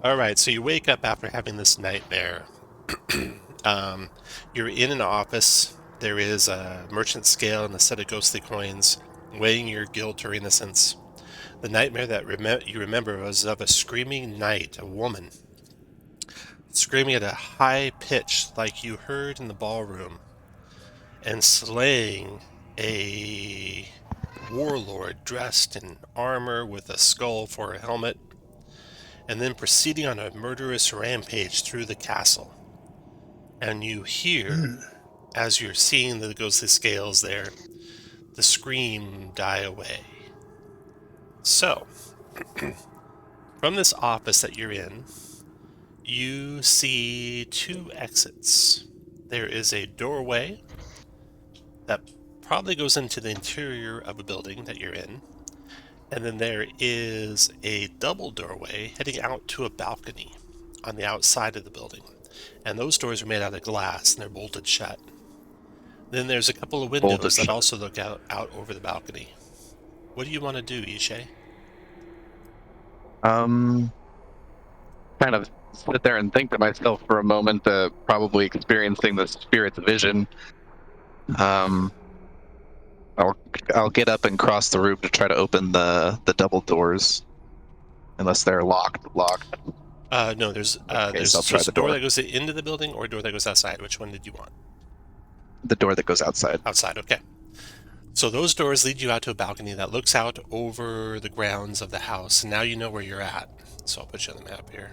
All right, so you wake up after having this nightmare. um, you're in an office. There is a merchant scale and a set of ghostly coins weighing your guilt or innocence. The nightmare that you remember was of a screaming knight, a woman, screaming at a high pitch like you heard in the ballroom, and slaying a warlord dressed in armor with a skull for a helmet, and then proceeding on a murderous rampage through the castle. And you hear, Hmm. as you're seeing the ghostly scales there, the scream die away. So, from this office that you're in, you see two exits. There is a doorway that probably goes into the interior of a building that you're in, and then there is a double doorway heading out to a balcony on the outside of the building. And those doors are made out of glass and they're bolted shut. Then there's a couple of windows that Voltage. also look out over the balcony. What do you want to do, Ishay? Um, kind of sit there and think to myself for a moment, probably experiencing the spirit's vision. Um, I'll I'll get up and cross the room to try to open the double doors, unless they're locked. No, In which case, I'll so try it's a the door door, that goes into the building or a door that goes outside. Which one did you want? the door that goes outside. Outside, okay. So those doors lead you out to a balcony that looks out over the grounds of the house, and now you know where you're at. So I'll put you on the map here.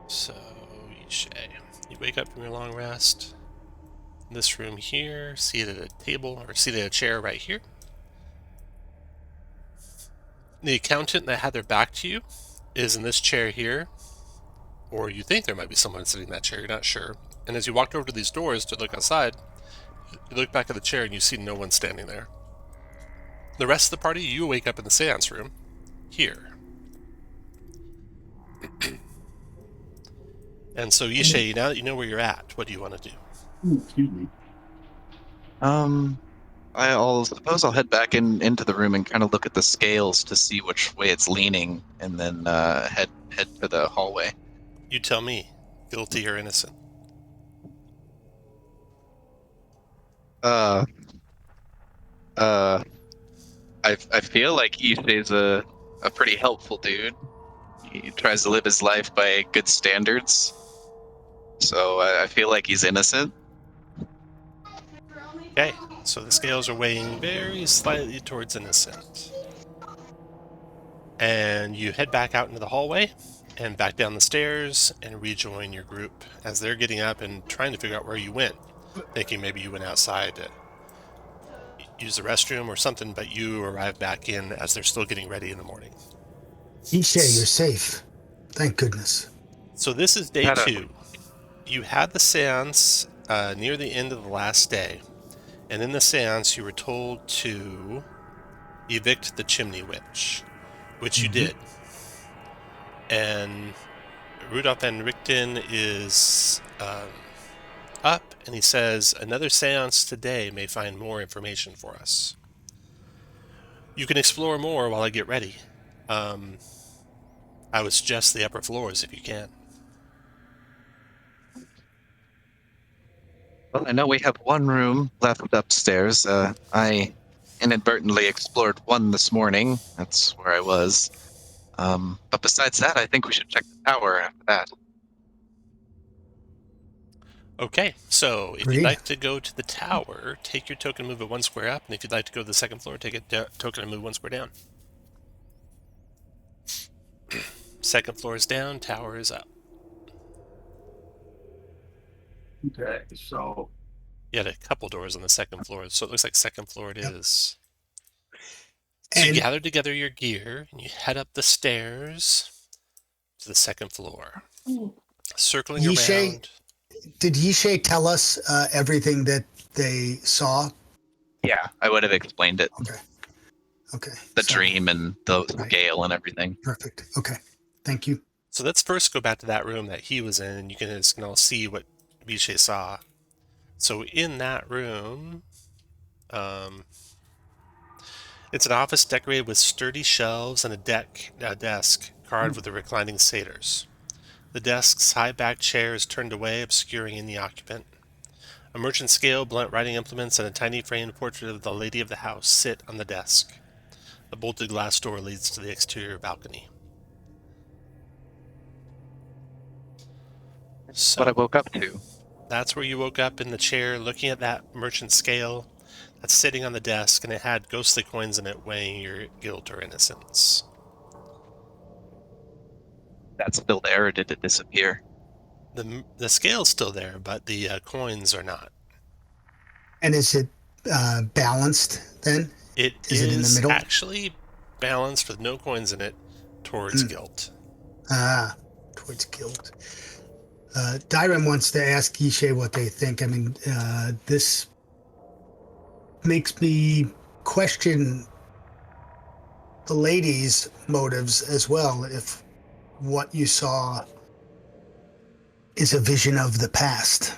So, Ishay, you wake up from your long rest. In this room here, seated at a table or seated at a chair right here. The accountant that had their back to you is in this chair here, or you think there might be someone sitting in that chair, you're not sure. And as you walked over to these doors to look outside, you look back at the chair and you see no one standing there. The rest of the party, you wake up in the seance room here. And so, And, Ishay, now that you know where you're at, what do you want to do? excuse me. Um, I'll suppose I'll head back into the room and kind of look at the scales to see which way it's leaning, and then head to the hallway. You tell me, guilty or innocent. Uh, uh, I feel like Issei's a pretty helpful dude. He tries to live his life by good standards, so I feel like he's innocent. Okay, so the scales are weighing very slightly towards innocent. And you head back out into the hallway and back down the stairs and rejoin your group as they're getting up and trying to figure out where you went, thinking maybe you went outside to use the restroom or something, but you arrive back in as they're still getting ready in the morning. Ishay, you're safe. Thank goodness. So this is day Had a two. You had the seance near the end of the last day, and in the seance you were told to evict the chimney witch, which you Hmm. did. And Rudolph Van Richten is up, and he says, another seance today may find more information for us. You can explore more while I get ready. Um, I would suggest the upper floors if you can. Well, I know we have one room left upstairs. I inadvertently explored one this morning. That's where I was. But besides that, I think we should check the tower after that. Okay, so if you'd Agreed. like to go to the tower, take your token and move it one square up, and if you'd like to go to the second floor, take a token and move one square down. Second floor is down, tower is up. Okay, so You had a couple doors on the second floor, so it looks like second floor it yep. is. So you And gather together your gear and you head up the stairs to the second floor. Circling Yishay, around. did Yishay tell us everything that they saw? Yeah, I would have explained it. Okay. Okay. The So, dream and the right. scale and everything. Perfect. Okay. Thank you. So let's first go back to that room that he was in, and you can all see what Biche saw. So in that room, it's an office decorated with sturdy shelves and a desk carved with the reclining satyrs. The desk's high-backed chair is turned away, obscuring any occupant. A merchant scale, blunt writing implements, and a tiny framed portrait of the lady of the house sit on the desk. The bolted glass door leads to the exterior balcony. What I So, woke up to. that's where you woke up, in the chair, looking at that merchant scale that's sitting on the desk, and it had ghostly coins in it weighing your guilt or innocence. That's still there, or did it disappear? The scale's still there, but the coins are not. And is it balanced then? It Is it in the is middle? actually balanced with no coins in it towards guilt. Towards guilt. Dyrem wants to ask Ishe what they think. I mean, this makes me question the lady's motives as well. If what you saw is a vision of the past.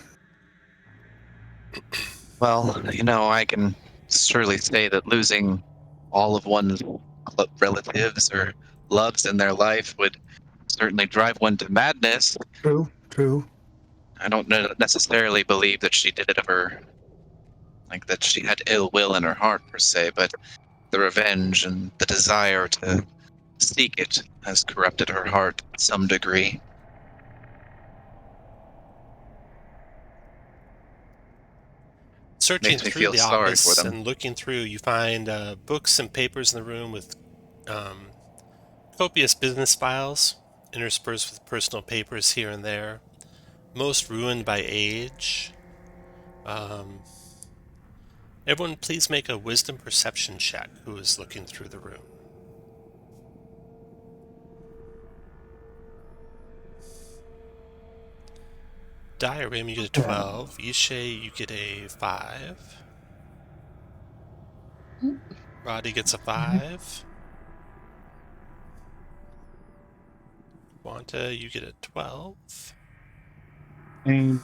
Well, I can surely say that losing all of one's relatives or loves in their life would certainly drive one to madness. True, true. I don't necessarily believe that she did it of her, like that she had ill will in her heart per se, but the revenge and the desire to seek it has corrupted her heart to some degree. Searching Makes me through feel the sorry for office them. and looking through, you find books and papers in the room with copious business files, interspersed with personal papers here and there, most ruined by age. Everyone, please make a wisdom perception check who is looking through the room. Diarim, you get a 12. Ishe, you get a 5. Roddy gets a 5. Quanta, you get a 12. And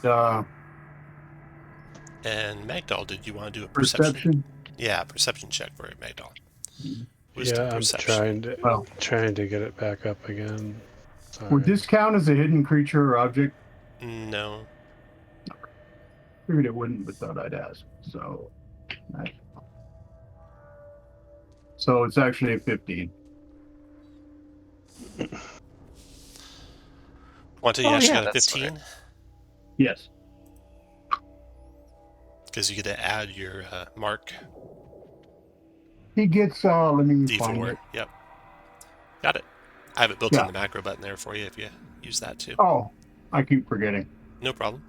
And Magdal, did you want to do a perception. Yeah, perception check for it, Magdal. Yeah, I'm perception. trying to get it back up again. Sorry. Would this count as a hidden creature or object? No. Figured it wouldn't, but thought I'd ask. So it's actually a 15. Quanta, you actually got a 15? Yes. Because you get to add your mark. He gets, let me find D4. it. Yep. Got it. I have it built in the macro button there for you if you use that too. Oh, I keep forgetting. No problem.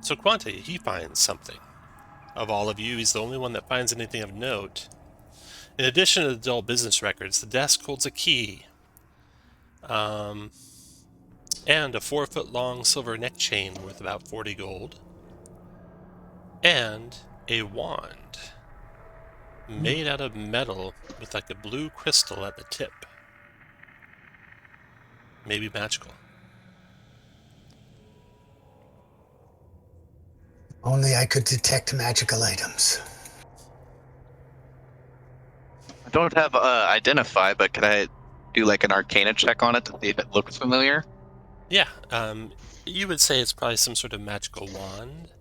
So Quanta, he finds something. Of all of you, he's the only one that finds anything of note. In addition to the dull business records, the desk holds a key. And a 4-foot-long silver neck chain worth about 40 gold. And a wand made out of metal with like a blue crystal at the tip. Maybe magical. Only I could detect magical items. I don't have identify, but could I do like an arcana check on it to see if it looks familiar? Yeah, you would say it's probably some sort of magical wand.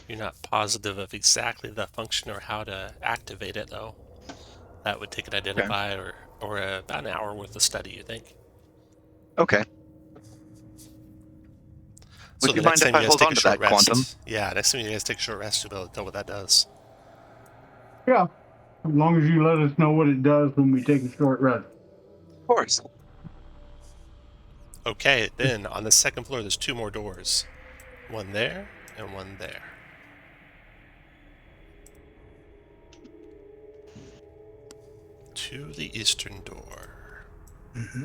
You're not positive of exactly the function or how to activate it, though. That would take an identify or about an hour worth of study, you think. Okay. So Would the you next mind time if you I guys hold take on a to short that rest, quantum? yeah, next time you guys take a short rest, you'll be able to tell what that does. Yeah. As long as you let us know what it does when we take a short rest. Of course. Okay, then on the second floor, there's 2 more doors. One there and one there. To the eastern door. Mm-hmm.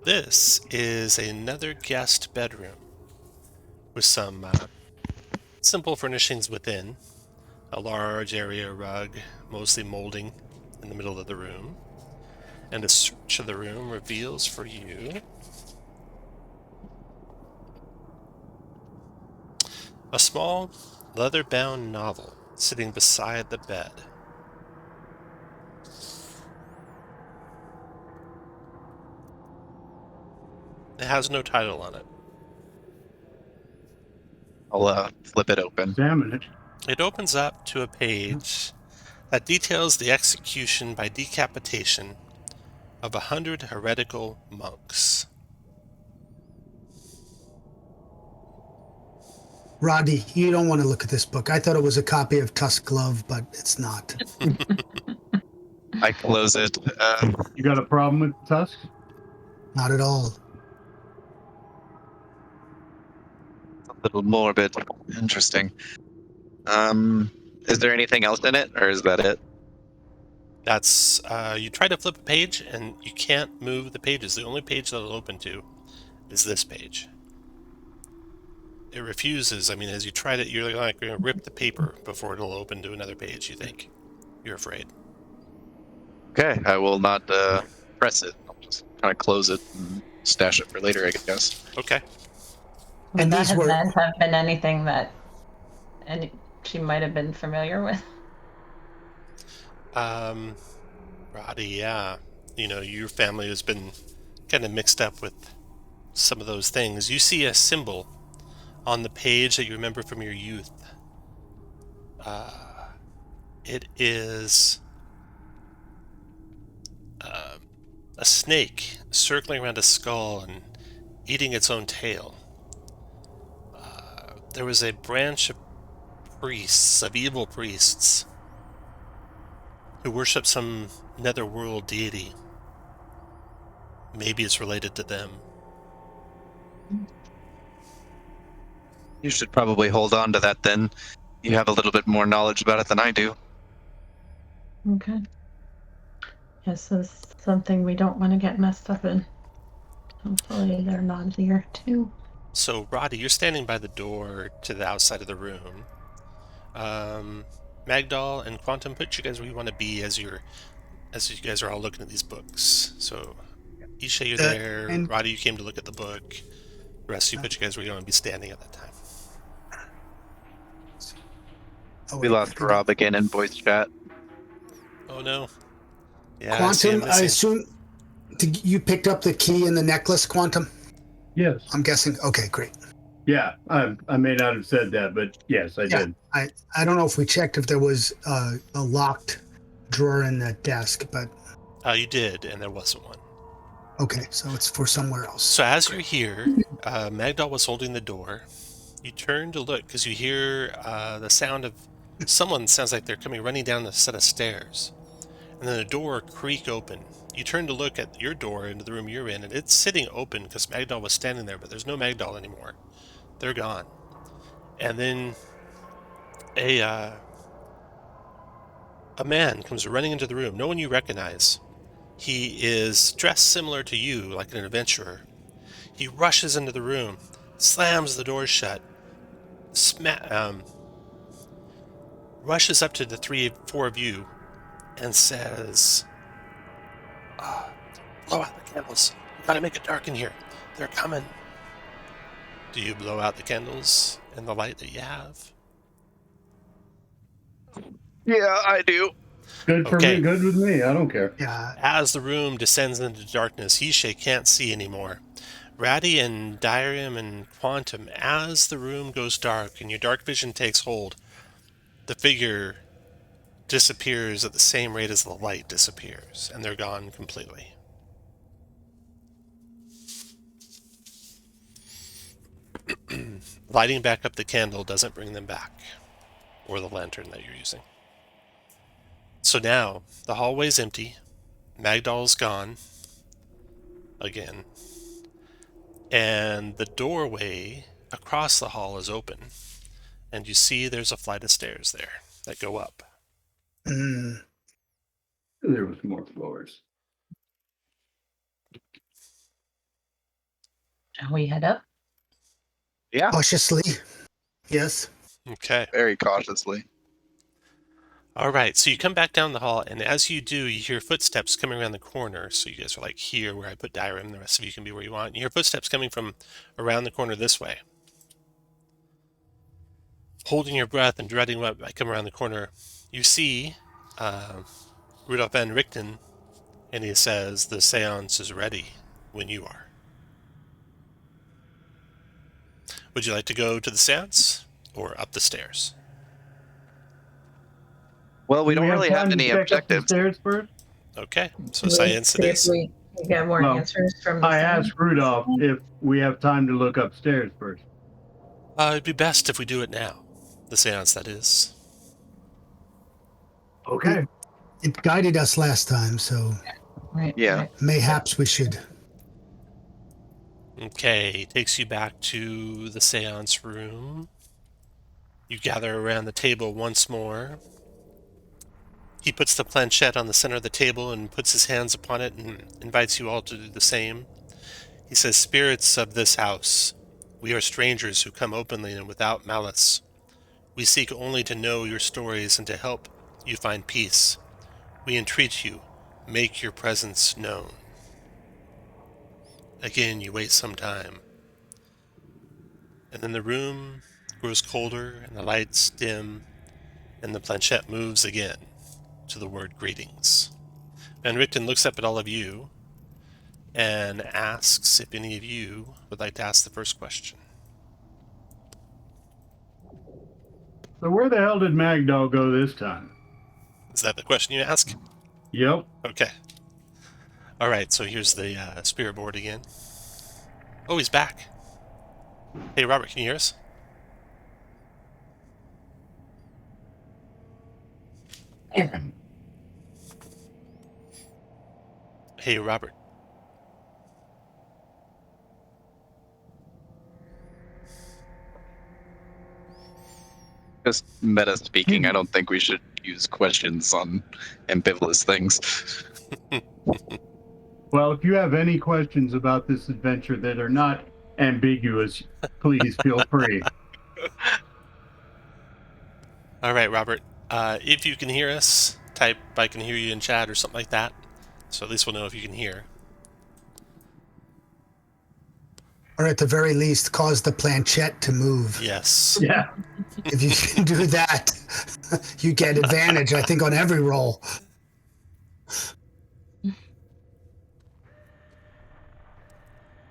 This is another guest bedroom with some simple furnishings within. A large area rug, mostly molding, in the middle of the room. And a search of the room reveals for you A small, leather-bound novel sitting beside the bed. It has no title on it. I'll flip it open. Examine it. It opens up to a page that details the execution by decapitation of 100 heretical monks. Rodney, you don't want to look at this book. I thought it was a copy of Tusk Love, but it's not. I close it. You got a problem with tusks? Not at all. A little morbid. Interesting. Is there anything else in it, or is that it? That's, you try to flip a page and you can't move the pages. The only page that it'll open to is this page. It refuses. I mean, as you try to, you're like going to rip the paper before it'll open to another page, you think. You're afraid. Okay, I will not press it. I'll just kind of close it and stash it for later, I guess. Okay. Would And that these have were- meant have been anything that she might have been familiar with? Roddy, yeah. You know, your family has been kind of mixed up with some of those things. You see a symbol on the page that you remember from your youth. It is a snake circling around a skull and eating its own tail. There was a branch of priests, of evil priests, who worship some netherworld deity. Maybe it's related to them. You should probably hold on to that then. You have a little bit more knowledge about it than I do. Okay. Yes, this is something we don't want to get messed up in. Hopefully they're not here too. So, Roddy, you're standing by the door to the outside of the room. Magdal and Quantum, put you guys where you want to be as you guys are all looking at these books. So, Isha, you're there. and- Roddy, you came to look at the book. The rest of you put you guys where you want to be standing at that time. Oh, We wait, lost Rob again in voice chat. Oh no. Yeah, I see him Quantum, I missing. assume you picked up the key in the necklace, Quantum? Yes. I'm guessing. Okay, great. Yeah, I may not have said that, but yes, I did. I don't know if we checked if there was a locked drawer in that desk, but You did, and there wasn't one. okay, so it's for somewhere else. So as you're here, Magdal was holding the door. You turn to look because you hear the sound of someone. Sounds like they're coming running down the set of stairs, and then the door creak open. You turn to look at your door into the room you're in, and it's sitting open because Magdal was standing there, but there's no Magdal anymore. They're gone. And then a man comes running into the room. No one you recognize. He is dressed similar to you, like an adventurer. He rushes into the room, slams the door shut, rushes up to the four of you, and says, "Blow out the candles. We gotta make it dark in here. They're coming." Do you blow out the candles in the light that you have? Yeah, I do. Good for Okay. me, good with me. I don't care. Yeah, As the room descends into darkness, Ishe can't see anymore. Ratty and Diarium and Quantum, as the room goes dark and your dark vision takes hold, the figure disappears at the same rate as the light disappears, and they're gone completely. Lighting back up the candle doesn't bring them back, or the lantern that you're using. So now, the hallway's empty. Magdal's gone. Again. And the doorway across the hall is open. And you see there's a flight of stairs there that go up. There was more floors. Shall we head up? Yeah, cautiously. Yes. Okay. very cautiously. All right, so you come back down the hall, and as you do, you hear footsteps coming around the corner. So you guys are like here where I put Dirim. The rest of you can be where you want. You hear footsteps coming from around the corner this way. Holding your breath and dreading what might come around the corner, you see Rudolph van Richten, and he says, "The seance is ready when you are." Would you like to go to the seance or up the stairs? Well, we Do don't we have really have time to any check up the objectives. stairs first? Okay, so Do we science it see if is. we get more Well, answers from the I sound? asked Rudolph if we have time to look upstairs first. It'd be best if we do it now. The seance, that is. Okay. It guided us last time, so Right. Yeah. Right. mayhaps we should. Okay, takes you back to the seance room. You gather around the table once more. He puts the planchette on the center of the table and puts his hands upon it and invites you all to do the same. He says, "Spirits of this house, we are strangers who come openly and without malice. We seek only to know your stories and to help you find peace. We entreat you, make your presence known." Again, you wait some time. And then the room grows colder and the lights dim and the planchette moves again to the word greetings. Van Richten looks up at all of you and asks if any of you would like to ask the first question. So where the hell did Magdal go this time? Is that the question you ask? Yep. Okay. All right, so here's the spirit board again. Oh, he's back. Hey, Robert, can you hear us? Hey, Robert. Just meta speaking, I don't think we should use questions on ambivalent things. Well, if you have any questions about this adventure that are not ambiguous, please feel free. All right, Robert. If you can hear us, type "I can hear you" in chat or something like that. So at least we'll know if you can hear. Or at the very least, cause the planchette to move. Yes. Yeah. If you can do that, you get advantage, I think, on every roll.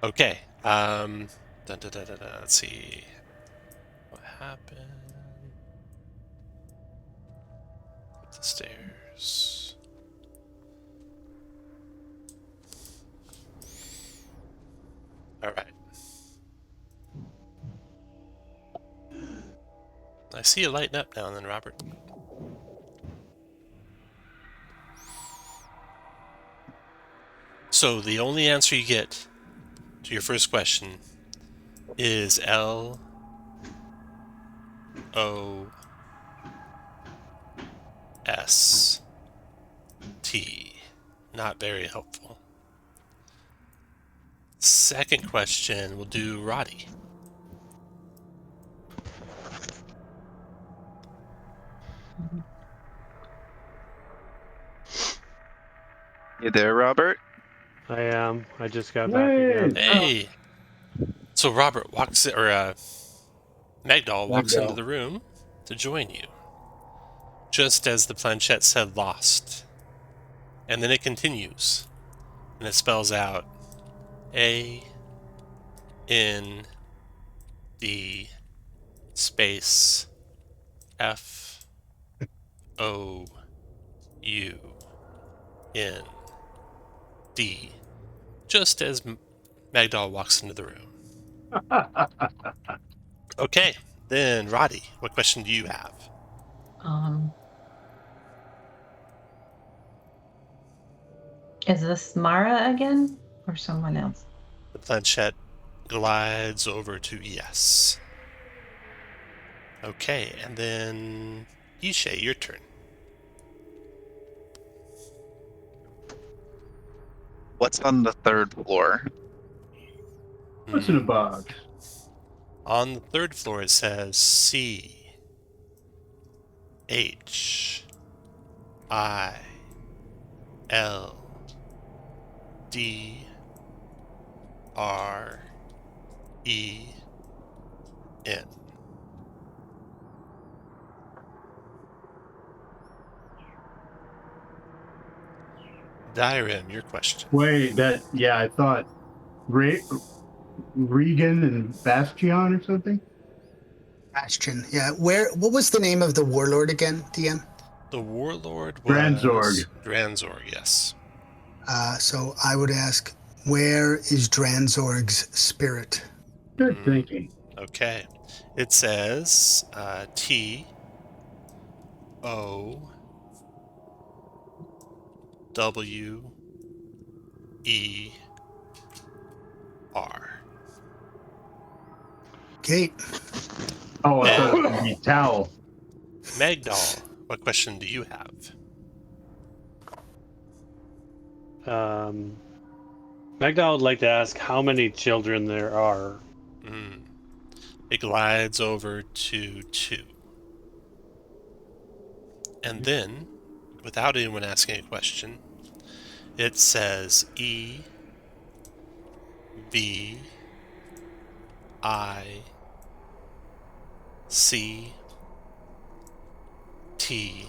Okay. Let's see. What happened? Up the stairs. All right. I see you lighting up now and then, Robert. So the only answer you get to your first question is LOST. Not very helpful. Second question, we'll do Roddy. You there, Robert? I am. I just got back Hey. again. Hey. So Robert walks, or Magdal walks into Magdal. the room to join you, just as the planchette said "lost," and then it continues, and it spells out AND space FOUND, just as Magdal walks into the room. Okay, then Roddy, what question do you have? Is this Mara again or someone else? The planchette glides over to yes. Okay, and then Ishay, your turn. What's on the third floor? What's in a box? On the third floor, it says CHILDREN. Dyrem, your question. Wait, I thought Regan and Bastion or something? Bastion. Yeah. What was the name of the warlord again, DM? The warlord Dranzorg. was Dranzorg, yes. So I would ask, where is Dranzorg's spirit? Good thinking. Okay. It says T O W E R. Okay. Oh, I thought it And would be towel. Magdal, what question do you have? Magda would like to ask how many children there are. It glides over to 2. And then, without anyone asking a question, it says E V I C T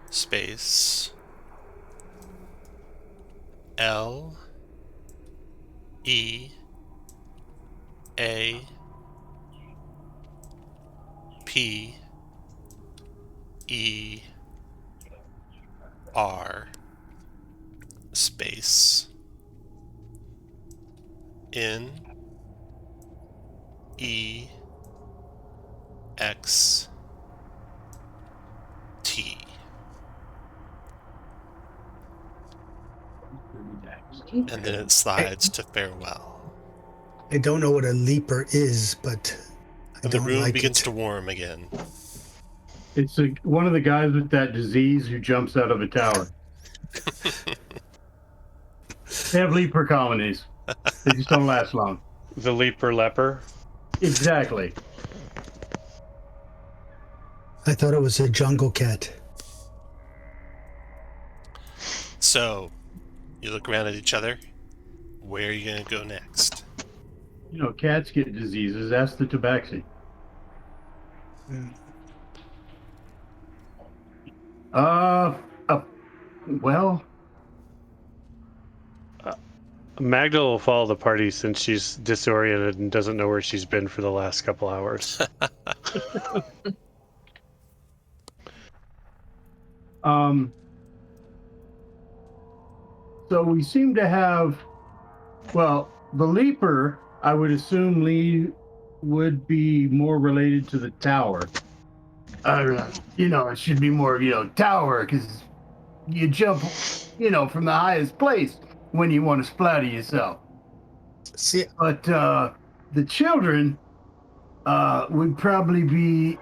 space L E A P E R space N E X T. And then it slides to farewell. I don't know what a leaper is, but I And the don't room like begins it. to warm again. It's one of the guys with that disease who jumps out of a tower. They have leaper colonies. They just don't last long. The leaper leper. Exactly. I thought it was a jungle cat. So, you look around at each other. Where are you going to go next? You know, cats get diseases. Ask the tabaxi. Well, Magda will follow the party since she's disoriented and doesn't know where she's been for the last couple hours. So we seem to have, well, the leaper, I would assume Lee would be more related to the tower. It should be more, tower, because you jump, from the highest place when you want to splatter yourself. See, But the children would probably be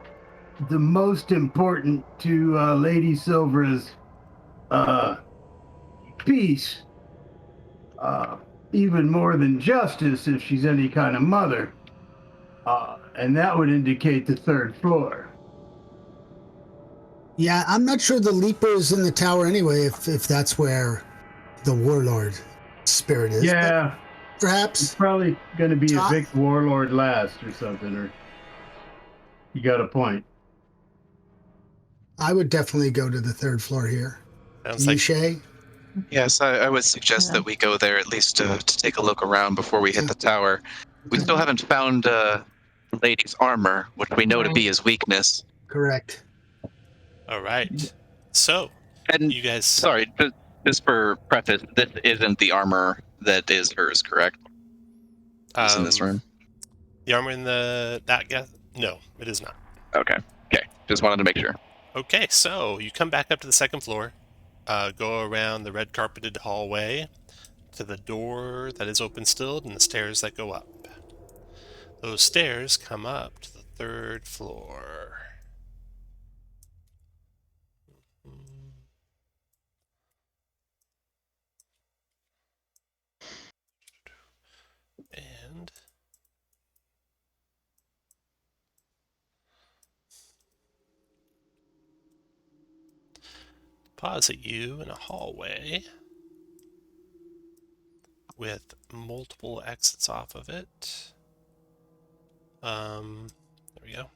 the most important to Lady Silvera's peace, even more than justice if she's any kind of mother. And that would indicate the third floor. yeah, I'm not sure the leaper is in the tower anyway, if that's where the warlord spirit is. Yeah, but perhaps it's probably going to be a Top- Vic Warlord last or something. Or you got a point. I would definitely go to the third floor here. Sounds like Shay? Yes, I would suggest Yeah. that we go there at least to take a look around before we hit the tower. We still haven't found Lady's armor, which we know to be Right. his weakness. Correct. all right. So, And you guys, sorry, just for preface, this isn't the armor that is hers, correct? It's in this room. the armor in that guy? No, it is not. Okay. Just wanted to make sure. Okay, so you come back up to the second floor, go around the red carpeted hallway to the door that is open still and the stairs that go up. Those stairs come up to the third floor. And deposit you in a hallway with multiple exits off of it. There we go.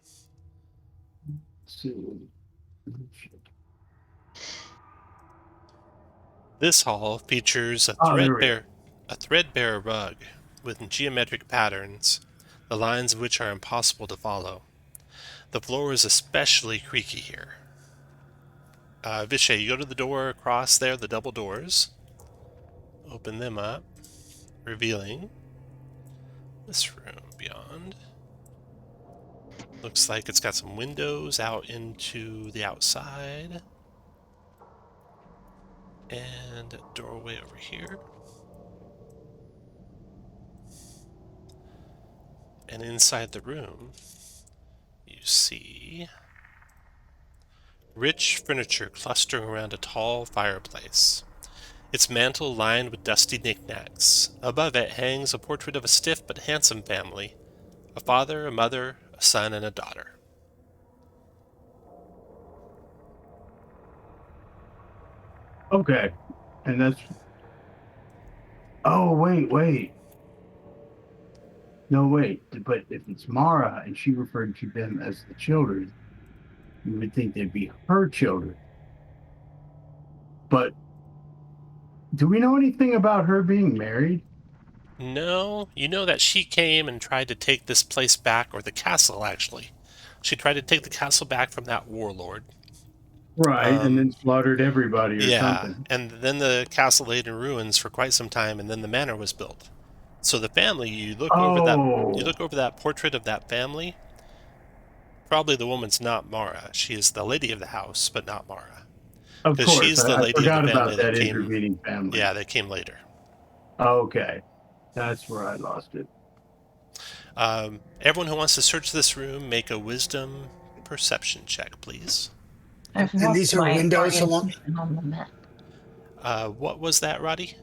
This hall features a Oh, there we go. threadbare rug with geometric patterns, the lines of which are impossible to follow. The floor is especially creaky here. Vishay, you go to the door across there, the double doors. Open them up, revealing this room beyond. Looks like it's got some windows out into the outside. And a doorway over here. And inside the room, you see rich furniture clustering around a tall fireplace. Its mantel lined with dusty knickknacks. Above it hangs a portrait of a stiff but handsome family. A father, a mother, a son, and a daughter. Okay. And that's... Oh, wait. No, wait. But if it's Mara and she referred to them as the children, you would think they'd be her children. But do we know anything about her being married? No, you know that she came and tried to take this place back, or the castle, actually. She tried to take the castle back from that warlord. Right, and then slaughtered everybody or something. And then the castle laid in ruins for quite some time, and then the manor was built. So the family, you look over that portrait of that family. Probably the woman's not Mara. She is the lady of the house, but not Mara. Of course, she's the I lady forgot of the about family that came. intervening family. Yeah, that came later. Okay, that's where I lost it. Everyone who wants to search this room, make a wisdom perception check, please. I've And lost these are my windows along. orientation on the map. What was that, Roddy?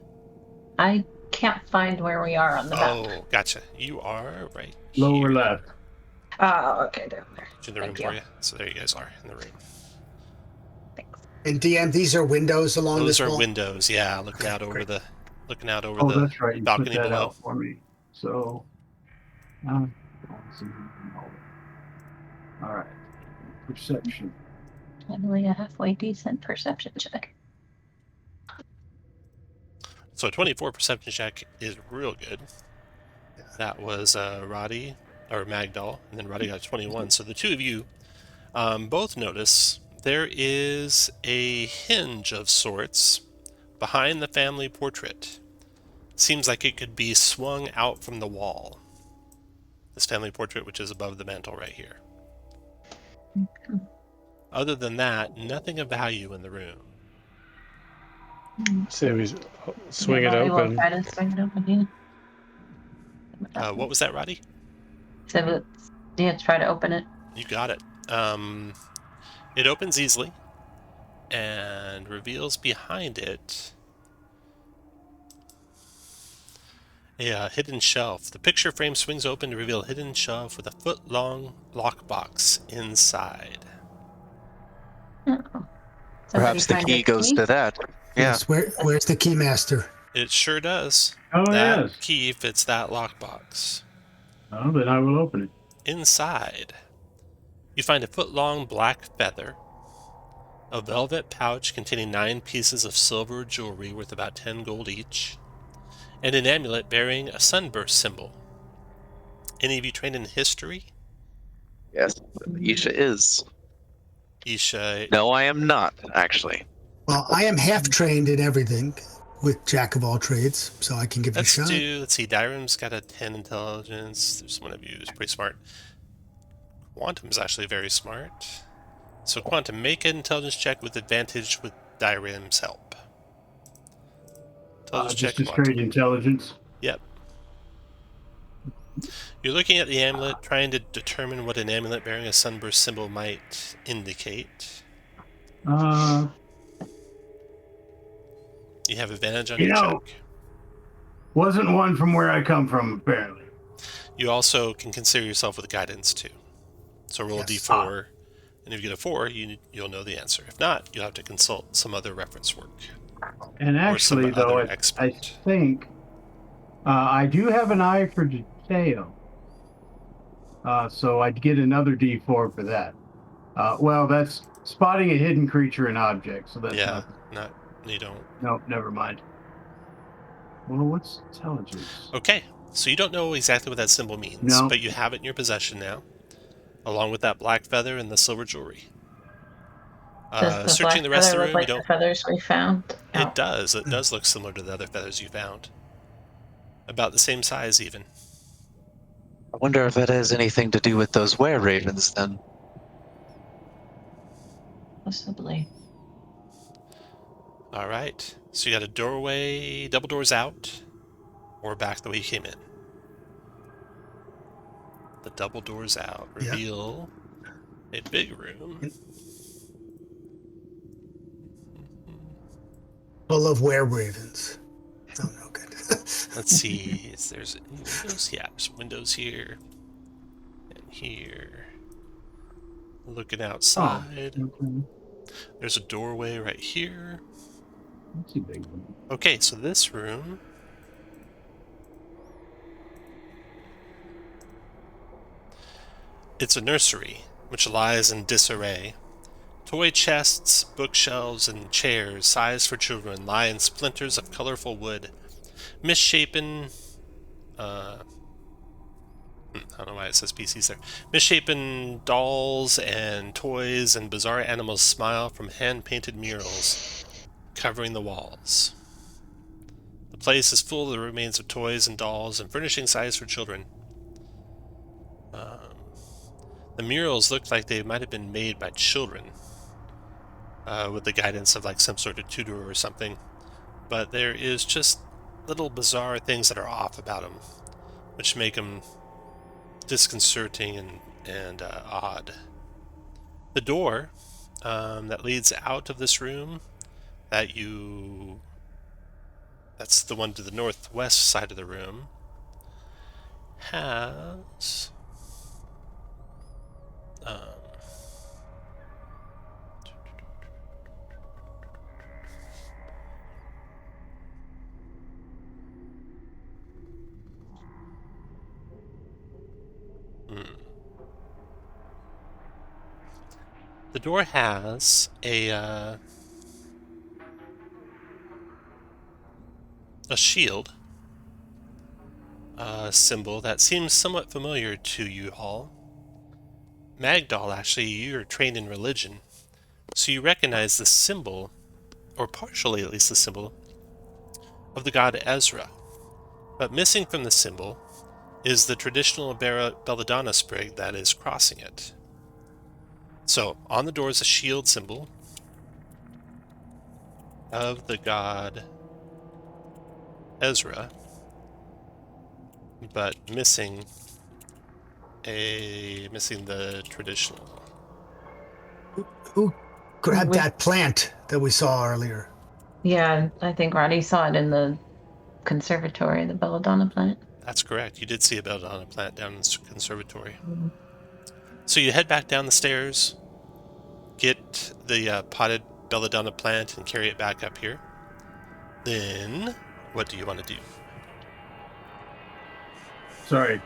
I can't find where we are on the map. Oh, gotcha. You are right Lower here. left. Oh, okay, down there. In the room for you. So there you guys are in the room. Thanks. And DM, these are windows along Those this are wall? windows, yeah, looking out over great. the That's right. You balcony put that below. out for me. So, all right. Perception. Finally, a halfway decent perception check. So a 24 perception check is real good. That was Roddy, or Magdal, and then Roddy got 21. So the two of you both notice there is a hinge of sorts behind the family portrait. Seems like it could be swung out from the wall. This family portrait, which is above the mantel right here. Okay. Other than that, nothing of value in the room. Say we swing it We will open. try to swing it open, yeah. What was that, Roddy? So let's try to open it. You got it. It opens easily and reveals behind it a hidden shelf. The picture frame swings open to reveal a hidden shelf with a foot-long lockbox inside. Oh. Perhaps the key goes to that. Yeah. Yes, where's the key master? It sure does. Oh, That yes. key fits that lockbox. Oh, then I will open it. Inside, you find a foot-long black feather, a velvet pouch containing 9 pieces of silver jewelry worth about 10 gold each, and an amulet bearing a sunburst symbol. Any of you trained in history? Yes, Isha is. Isha. No, I am not, actually. Well, I am half trained in everything with Jack of all trades, so I can give it a shot. Let's see, Direm's got a 10 intelligence. There's one of you who's pretty smart. Quantum's actually very smart. So Quantum, make an intelligence check with advantage with Direm's help. Intelligence check, Just a Quantum. straight intelligence. Yep. You're looking at the amulet, trying to determine what an amulet bearing a sunburst symbol might indicate. You have advantage on your check. Wasn't one from where I come from, apparently. You also can consider yourself with guidance too. So roll a d4, and if you get a 4, you'll know the answer. If not, you'll have to consult some other reference work. And actually, though, I think I do have an eye for detail. So I'd get another d4 for that. Well, that's spotting a hidden creature and object. So that's You don't? No, never mind. Well, what's intelligence? Okay, so you don't know exactly what that symbol means, No. but you have it in your possession now, along with that black feather and the silver jewelry. Does the Searching black the rest of feather the look room, you like don't... the feathers we found? It does. It does look similar to the other feathers you found. About the same size, even. I wonder if it has anything to do with those were-ravens, then. Possibly. All right. So you got a doorway, double doors out, or back the way you came in. The double doors out reveal a big room. Full of were-ravens. Oh, no, good. Let's see. Is there's any windows? Yeah, there's windows here and here. Looking outside. Okay. There's a doorway right here. That's a big one. Okay, so this room... It's a nursery, which lies in disarray. Toy chests, bookshelves, and chairs sized for children lie in splinters of colorful wood. Misshapen... I don't know why it says PCs there. Misshapen dolls and toys and bizarre animals smile from hand-painted murals covering the walls. The place is full of the remains of toys and dolls and furnishing sized for children. The murals look like they might have been made by children, with the guidance of like some sort of tutor or something. But there is just little bizarre things that are off about them, which make them disconcerting and odd. The door that leads out of this room, that's the one to the northwest side of the room, has the door has a shield symbol that seems somewhat familiar to you all. Magdal, actually, you're trained in religion, so you recognize the symbol, or partially at least the symbol, of the god Ezra. But missing from the symbol is the traditional belladonna sprig that is crossing it. So, on the door is a shield symbol of the god Ezra, but missing the traditional. Who grabbed that plant that we saw earlier? Yeah, I think Roddy saw it in the conservatory, the belladonna plant. That's correct. You did see a belladonna plant down in the conservatory. So you head back down the stairs, get the potted belladonna plant, and carry it back up here. Then, what do you want to do? Sorry.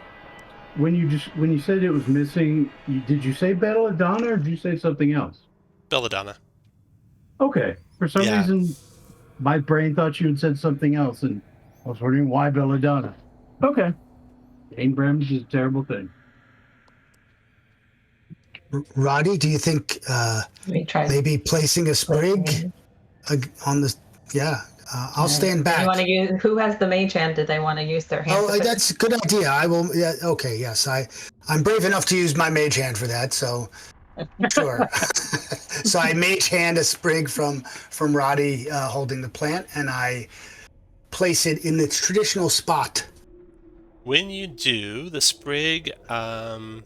When you said it was missing, did you say belladonna or did you say something else? Belladonna. Okay. For some reason, my brain thought you had said something else, and I was wondering why belladonna. Okay. Game Brems is a terrible thing. Roddy, do you think maybe placing a sprig on the... Yeah, I'll stand back. You want to use, who has the mage hand? Did they want to use their hand? Oh, that's a good idea. I will. Yeah, okay, yes. I'm brave enough to use my mage hand for that, so sure. So I mage hand a sprig from Roddy holding the plant, and I place it in its traditional spot. When you do the sprig, when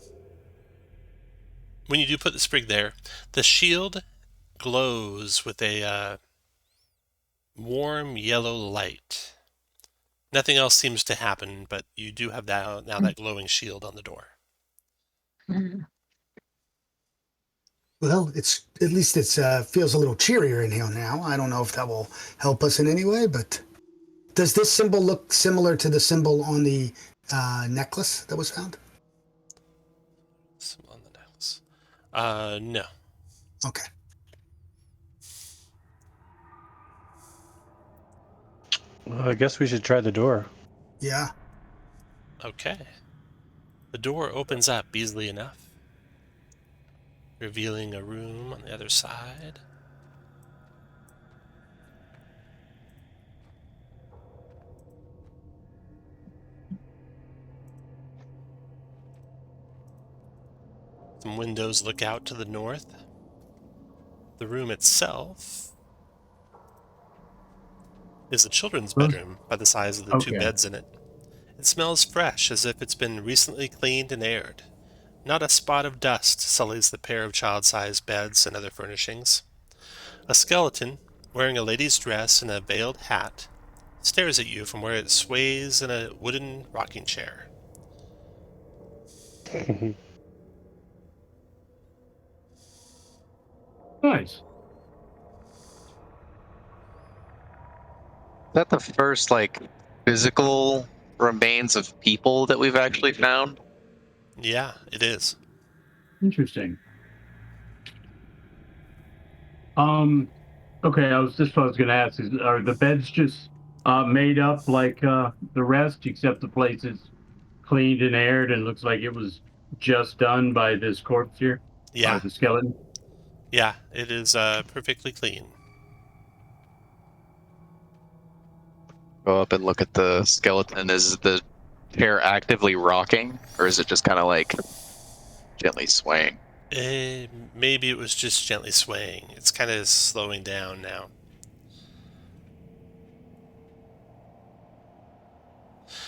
you do put the sprig there, the shield glows with a warm yellow light. Nothing else seems to happen, but you do have that glowing shield on the door. Well, it's at least feels a little cheerier in here now. I don't know if that will help us in any way, but does this symbol look similar to the symbol on the necklace that was found? Symbol on the necklace. No. Okay. Well, I guess we should try the door. Yeah. Okay. The door opens up easily enough, revealing a room on the other side. Some windows look out to the north. The room itself is a children's bedroom by the size of the two beds in it. It smells fresh, as if it's been recently cleaned and aired. Not a spot of dust sullies the pair of child-sized beds and other furnishings. A skeleton, wearing a lady's dress and a veiled hat, stares at you from where it sways in a wooden rocking chair. Nice. Is that the first, like, physical remains of people that we've actually found? Yeah, it is. Interesting. Okay, that's what I was gonna ask. Are the beds just made up like the rest, except the place is cleaned and aired and looks like it was just done by this corpse here? Yeah. The skeleton? Yeah, it is perfectly clean. Go up and look at the skeleton. Is the chair actively rocking, or is it just kind of like gently swaying? Maybe it was just gently swaying. It's kind of slowing down now.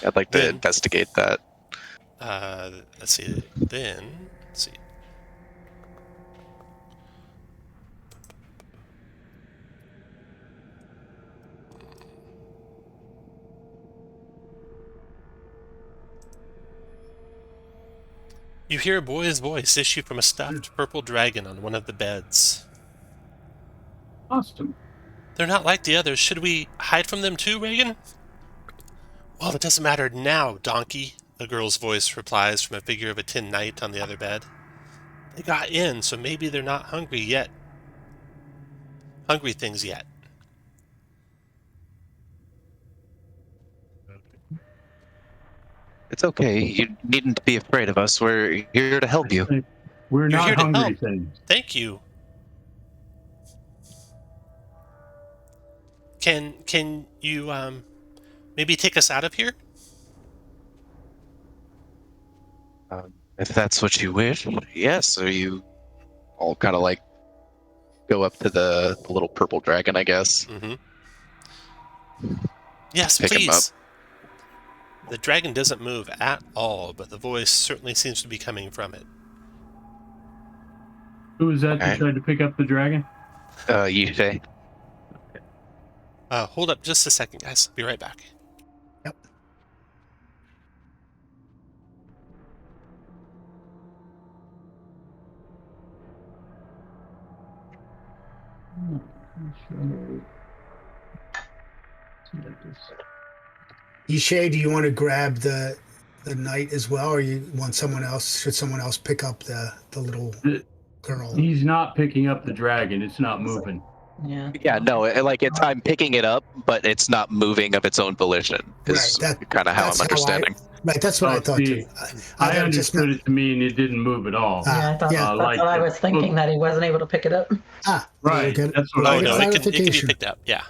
I'd like to investigate that. Let's see. Let's see. You hear a boy's voice issue from a stuffed purple dragon on one of the beds. Awesome. They're not like the others. Should we hide from them too, Reagan? Well, it doesn't matter now, donkey, a girl's voice replies from a figure of a tin knight on the other bed. They got in, so maybe they're not hungry yet. Hungry things yet. It's okay. You needn't be afraid of us. We're here to help you. We're You're not here to hungry help. things. Thank you. Can you maybe take us out of here? If that's what you wish, yes. Or you all kind of like go up to the little purple dragon, I guess. Mm-hmm. Yes, Pick him please. The dragon doesn't move at all, but the voice certainly seems to be coming from it. Who was that that tried to pick up the dragon? Yusei. Hold up just a second, guys. Be right back. Yep. Ishay, do you want to grab the knight as well, or you want someone else? Should someone else pick up the little girl? He's not picking up the dragon. It's not moving. Yeah. Yeah, no, I'm picking it up, but it's not moving of its own volition. Is kind of how I'm understanding. That's what I thought too. I understood it to mean it didn't move at all. Yeah, I thought that's what I was thinking, that he wasn't able to pick it up. Right. That's what no, it can be picked up. Yeah.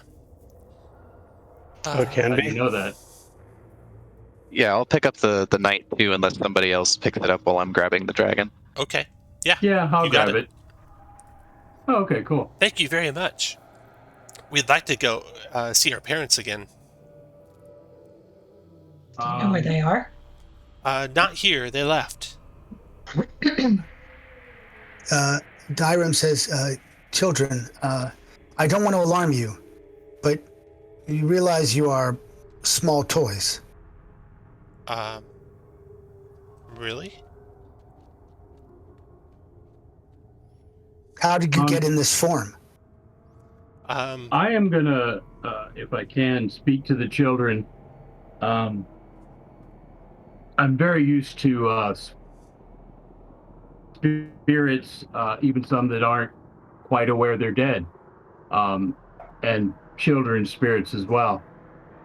It can be. I know that. Yeah, I'll pick up the knight too, unless somebody else picks it up while I'm grabbing the dragon. Okay. Yeah. Yeah, I'll grab it. Oh, okay, cool. Thank you very much. We'd like to go see our parents again. Do you know where they are? Not here. They left. Dyrem says, children, I don't want to alarm you, but you realize you are small toys. Really? How did you get in this form? I am gonna, if I can, speak to the children. I'm very used to spirits, even some that aren't quite aware they're dead, and children's spirits as well.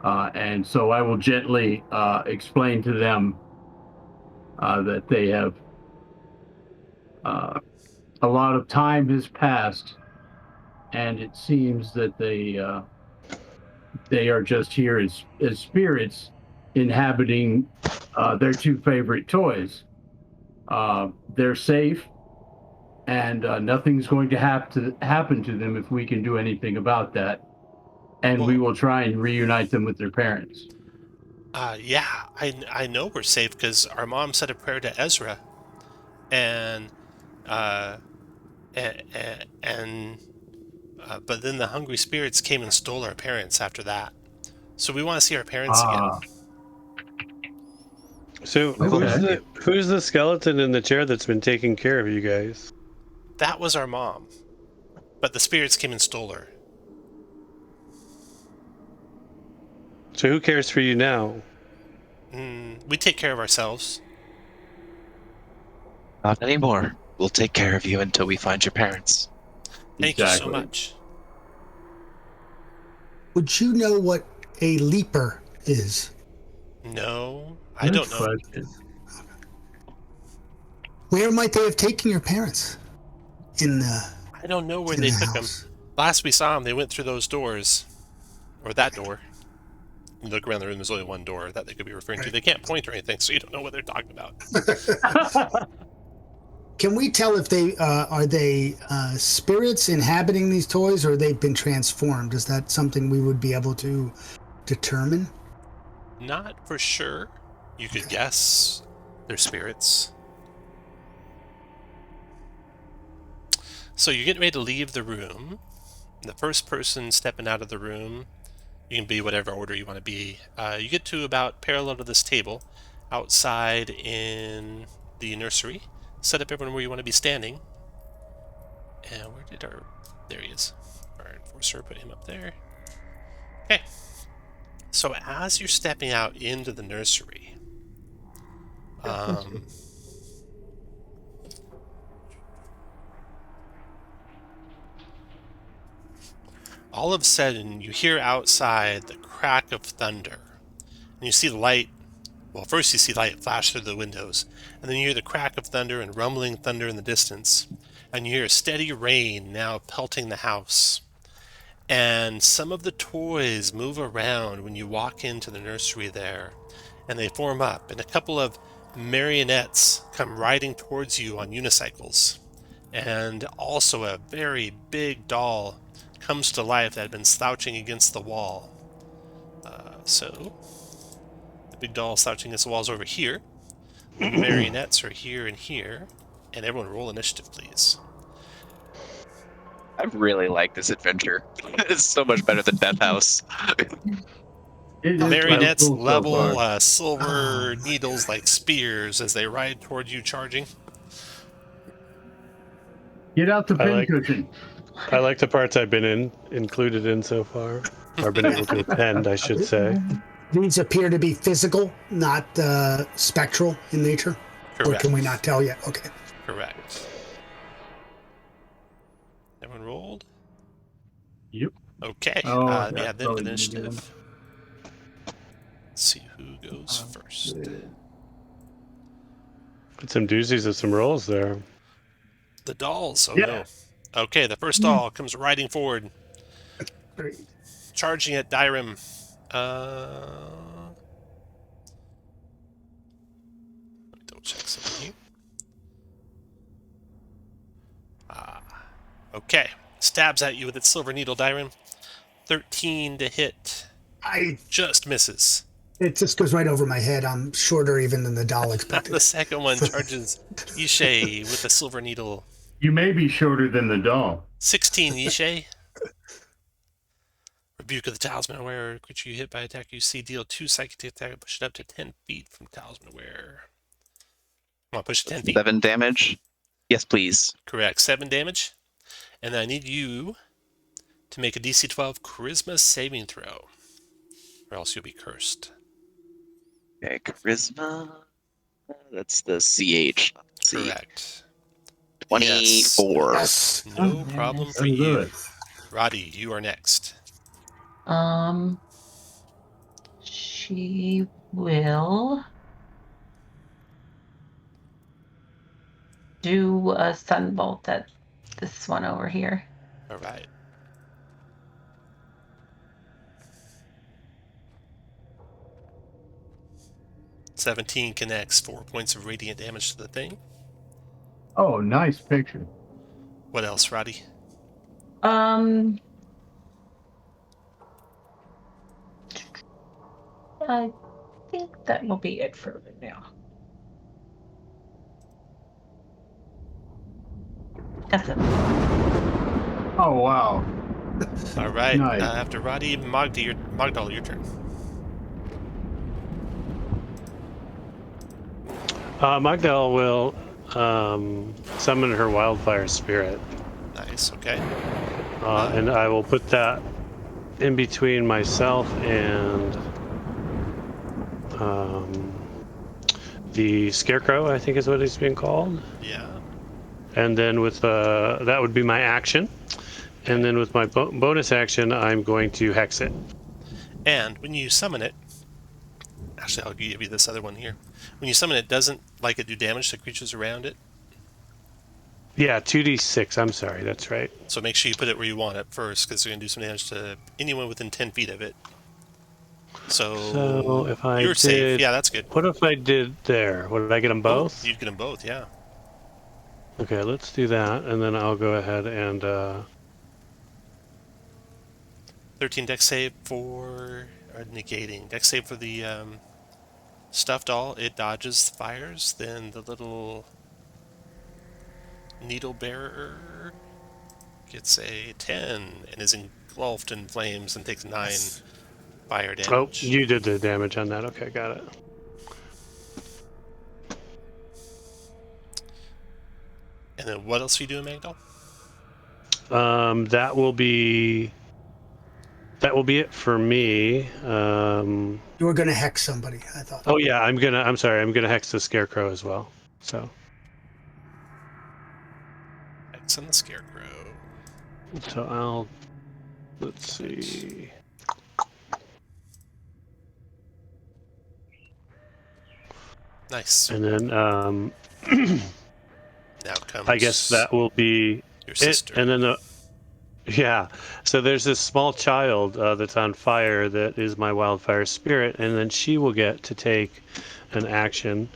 And so I will gently explain to them that they have a lot of time has passed, and it seems that they are just here as spirits inhabiting their two favorite toys. They're safe, and nothing's going to happen to them if we can do anything about that. And we will try and reunite them with their parents. Yeah, I know we're safe because our mom said a prayer to Ezra, and but then the hungry spirits came and stole our parents after that. So we want to see our parents again. So Okay. who's the skeleton in the chair that's been taking care of you guys? That was our mom, but the spirits came and stole her. So who cares for you now? We take care of ourselves. Not anymore. We'll take care of you until we find your parents. Thank you so Exactly. much. Would you know what a leaper is? No, I don't know. Question. Where might they have taken your parents? I don't know where in they the took them. house. Last we saw them, they went through those doors, or that door. You look around the room, there's only one door that they could be referring to. They can't point or anything, so you don't know what they're talking about. Can we tell if they are they spirits inhabiting these toys, or they've been transformed? Is that something we would be able to determine? Not for sure. You could guess they're spirits. So you're getting ready to leave the room. The first person stepping out of the room, you can be whatever order you want to be. You get to about parallel to this table, outside in the nursery. Set up everyone where you want to be standing. And where did there he is. Our enforcer, put him up there. Okay. So as you're stepping out into the nursery, all of a sudden you hear outside the crack of thunder. And you see the light. Well, first you see light flash through the windows, and then you hear the crack of thunder and rumbling thunder in the distance, and you hear a steady rain now pelting the house. And some of the toys move around when you walk into the nursery there, and they form up, and a couple of marionettes come riding towards you on unicycles. And also a very big doll comes to life that had been slouching against the wall. So the big doll slouching against the walls over here. The marionettes are here and here. And everyone roll initiative, please. I really like this adventure. It's so much better than Death House. Marionettes cool so level far. silver Oh, needles like spears as they ride toward you, charging. Get out the I pincushion. like the parts I've been included in so far, or been able to attend, I should say. these appear to be physical, not spectral in nature. Correct. Or can we not tell yet? Okay. Correct. Everyone rolled? Yep. Okay. Oh, Let me that's add them to probably the the initiative. Let's see who goes first. Put some doozies of some rolls there. The dolls. Oh Yeah. no. Okay, the first doll comes riding forward, Great. charging at Dyrem. Let me double check something here. Okay. Stabs at you with its silver needle, Dyrem. 13 to hit. Just misses. It just goes right over my head. I'm shorter even than the doll expected. The second one charges Ishe with a silver needle. You may be shorter than the doll. 16, Ishe. Rebuke of the Talisman Aware. Creature you hit by attack you see deal 2 psychic attack. Push it up to 10 feet from Talisman Aware. Come on, push it 10 feet. 7 damage. Yes, please. Correct. 7 damage. And I need you to make a DC 12 Charisma saving throw. Or else you'll be cursed. Okay, charisma. That's the CH. Let's see. Correct. 24. Yes. No problem for Let's do you. it. Roddy, you are next. she will do a sunbolt at this one over here. All right. "17 connects 4 points of radiant damage to the thing." Oh, nice picture. What else, Roddy? I think that will be it for now. That's it. Oh, wow. All right. Nice. After Roddy, Magdal, your turn. Magdal will summon her wildfire spirit. Nice. Okay. And I will put that in between myself and the Scarecrow, I think is what he's being called. Yeah. And then with that would be my action. And then with my bonus action, I'm going to hex it. And when you summon it, actually, I'll give you this other one here. When you summon it, doesn't like it do damage to creatures around it? Yeah, 2d6. I'm sorry, that's right. So make sure you put it where you want it first, because they're going to do some damage to anyone within 10 feet of it. So if I you're did, safe. Yeah, that's good. What if I did there? Would I get them both? You'd get them both, yeah. Okay, let's do that, and then I'll go ahead and 13 dex save for negating. Dex save for the stuffed doll. It dodges fires. Then the little needle bearer gets a 10 and is engulfed in flames and takes 9 fire damage. Oh, you did the damage on that. Okay, got it. And then what else are you doing, Magdal? That will be it for me. You were going to hex somebody, I thought. Oh yeah, I'm gonna hex the Scarecrow as well. So Hex on the Scarecrow. So let's see. Nice. And then Now comes, I guess that will be your sister. it. And then so there's this small child that's on fire that is my wildfire spirit, and then she will get to take an action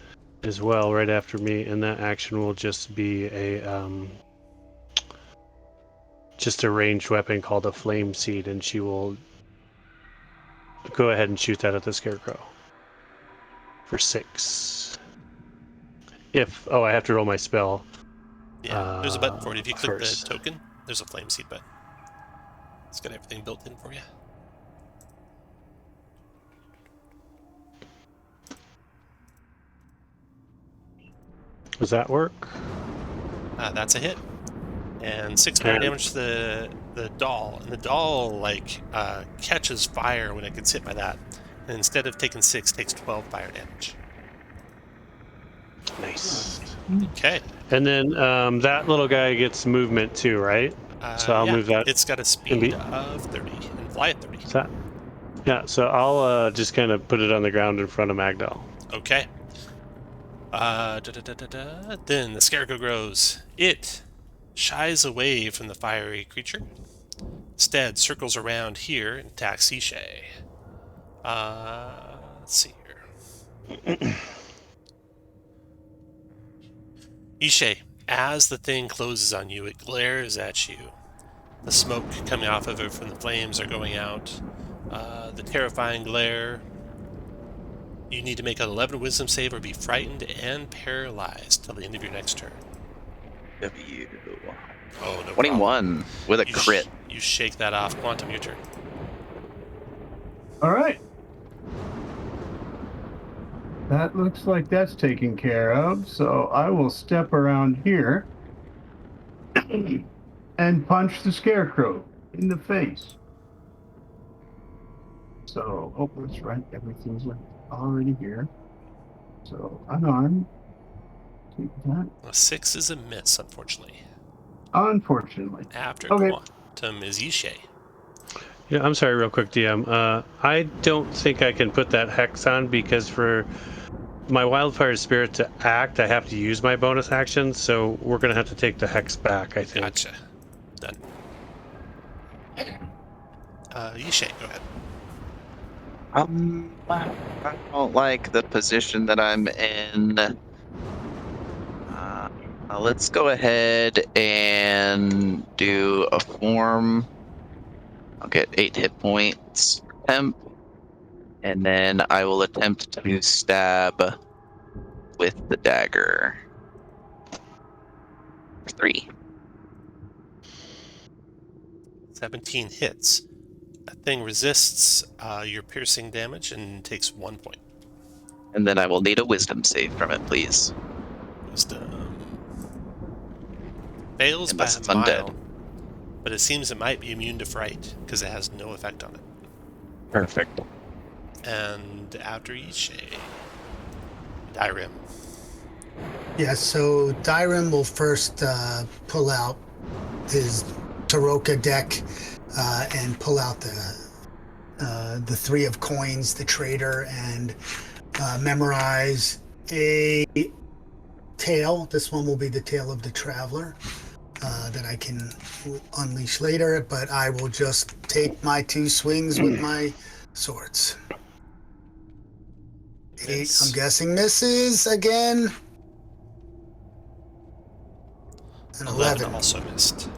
as well right after me, and that action will just be a ranged weapon called a flame seed, and she will go ahead and shoot that at the Scarecrow for 6. I have to roll my spell. Yeah, there's a button for it. If you click first. the token, there's a flame seed button. It's got everything built in for you. Does that work? That's a hit. And 6 fire damage to the doll. And the doll, catches fire when it gets hit by that. And instead of taking 6, takes 12 fire damage. Nice. Okay. And then that little guy gets movement too, right? So I'll move that. It's got a speed of 30 and fly at 30. So I'll just kind of put it on the ground in front of Magdal. Okay. Then the Scarecrow grows. It shies away from the fiery creature. Instead, circles around here and attacks Ishay. Let's see here. Ishay, as the thing closes on you, it glares at you. The smoke coming off of it from the flames are going out. The terrifying glare. You need to make an 11 wisdom save or be frightened and paralyzed till the end of your next turn. W. Oh, no 21 problem. with a crit. You shake that off. Quantum, your turn. All right. That looks like that's taken care of. So I will step around here and punch the Scarecrow in the face. So, that's right. Everything's already here. So, unarmed. Take that. A 6 is a miss, unfortunately. Unfortunately. After Okay. Quantum is Ishay. Yeah, I'm sorry, real quick, DM. I don't think I can put that hex on because for my wildfire spirit to act, I have to use my bonus action, so we're going to have to take the hex back, I think. Gotcha. Done. Yishay, go ahead. I don't like the position that I'm in. Let's go ahead and do a form. I'll get 8 hit points. Temp. And then I will attempt to stab with the dagger. 3. 17 hits. That thing resists your piercing damage and takes 1 point. And then I will need a wisdom save from it, please. Wisdom. Fails Unless by it's a mile. undead. But it seems it might be immune to fright, because it has no effect on it. Perfect. And after Yishay, Dyrem. Yeah, so Dyrem will first pull out his Taroka deck and pull out the 3 of coins, the trader, and memorize a tale. This one will be the tale of the traveler that I can unleash later, but I will just take my 2 swings with my swords. 8, Miss. I'm guessing misses again. And 11. Also missed.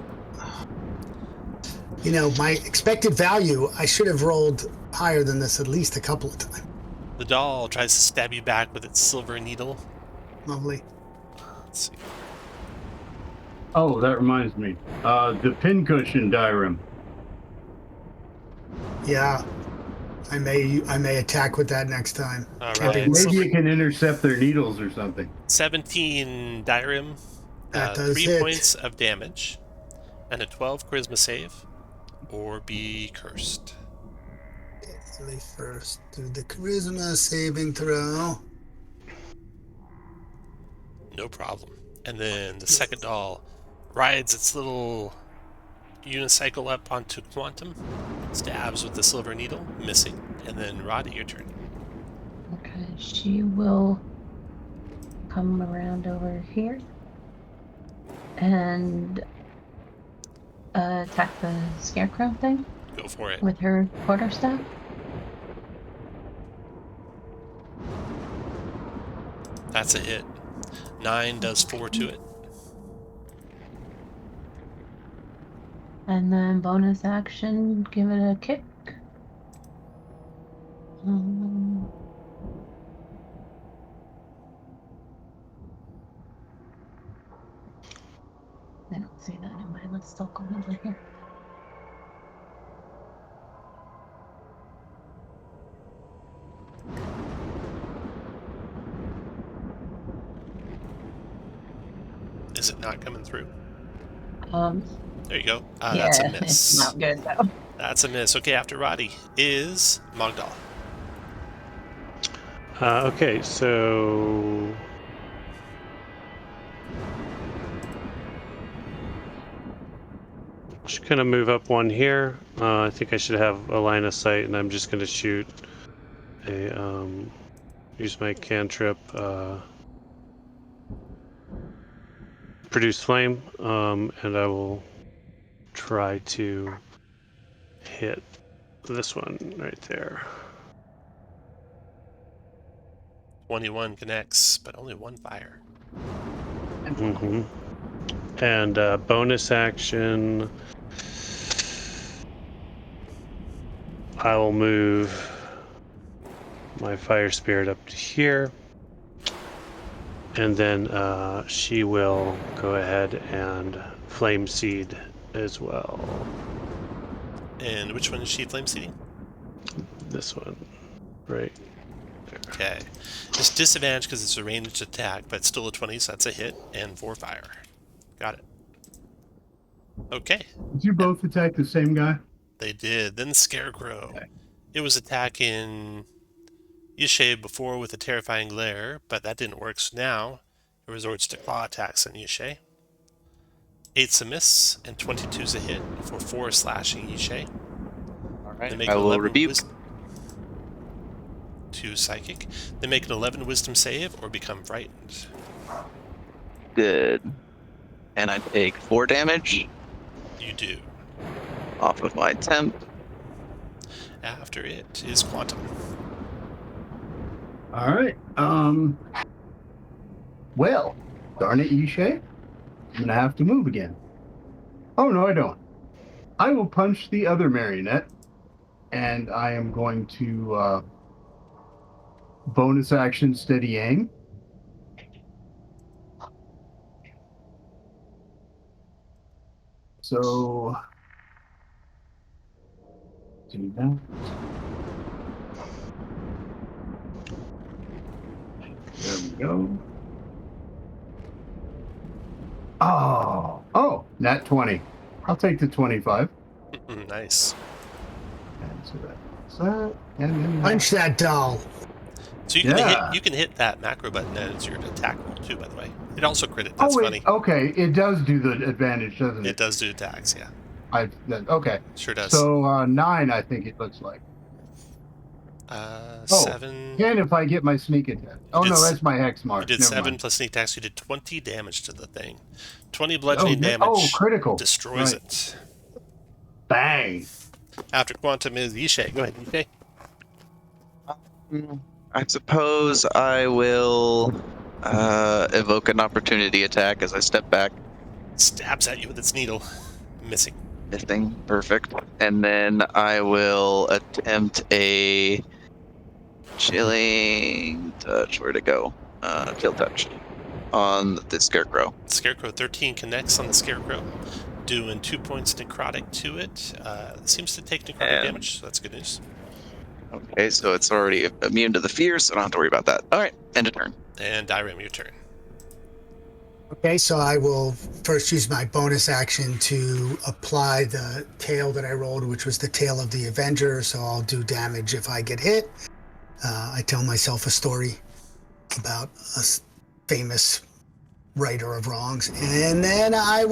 You know, my expected value, I should have rolled higher than this at least a couple of times. The doll tries to stab you back with its silver needle. Lovely. Let's see. Oh, that reminds me. The pincushion Dyrem. Yeah. I may attack with that next time. All Can't right. be- Maybe you can intercept their needles or something. 17 Dyrem. That does 3 hit. points of damage. And a 12 charisma save. Or be cursed. Let me first do the charisma saving throw. No problem. And then the second doll rides its little unicycle up onto Quantum, stabs with the silver needle, missing. And then Roddy, your turn. Okay, she will come around over here and attack the scarecrow thing Go for it. with her quarterstaff. That's a hit. 9 does 4 to it. And then bonus action, give it a kick. I don't see that in my list. I'll go over here. Is it not coming through? There you go. Yeah, That's a it's miss. not good though. That's a miss. Okay, after Roddy is Mogdal. Okay, so just gonna move up 1 here. I think I should have a line of sight, and I'm just gonna shoot a use my cantrip, produce flame, and I will try to hit this one right there. 21 connects, but only 1 fire. Mm-hmm. And bonus action, I will move my fire spirit up to here, and then she will go ahead and flame seed as well. And which one is she flame seeding? This one, right? Okay. It's disadvantage because it's a ranged attack, but still a 20, so that's a hit, and 4 fire. Got it. Okay. Did you both attack the same guy? They did. Then the Scarecrow. Okay. It was attacking Yishay before with a terrifying glare, but that didn't work, so now it resorts to claw attacks on Yishay. 8's a miss, and 22's a hit for 4 slashing Yishay. All Right. make I an will 11 rebuke. to psychic. Then make an 11 wisdom save or become frightened. Good. And I take 4 damage You do. off of my temp. After it is Quantum. All right. Well, darn it, Yishay. I'm gonna have to move again. Oh no, I don't. I will punch the other marionette, and I am going to bonus action steady aim. So do that. There we go. Oh, nat 20. I'll take the 25. Nice. And so that's that. And then Punch that doll. So you can Yeah. hit that macro button as your attack roll too, by the way. It also crit. That's funny. Okay. It does do the advantage, doesn't it? It does do attacks, yeah. Okay. Sure does. So 9, I think it looks like. 7. 10 if I get my sneak attack. Oh no, that's my hex mark. You did Never 7 mind. plus sneak attacks. You did 20 damage to the thing. 20 bludgeoning damage. Oh, critical. Destroys Right. it. Bang. After Quantum is Yishay. Go ahead, Yishay. I suppose I will evoke an opportunity attack as I step back. Stabs at you with its needle. Missing. Missing. Perfect. And then I will attempt a chilling touch. Where'd it go? Chill touch on the scarecrow. Scarecrow 13 connects on the Scarecrow, doing 2 points necrotic to it. It seems to take necrotic damage, so that's good news. Okay, so it's already immune to the fear, so I don't have to worry about that. All right, end of turn. And Direm, your turn. Okay, so I will first use my bonus action to apply the tail that I rolled, which was the tail of the Avenger, so I'll do damage if I get hit. I tell myself a story about a famous righter of wrongs, and then I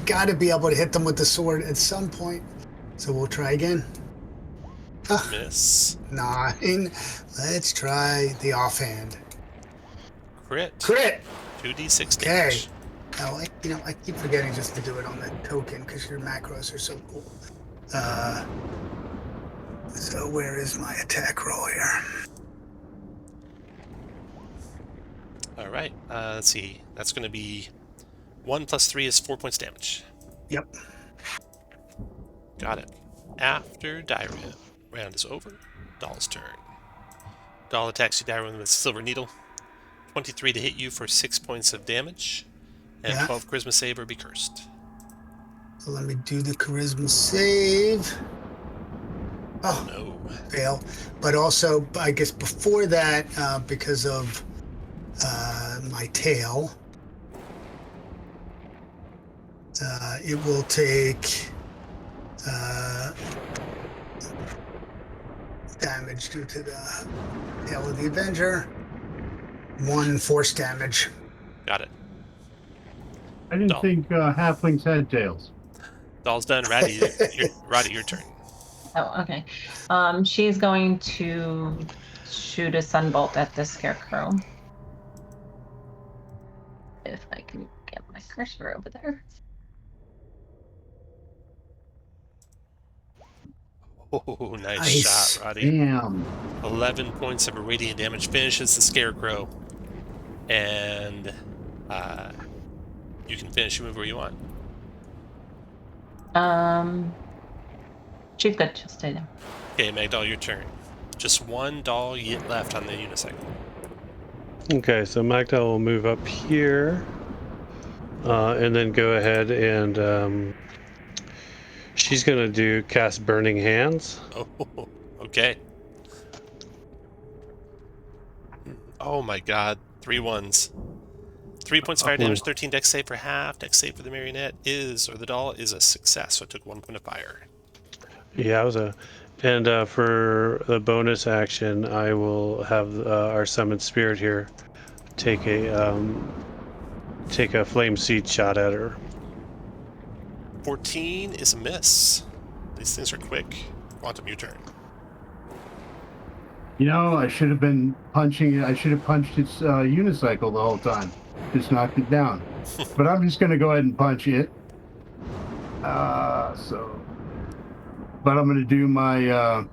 gotta be able to hit them with the sword at some point. So we'll try again. Miss. 9. Let's try the offhand. Crit. 2d6 damage. Now, I keep forgetting just to do it on the token because your macros are so cool. So where is my attack roll here? All right. Let's see. That's going to be 1 plus 3 is 4 points damage. Yep. Got it. After Direm, round is over. Doll's turn. Doll attacks you, Direm, with Silver Needle. 23 to hit you for 6 points of damage. And 12 charisma save or be cursed. So let me do the charisma save. Oh, no. Fail. But also, I guess before that, because of my tail, it will take damage due to the tail of the Avenger. 1 force damage. Got it. I didn't think halflings had tails. Doll's done. Ratty, your turn. Oh, okay. She's going to shoot a sunbolt at the Scarecrow. If I can get my cursor over there. Oh, nice shot, Roddy. Damn. 11 points of radiant damage finishes the Scarecrow. And you can finish your move where you want. She's good. She'll stay there. Okay, Magdal, your turn. Just 1 doll yet left on the unicycle. Okay, so Magdal will move up here, and then go ahead and she's gonna cast Burning Hands. Oh, okay. Oh my God, 3 1s. 3 points fire damage, 13 dex save for half. Dex save for the marionette the doll is a success, so it took 1 point of fire. Yeah, it was and for the bonus action, I will have our summoned spirit here take a flame seed shot at her. 14 is a miss. These things are quick. Quantum, your turn. You know, I should have been punching it. I should have punched its unicycle the whole time. Just knocked it down. But I'm just going to go ahead and punch it. But I'm going to do my...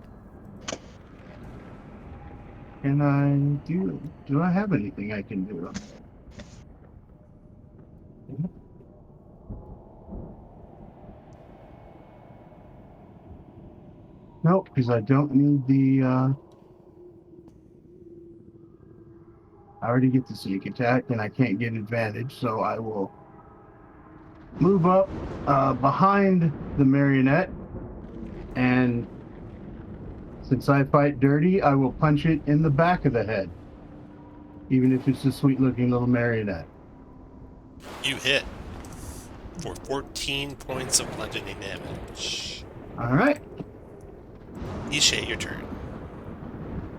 Can I do... Do I have anything I can do? Nope, because I don't need the... I already get the sneak attack, and I can't get advantage, so I will move up behind the marionette, and since I fight dirty, I will punch it in the back of the head, even if it's a sweet-looking little marionette. You hit for 14 points of bludgeoning damage. All right. Ishe, your turn.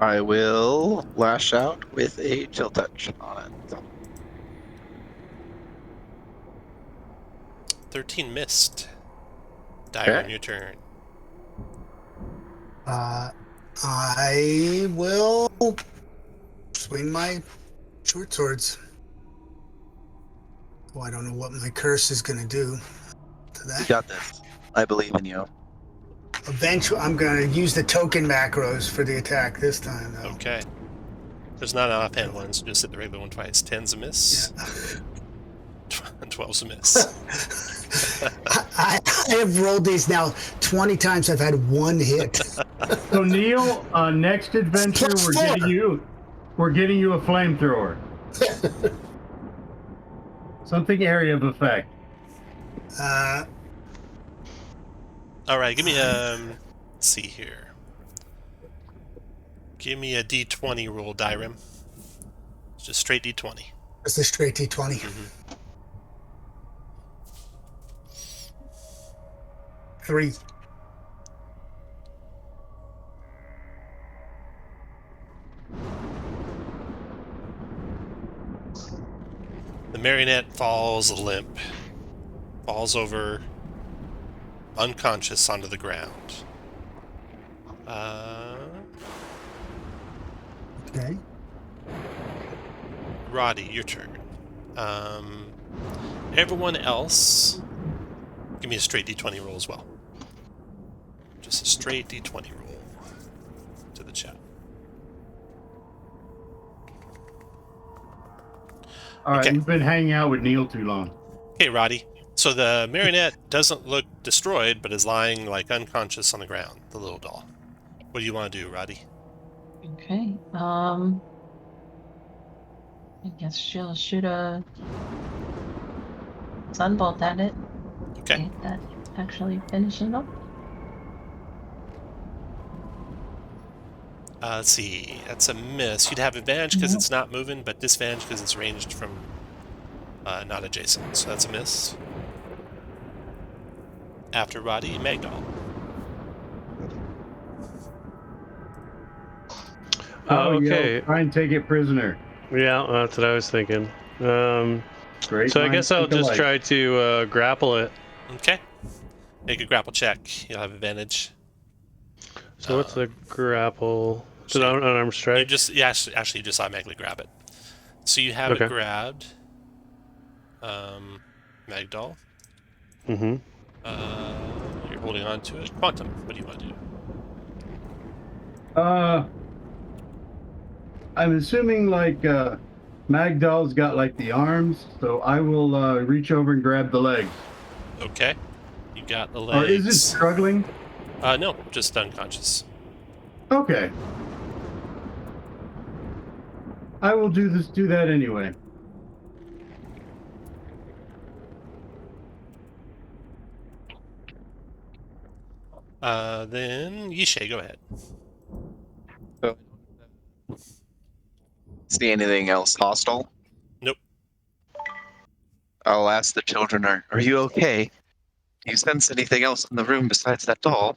I will lash out with a chill touch on it. 13 missed. Dire, Okay. your turn. I will swing my short swords. Oh, I don't know what my curse is going to do to You that. got this. I believe in you. Eventually, I'm going to use the token macros for the attack this time, though. Okay. There's not an offhand one, so just hit the regular one twice. 10's a miss. Yeah. 12's a miss. I have rolled these now 20 times. I've had one hit. So Neil, next adventure Plus we're four. getting you a flamethrower. Something area of effect. All right, give me let's see here. Give me a D20 roll, Direm. It's just straight D20. It's a straight D20. Mm-hmm. 3. The marionette falls limp, falls over, unconscious onto the ground. Okay. Roddy, your turn. Everyone else, give me a straight D20 roll as well. Just a straight D20 roll to the chat. All right, Okay. you've been hanging out with Neil too long. Okay, Roddy. So the marionette doesn't look destroyed, but is lying like unconscious on the ground, the little doll. What do you want to do, Roddy? Okay. I guess she'll shoot a sunbolt at it. Okay. That actually finishes up. Let's see. That's a miss. You'd have advantage because it's not moving, but disadvantage because it's ranged from not adjacent. So that's a miss. After Roddy, Magdal. Okay. Yo, try and take it prisoner. Yeah, that's what I was thinking. Great. So I guess I'll just try to grapple it. Okay. Make a grapple check. You'll have advantage. So what's the grapple? Is it so an unarmed You strike? just actually you just automatically grab it. So you have Okay. it grabbed. Magdal. Mm-hmm. You're holding on to it. Quantum, what do you want to do? I'm assuming like Magdal's got like the arms, so I will reach over and grab the legs. Okay. You got the Or legs. is it struggling? No, just unconscious. Okay. I will do that anyway. Then Yishe, go ahead. So, see anything else hostile? Nope. I'll ask the children, are you okay? Do you sense anything else in the room besides that doll?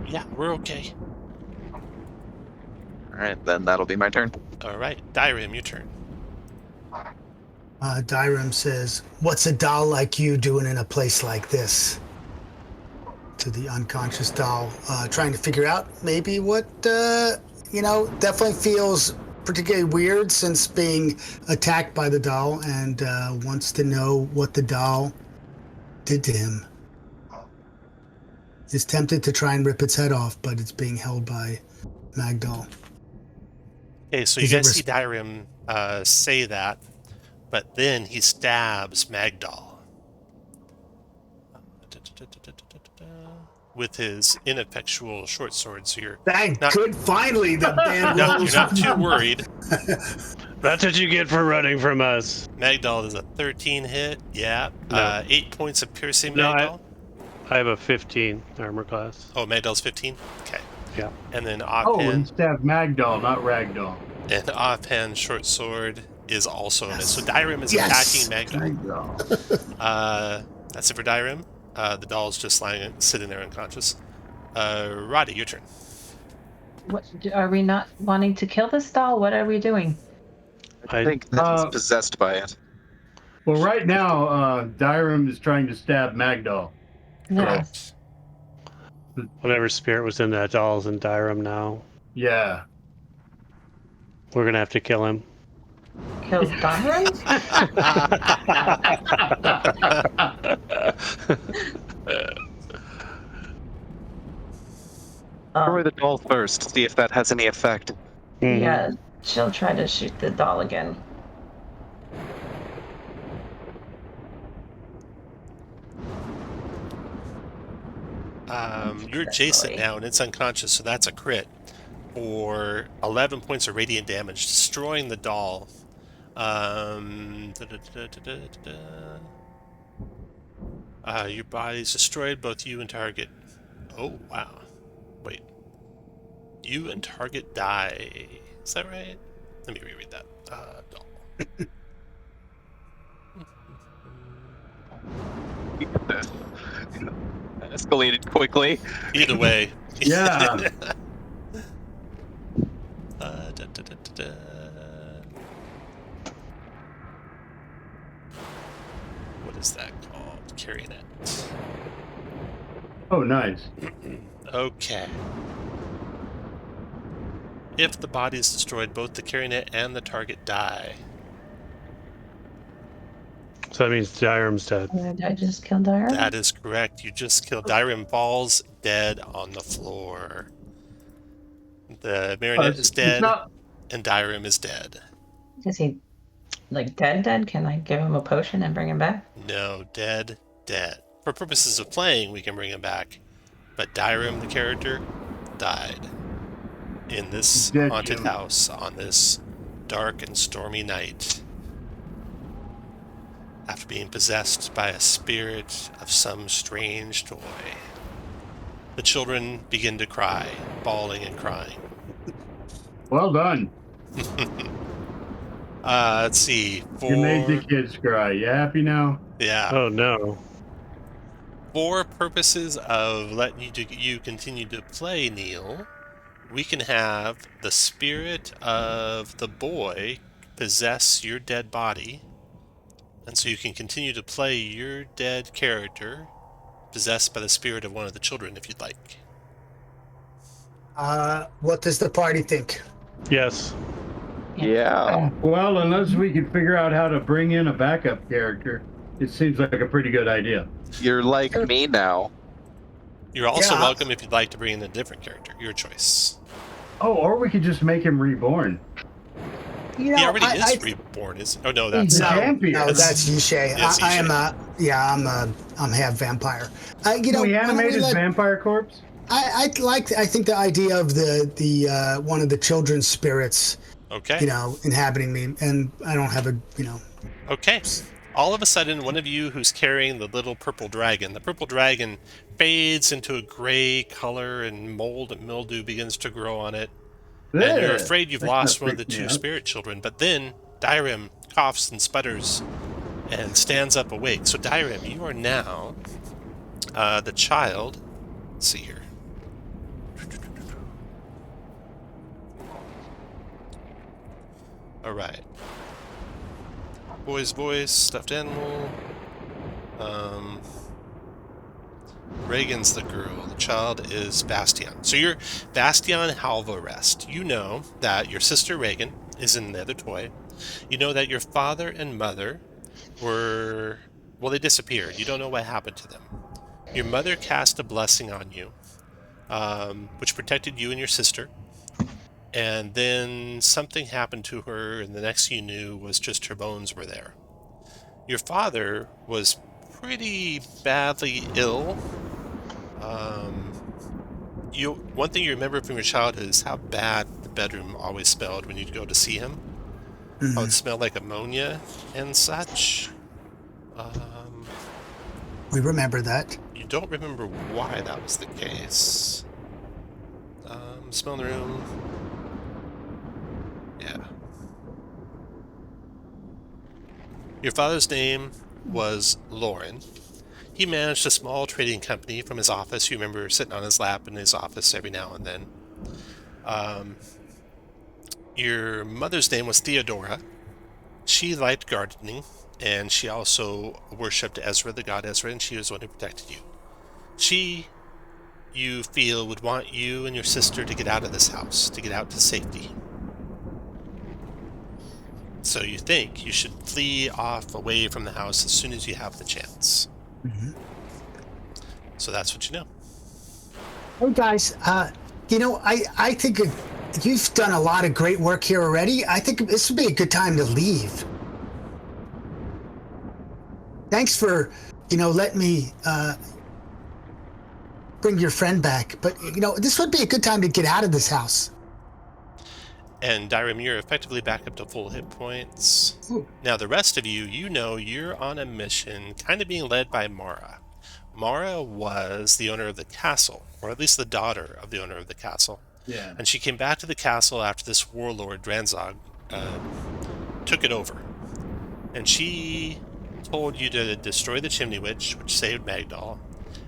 Yeah, we're okay. Alright, then that'll be my turn. All right, Direhim, your turn. Direhim says, "What's a doll like you doing in a place like this?" to the unconscious doll, trying to figure out maybe what, definitely feels particularly weird since being attacked by the doll, and wants to know what the doll did to him. Is tempted to try and rip its head off, but it's being held by Magdal. Okay, so you guys see Direm say that, but then he stabs Magdal with his ineffectual short sword. So you're finally the band you're rolls. not too worried. That's what you get for running from us. Magdal is a 13 hit. Yeah. No. 8 points of piercing, No, Magdal. I have a 15 armor class. Oh, Magdal's 15? Okay. Yeah. And then Oh, offhand, and stabbed Magdal, not Ragdoll. and offhand short sword is also a miss. So Direm is Yes. attacking Magdal. Ragdoll. That's it for Direm. The doll's just sitting there unconscious. Roddy, your turn. What, are we not wanting to kill this doll? What are we doing? I think that he's possessed by it. Well, right now, Direm is trying to stab Magdal. Yes. Whatever spirit was in that doll's in Direm now. Yeah. We're going to have to kill him. Kills Direm? Destroy the doll first, see if that has any effect. Mhm. Yeah, she'll try to shoot the doll again. You're adjacent now, and it's unconscious, so that's a crit. For 11 points of radiant damage, destroying the doll. Your body's destroyed, both you and target. Oh, wow. Wait. You and target die. Is that right? Let me reread that. Doll. This escalated quickly. Either way. Yeah. What is that called? Carrying it. Oh, nice. Okay. If the body is destroyed, both the carrynet and the target die. So that means Direm's dead. Did I just kill Direm? That is correct. You just killed Direm, falls dead on the floor. The marionette is dead, and Direm is dead. Is he like dead? Can I give him a potion and bring him back? No, dead. For purposes of playing, we can bring him back. But Direm, the character, died in this Dead, haunted Jim. house on this dark and stormy night, after being possessed by a spirit of some strange toy. The children begin to cry, bawling and crying. Well done. Let's see. You made the kids cry. You happy now? Yeah. Oh no. For purposes of letting you continue to play, Neil, we can have the spirit of the boy possess your dead body, and so you can continue to play your dead character possessed by the spirit of one of the children if you'd like. What does the party think? Yes. Yeah. Well, unless we can figure out how to bring in a backup character, it seems like a pretty good idea. You're like me now. You're also Yeah. welcome if you'd like to bring in a different character. Your choice. Oh, or we could just make him reborn. You know, He already is reborn, isn't? Oh no, that's He's a vampire. No, that's Yishay. That's I am Yishay. I'm half vampire. We animate his vampire corpse? I think the idea of the one of the children's spirits, okay. Inhabiting me, and I don't have a, Okay. All of a sudden, one of you who's carrying the little purple dragon, the purple dragon fades into a gray color, and mold and mildew begins to grow on it. And you're afraid you've lost one of the two spirit children. But then Direm coughs and sputters and stands up awake. So Direm, you are now the child. Let's see here. All right. Boy's voice, stuffed animal. Reagan's the girl. The child is Bastion. So you're Bastion Halvorest. You know that your sister Reagan is in the other toy. You know that your father and mother were... Well, they disappeared. You don't know what happened to them. Your mother cast a blessing on you, which protected you and your sister. And then something happened to her, and the next you knew was just her bones were there. Your father was pretty badly ill. One thing you remember from your childhood is how bad the bedroom always smelled when you'd go to see him. How it smelled like ammonia and such. We remember that. You don't remember why that was the case. Smell in the room. Yeah. Your father's name was Lauren. He managed a small trading company from his office. You remember sitting on his lap in his office every now and then. Your mother's name was Theodora. She liked gardening, and she also worshipped Ezra, the god Ezra, and she was the one who protected you. She, you feel, would want you and your sister to get out of this house, to get out to safety. So you think you should flee off away from the house as soon as you have the chance. Mm-hmm. So that's what you know. Hey guys, I think you've done a lot of great work here already. I think this would be a good time to leave. Thanks for, letting me bring your friend back. But, this would be a good time to get out of this house. And Direm, you're effectively back up to full hit points. Ooh. Now, the rest of you, you're on a mission kind of being led by Mara. Mara was the owner of the castle, or at least the daughter of the owner of the castle. Yeah. And she came back to the castle after this warlord, Dranzog, took it over. And she told you to destroy the Chimney Witch, which saved Magdal.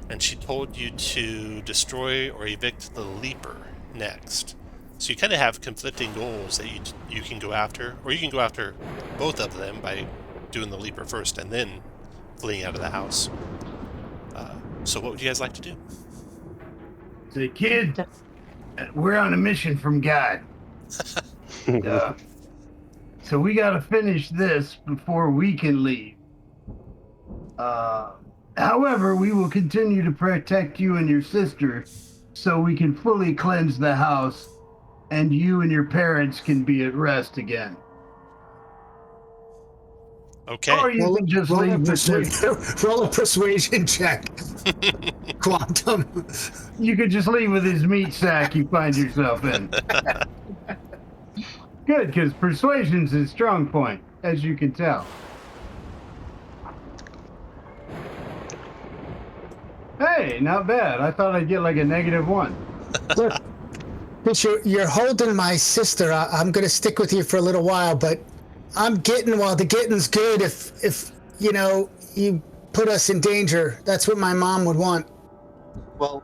And she told you to destroy or evict the Leaper next. So you kind of have conflicting goals that you can go after, or you can go after both of them by doing the Leaper first and then fleeing out of the house. So what would you guys like to do? Say, kid, we're on a mission from God. So we got to finish this before we can leave. However, we will continue to protect you and your sister so we can fully cleanse the house and you and your parents can be at rest again. Okay. Or you can just leave with this. Roll a persuasion check. Quantum. You could just leave with his meat sack you find yourself in. Good, because persuasion's his strong point, as you can tell. Hey, not bad. I thought I'd get like a -1. Look, since you're holding my sister, I'm going to stick with you for a little while, but I'm getting while the getting's good. If you put us in danger, that's what my mom would want. Well,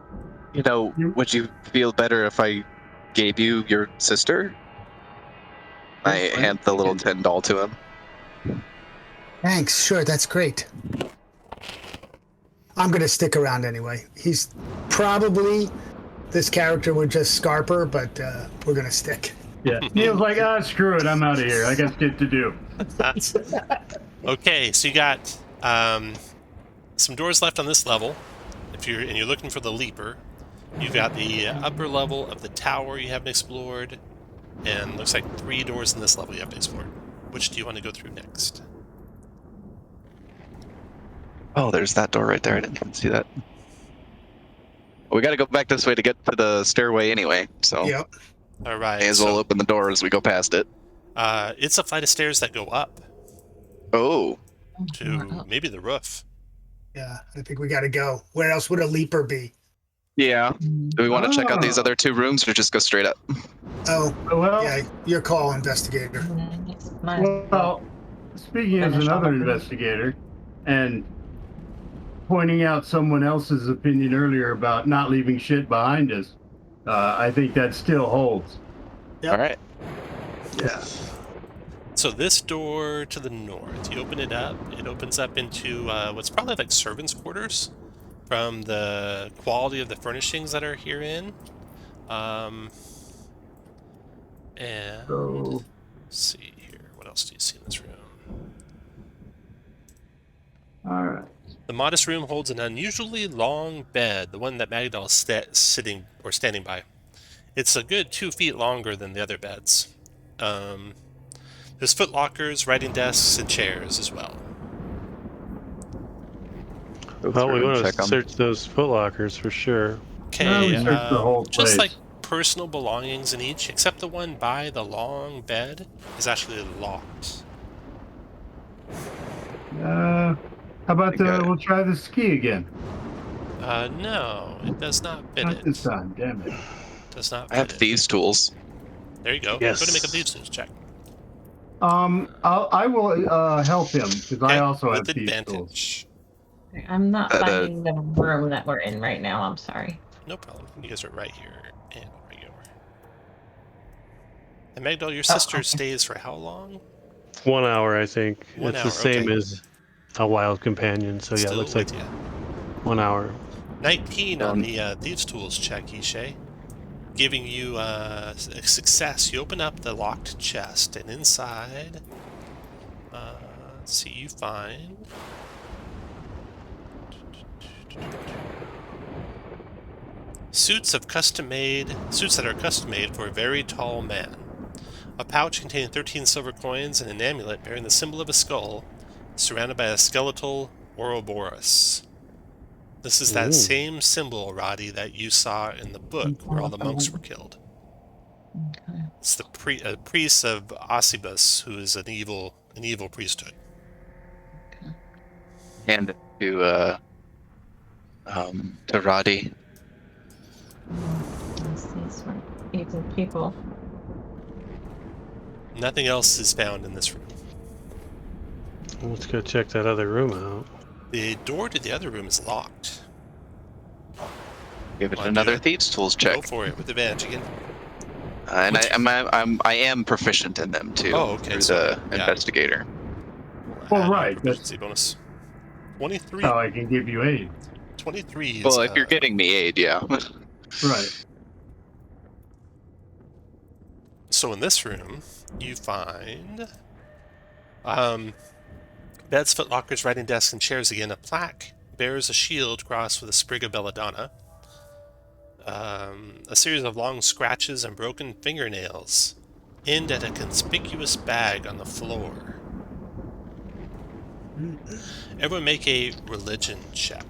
would you feel better if I gave you your sister? I hand the little tin doll to him. Thanks. Sure, that's great. I'm going to stick around anyway. He's probably... This character would just scarp her, but we're going to stick. Yeah. Neil's like, screw it. I'm out of here. I got shit to do. Okay, so you got some doors left on this level. You're looking for the Leaper. You've got the upper level of the tower you haven't explored, and looks like 3 doors in this level you haven't explored. Which do you want to go through next? Oh, there's that door right there. I didn't even see that. We got to go back this way to get to the stairway anyway, so Yep. All right. may as well open the door as we go past it. It's a flight of stairs that go up Oh. to maybe the roof. Yeah, I think we got to go. Where else would a Leaper be? Yeah. Do we want to check out these other 2 rooms or just go straight up? Oh, Well, yeah, your call, investigator. well, speaking as another investigator, and pointing out someone else's opinion earlier about not leaving shit behind us, I think that still holds. Yep. All right. Yeah. So this door to the north, you open it up. It opens up into what's probably like servants' quarters. from the quality of the furnishings that are herein. And So, let's see here. What else do you see in this room? all right. The modest room holds an unusually long bed, the one that Magdal is sitting or standing by. It's a good 2 feet longer than the other beds. There's foot lockers, writing desks, and chairs as well. Go Well, through we and want check to 'em. search those footlockers for sure. Well, we Okay, searched the whole just like place. personal belongings in each, except the one by the long bed is actually locked. How about Okay. we'll try the ski again? No, it does not fit Not it. this time, damn it. Does not I have fit it. thieves' tools. There you go. Yes. Go to make a thieves tools check. I will help him because I Okay, also have with thieves' tools. advantage. I'm not At a- finding the room that we're in right now. I'm sorry. No problem. You guys are right here. And right over. And Magdal, your sister okay. stays for how long? 1 hour, I think. 1 it's hour, the same okay. as a wild companion. So yeah, Still it looks like with you. 1 hour. 19 on the thieves tools check, Ishay. Giving you a success. You open up the locked chest, and inside, let's see, you find suits that are custom made for a very tall man. A pouch containing 13 silver coins and an amulet bearing the symbol of a skull, surrounded by a skeletal Ouroboros. This is that Ooh. same symbol, Roddy, that you saw in the book where all the monks were killed. Okay. It's the priest of Osibus, who is an evil priesthood. Hand it to Roddy. These were evil people. Nothing else is found in this room. Let's go check that other room out. The door to the other room is locked. Give it Wanna another do it? thieves' tools Go check. for it with advantage again. And I am proficient in them too. Oh, okay, Through so, the yeah. investigator. Well, Add right, proficiency bonus. 23. How I can give you aid. 23 is, Well, if you're getting me aid, yeah. Right. So in this room, you find beds, footlockers, writing desks, and chairs again. A plaque bears a shield crossed with a sprig of belladonna. A series of long scratches and broken fingernails end at a conspicuous bag on the floor. Everyone make a religion check.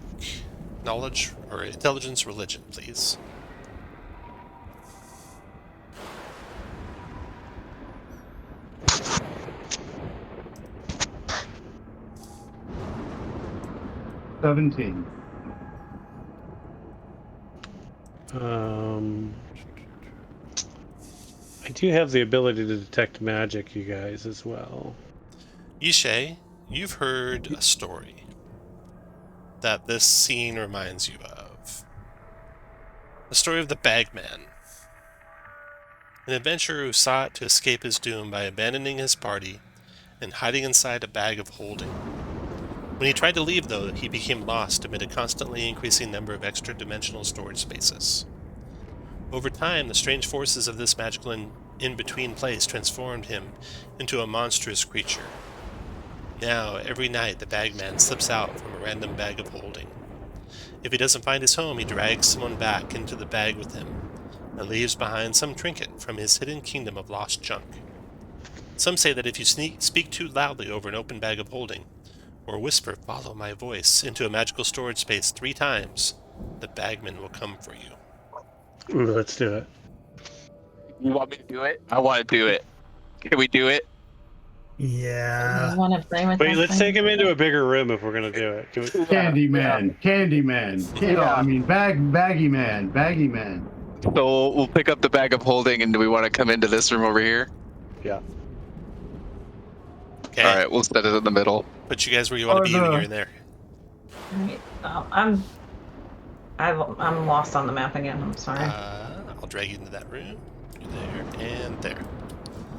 Knowledge or intelligence religion, please. $17. I do have the ability to detect magic, you guys, as well. Ishay, you've heard a story that this scene reminds you of. The story of the Bagman. An adventurer who sought to escape his doom by abandoning his party and hiding inside a bag of holding. When he tried to leave, though, he became lost amid a constantly increasing number of extra-dimensional storage spaces. Over time, the strange forces of this magical in-between place transformed him into a monstrous creature. Now, every night, the Bagman slips out from a random bag of holding. If he doesn't find his home, he drags someone back into the bag with him, and leaves behind some trinket from his hidden kingdom of lost junk. Some say that if you speak too loudly over an open bag of holding, or whisper, "Follow my voice," into a magical storage space 3 times, the Bagman will come for you. Ooh, let's do it. You want me to do it? I want to do it. Can we do it? Yeah. You want to play with Wait, that let's thing? take him into a bigger room if we're gonna do it. Can we... Candyman. Baggy Man. So we'll pick up the bag of holding, and do we want to come into this room over here? Yeah. Okay, All right, we'll set it in the middle. put you guys where you want to be when you're in there. Right. Oh, I'm lost on the map again. I'm sorry. I'll drag you into that room. You're there and there.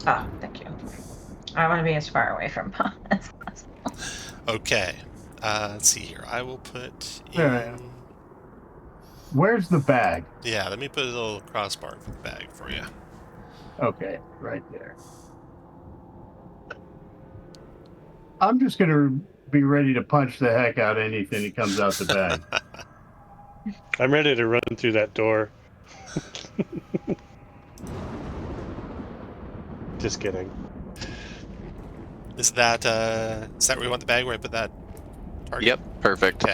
Oh, thank you. I want to be as far away from as possible. Okay, let's see here. I will put in There I am. Where's the bag? Yeah, let me put a little crossbar for the bag for you. Okay, right there. I'm just gonna be ready to punch the heck out of anything that comes out the bag. I'm ready to run through that door. Just kidding. Is that where you want the bag? Where I put that target? Yep, perfect.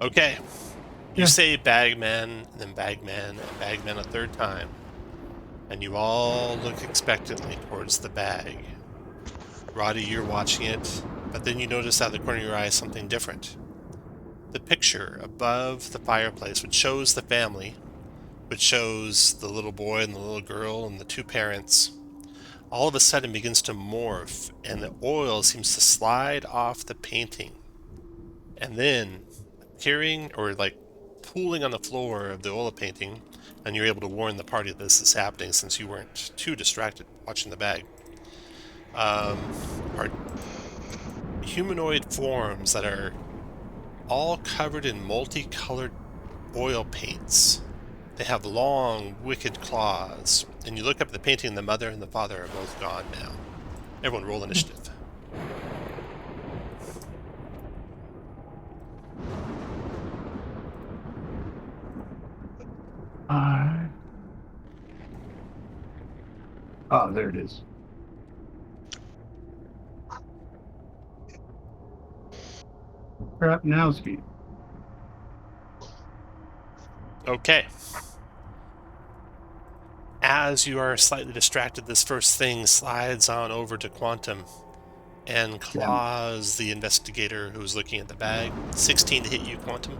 Okay. You Yeah. say bagman, and then bagman, and bagman a third time. And you all look expectantly towards the bag. Roddy, you're watching it, but then you notice out of the corner of your eye something different. The picture above the fireplace, which shows the family, which shows the little boy and the little girl and the two parents, all of a sudden begins to morph, and the oil seems to slide off the painting. And then, appearing, or like pooling on the floor of the oil painting, and you're able to warn the party that this is happening since you weren't too distracted watching the bag, are humanoid forms that are all covered in multicolored oil paints. They have long, wicked claws, and you look up at the painting, and the mother and the father are both gone now. Everyone roll initiative. Oh, there it is. Krapnowski. Okay. As you are slightly distracted, this first thing slides on over to Quantum and claws the investigator who's looking at the bag. 16 to hit you, Quantum.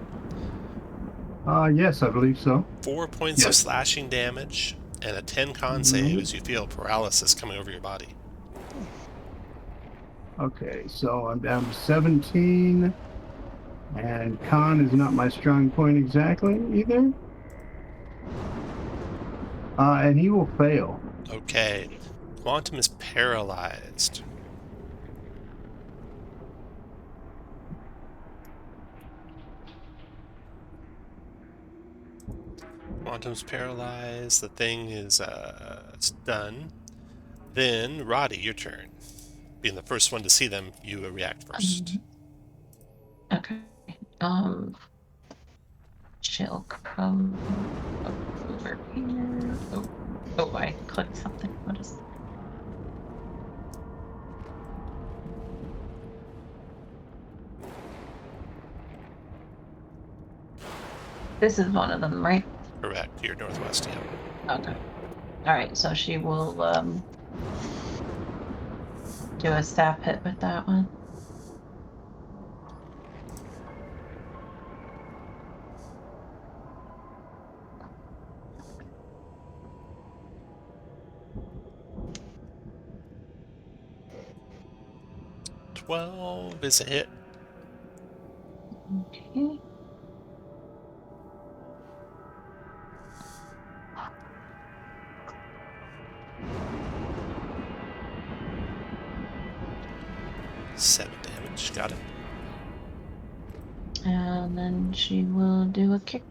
Yes, I believe so. 4 points of slashing damage and a 10 con save as you feel paralysis coming over your body. Okay, so I'm down to 17. And con is not my strong point exactly either. And he will fail. Okay. Quantum is paralyzed. Quantum's paralyzed. The thing is it's done. Then, Roddy, your turn. Being the first one to see them, you react first. Okay. She'll come over here. Oh, I clicked something. What is that? This is one of them, right? Correct. You're northwest, yeah. Okay. Alright, so she will do a staff hit with that one. $12 is a hit. Okay. Seven damage. Got it. And then she will do a kick.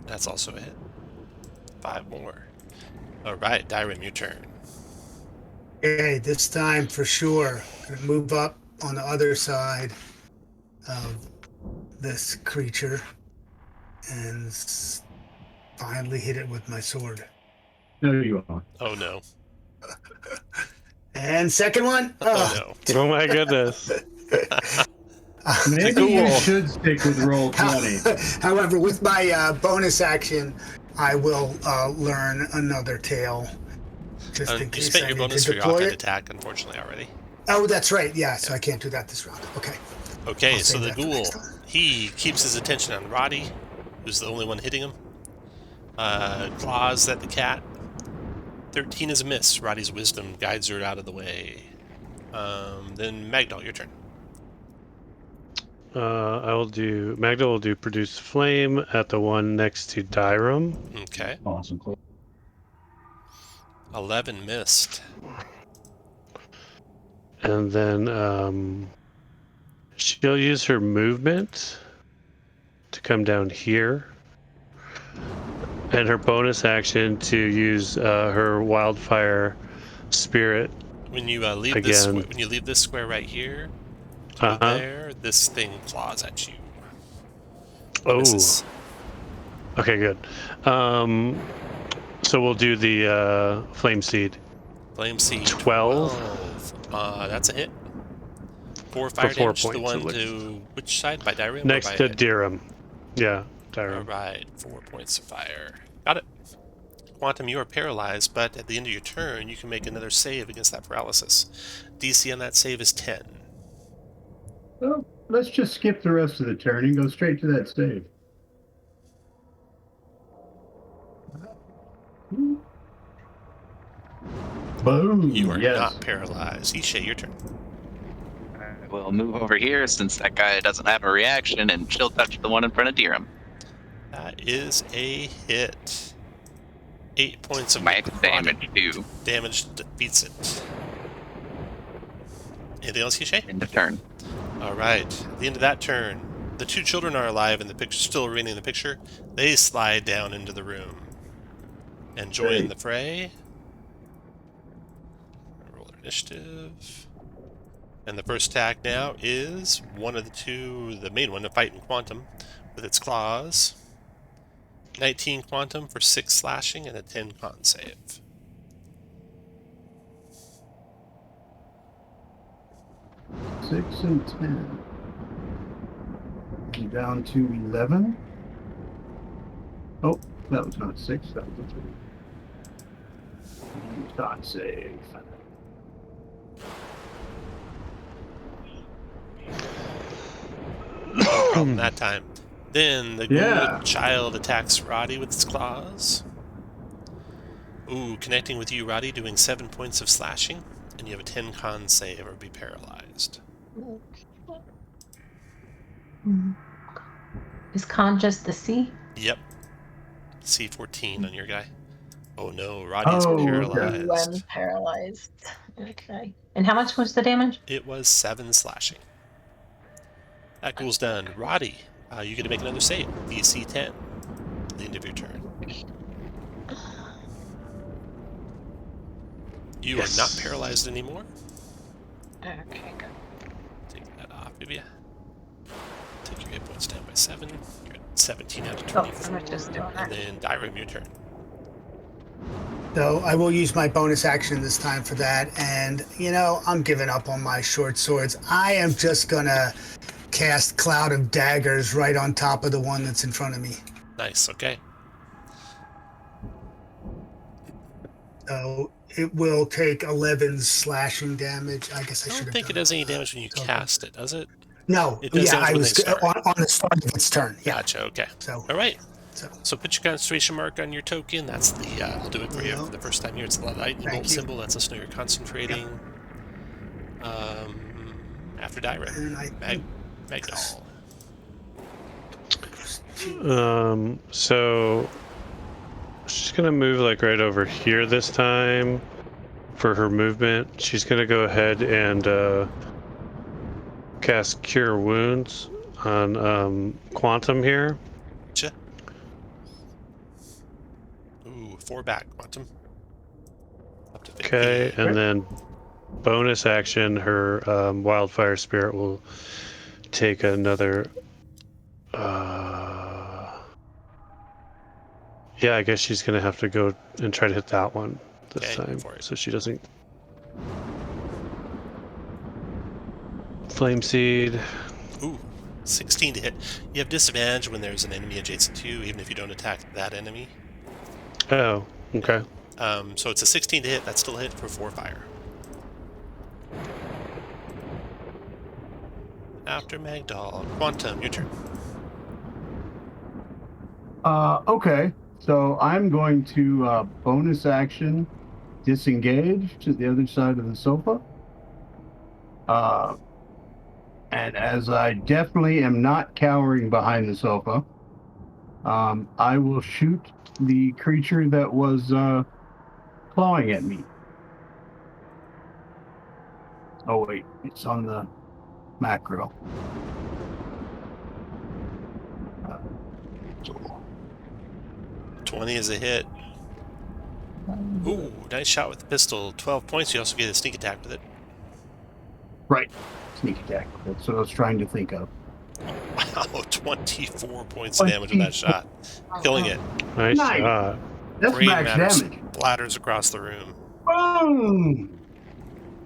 That's also a hit. 5 more. Alright, Dyrem, your turn. Okay, this time for sure. Gonna move up on the other side of this creature and finally hit it with my sword. No, you are. Oh no. And second one. Oh Oh my goodness. Maybe you should stick with roll 20. However, with my bonus action, I will learn another tale. Just in You case spent I your need bonus to for your deploy offhand it. attack, unfortunately, already. Oh, that's right. Yeah, so I can't do that this round. Okay. Okay, I'll so save the that for ghoul, next time. he keeps his attention on Roddy, who's the only one hitting him. Claws at the cat. 13 is a miss. Roddy's wisdom guides her out of the way. Then Magdal, your turn. Magda will do produce flame at the one next to Dyrem. Okay. Awesome. 11 missed. And then she'll use her movement to come down here. And her bonus action to use her wildfire spirit. When you leave Again. this, when you leave this square right here, to go there, this thing claws at you. Oh. Misses. Okay, good. So we'll do the flame seed. Flame seed. 12. That's a hit. 4 fire For 4 damage. points, The one at least. to which side? By Direm? Next or by to it? Direm. Yeah, All Direm. right, 4 points of fire. Got it. Quantum, you are paralyzed, but at the end of your turn, you can make another save against that paralysis. DC on that save is 10. Well, let's just skip the rest of the turn and go straight to that save. Boom! You are yes. not paralyzed. Ishe, your turn. I will move over here since that guy doesn't have a reaction, and she'll touch the one in front of Direm. That is a hit. 8 points of Max necrotic damage too. damage beats it. Anything else, Ishe? End of turn. All right. At the end of that turn, the 2 children are alive in the picture, still remaining in the picture. They slide down into the room and join the fray. Roll their initiative. And the first attack now is one of the 2, the main one, to fight in Quantum with its claws. 19 Quantum for 6 slashing and a 10 con save. Six and 10. I'm down to 11. Oh, that was not 6. That was a 3. Con save. No problem that time. Then the ghoul child attacks Roddy with its claws. Ooh, connecting with you, Roddy, doing 7 points of slashing, and you have a 10 con save or be paralyzed. Is con just the C? Yep. C14 on your guy. Oh no, Roddy is paralyzed. I'm paralyzed. Okay. And how much was the damage? It was 7 slashing. That ghoul's done. Roddy, you get to make another save. DC 10 at the end of your turn. You are not paralyzed anymore. Okay, good. Take that off of you. Take your hit points down by 7. You're at 17 out of 24. I'm just doing And that. then Direm, your turn. So I will use my bonus action this time for that. And, you know, I'm giving up on my short swords. I am just going to cast Cloud of Daggers right on top of the one that's in front of me. Nice, okay. So it will take 11 slashing damage. I guess I I should don't have think it done does any damage when you cast it, does it? No, It does damage I when was they start. on the start of its turn. Yeah. Gotcha, okay. So, All right. so So put your concentration mark on your token. That's the, I'll do it for you for the first time here. It's the lightning Thank bolt you. symbol. That's us know you're concentrating. After Direm. and I Magdal. So she's gonna move like right over here this time for her movement. She's gonna go ahead and cast Cure Wounds on Quantum here. Gotcha. Ooh, 4 back, Quantum. Up to 15. Okay, and then bonus action, her Wildfire Spirit will take another. Yeah, I guess she's gonna have to go and try to hit that one this Okay, time, for it. so she doesn't. Flame Seed. Ooh, 16 to hit. You have disadvantage when there's an enemy adjacent to you, even if you don't attack that enemy. Oh, okay. So it's a 16 to hit. That's still a hit for 4 fire. After Magdal, Quantum, your turn. Okay. So I'm going to bonus action disengage to the other side of the sofa. And as I definitely am not cowering behind the sofa, I will shoot the creature that was clawing at me? Oh wait, it's on the macro. 20 is a hit. Ooh, nice shot with the pistol. 12 points. You also get a sneak attack with it. Right. Sneak attack. That's what I was trying to think of. Wow, 24 points of damage with that shot. Killing it. Nice Nice. shot. That's Brain max matter damage. splatters across the room. Boom!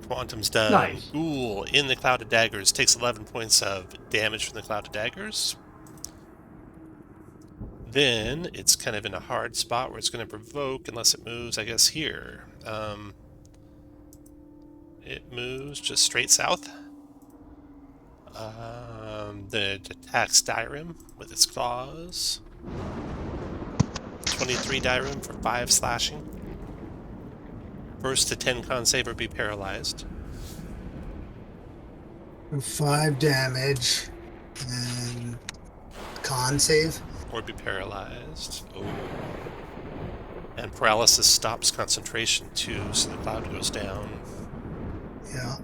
Quantum's done. Nice. Ghoul in the Cloud of Daggers takes 11 points of damage from the Cloud of Daggers. Then it's kind of in a hard spot where it's going to provoke unless it moves, I guess, here. It moves just straight south. Then it attacks Dyrim with its claws. 23 Dyrim for 5 slashing. First to 10 con save or be paralyzed. 5 damage and con save. Or be paralyzed. Oh. And paralysis stops concentration too, so the cloud goes down. Yeah.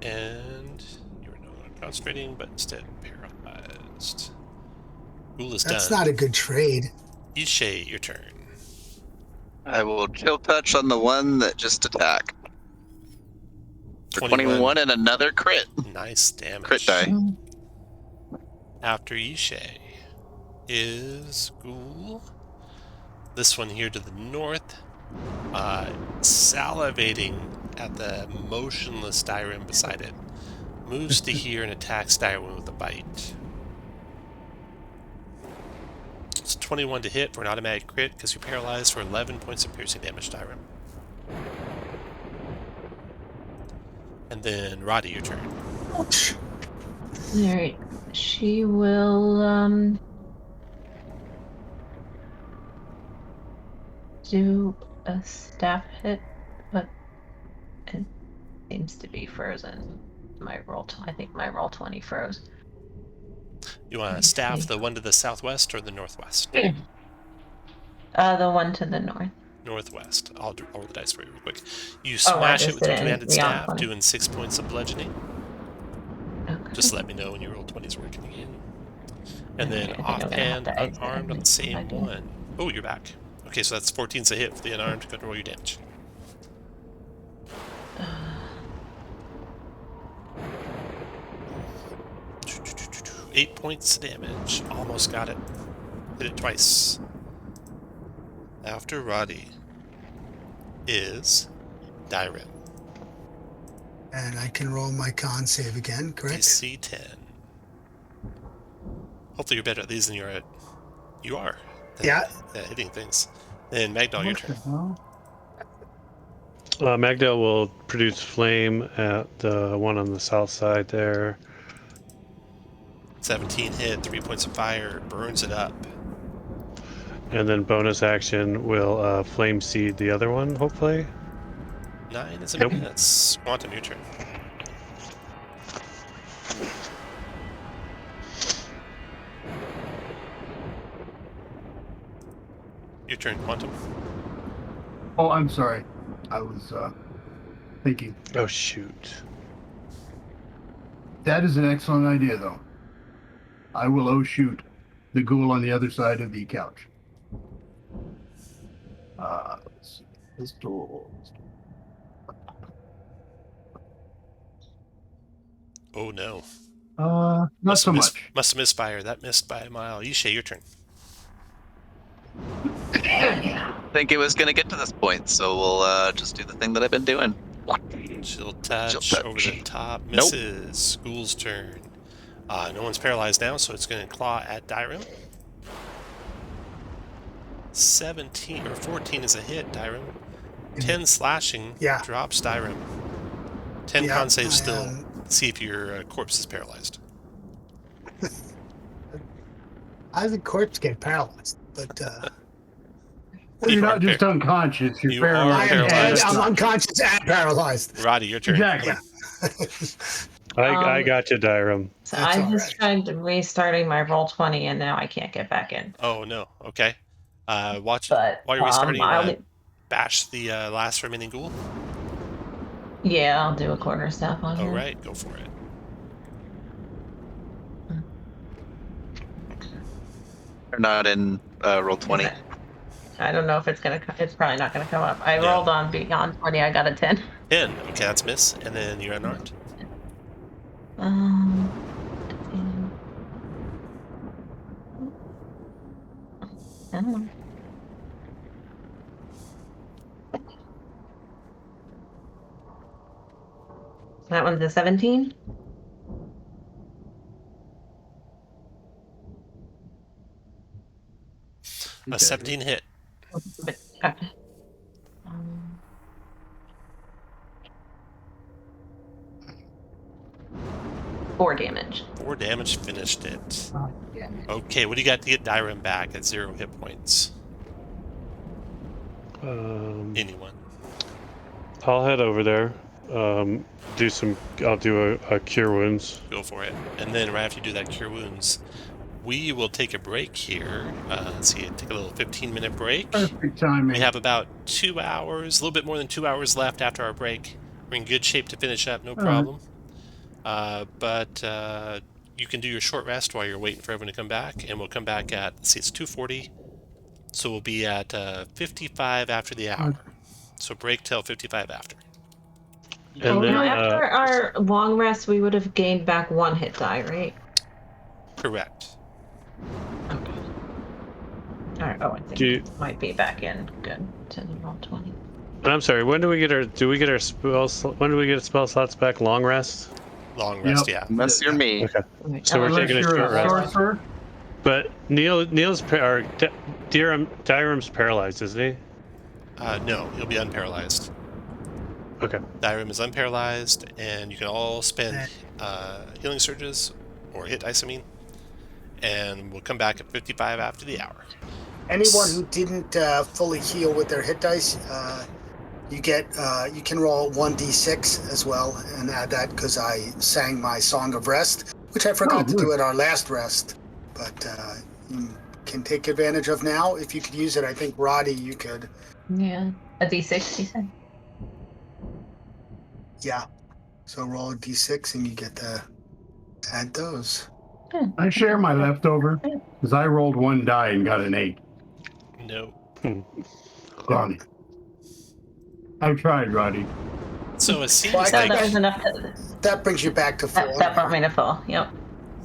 And you're no longer concentrating, but instead paralyzed. Ghoul is That's done. not a good trade. Ishay, your turn. I will chill touch on the one that just attacked. For 21 and another crit. Nice damage. Crit die. After Ishay is Ghoul. This one here to the north, salivating at the motionless Dyrim beside it. Moves to here and attacks Dyrim with a bite. It's 21 to hit for an automatic crit because you're paralyzed for 11 points of piercing damage, Dyrim. And then Roddy, your turn. Ouch. Alright. She will do a staff hit, but it seems to be frozen. I think my roll 20 froze. You want to staff the one to the southwest or the northwest? The one to the north. Northwest. I'll roll the dice for you real quick. You I smash it just with your did it commanded beyond staff, 20. doing 6 points of bludgeoning. Okay. Just let me know when your roll 20 is working again. And then Okay, I think I'm gonna have offhand, to exit unarmed on the and same I do. one. Oh, you're back. Okay, so that's 14's a hit for the unarmed. Go to roll your damage. Uh, 8 points of damage. Almost got it. Hit it twice. After Roddy is Dyrim. And I can roll my con save again, correct? DC 10. Hopefully you're better at these than you're at. You are. Yeah. At hitting things. Then Magdal, your turn. Magdal will produce flame at the one on the south side there. 17 hit, 3 points of fire, burns it up. And then bonus action will flame seed the other one, hopefully. 9 is a Nope. miss. Quantum, your turn. Your turn, Quantum. Oh, I'm sorry. I was thinking. Oh, shoot. That is an excellent idea, though. I will shoot the ghoul on the other side of the couch. Let's see. Pistol. Oh no. Not so much. Must have misfired. That missed by a mile. Ishay, your turn. Think it was going to get to this point, so we'll just do the thing that I've been doing. Chill touch, touch. over the top. Nope. Misses. Ghoul's turn. No one's paralyzed now, so it's going to claw at Dyrim. 17 or 14 is a hit, Dyrim. 10 slashing drops Dyrim. 10 con save still. See if your corpse is paralyzed. How does a corpse get paralyzed? But Well, you're not just unconscious, you're You paralyzed. are paralyzed. I'm unconscious and paralyzed. Roddy, your turn. Exactly. I got you, Dyrim. So That's I all just right. tried to restarting my roll 20 and now I can't get back in. Oh no. Okay. Watch But while you're restarting. bash the last remaining ghoul? Yeah, I'll do a quarterstaff on All him. right, go for it. They're not in roll 20. I don't know if it's gonna. It's probably not gonna come up. I No. rolled on beyond 20. I got a 10. 10. Okay, that's miss. And then you're unarmed. Um. I don't know. That one's a 17. A 17 hit. But, okay. Um, 4 damage. 4 damage, finished it. Yeah. Okay, what do you got to get Dyrem back at 0 hit points? Anyone? I'll head over there. I'll do a cure wounds. Go for it. And then right after you do that cure wounds, we will take a break here. Let's see, take a little 15-minute break. Perfect timing. We have about 2 hours, a little bit more than 2 hours left after our break. We're in good shape to finish up, no problem. But you can do your short rest while you're waiting for everyone to come back, and we'll come back at, let's see, it's 2:40, so we'll be at 55 after the hour. So break till 55 after. And then, after our long rest, we would have gained back 1 hit die, right? Correct. Okay. All right. Oh, I think it might be back in. Good. To the roll 20. I'm sorry. When do we get our spells? When do we get spell slots back? Long rest. Long rest, yeah. Unless you're me. Okay. Wait, So we're unless taking a you're short rest. Sorcerer? But Dyrem's paralyzed, isn't he? No, he'll be unparalyzed. Okay. Dyrem is unparalyzed, and you can all spend healing surges, or hit dice, I mean, and we'll come back at 55 after the hour. Anyone who didn't fully heal with their hit dice, you can roll 1d6 as well, and add that because I sang my Song of Rest, which I forgot to do at our last rest, but you can take advantage of now. If you could use it, I think, Roddy, you could. Yeah. A d6, you said? Yeah. So roll a d6 and you get to add those. I share my leftover because I rolled 1 die and got an 8. No. Darn it. I tried, Roddy. So it seems Well, That like was enough to. That brings you back to full. That brought me to full. Yep.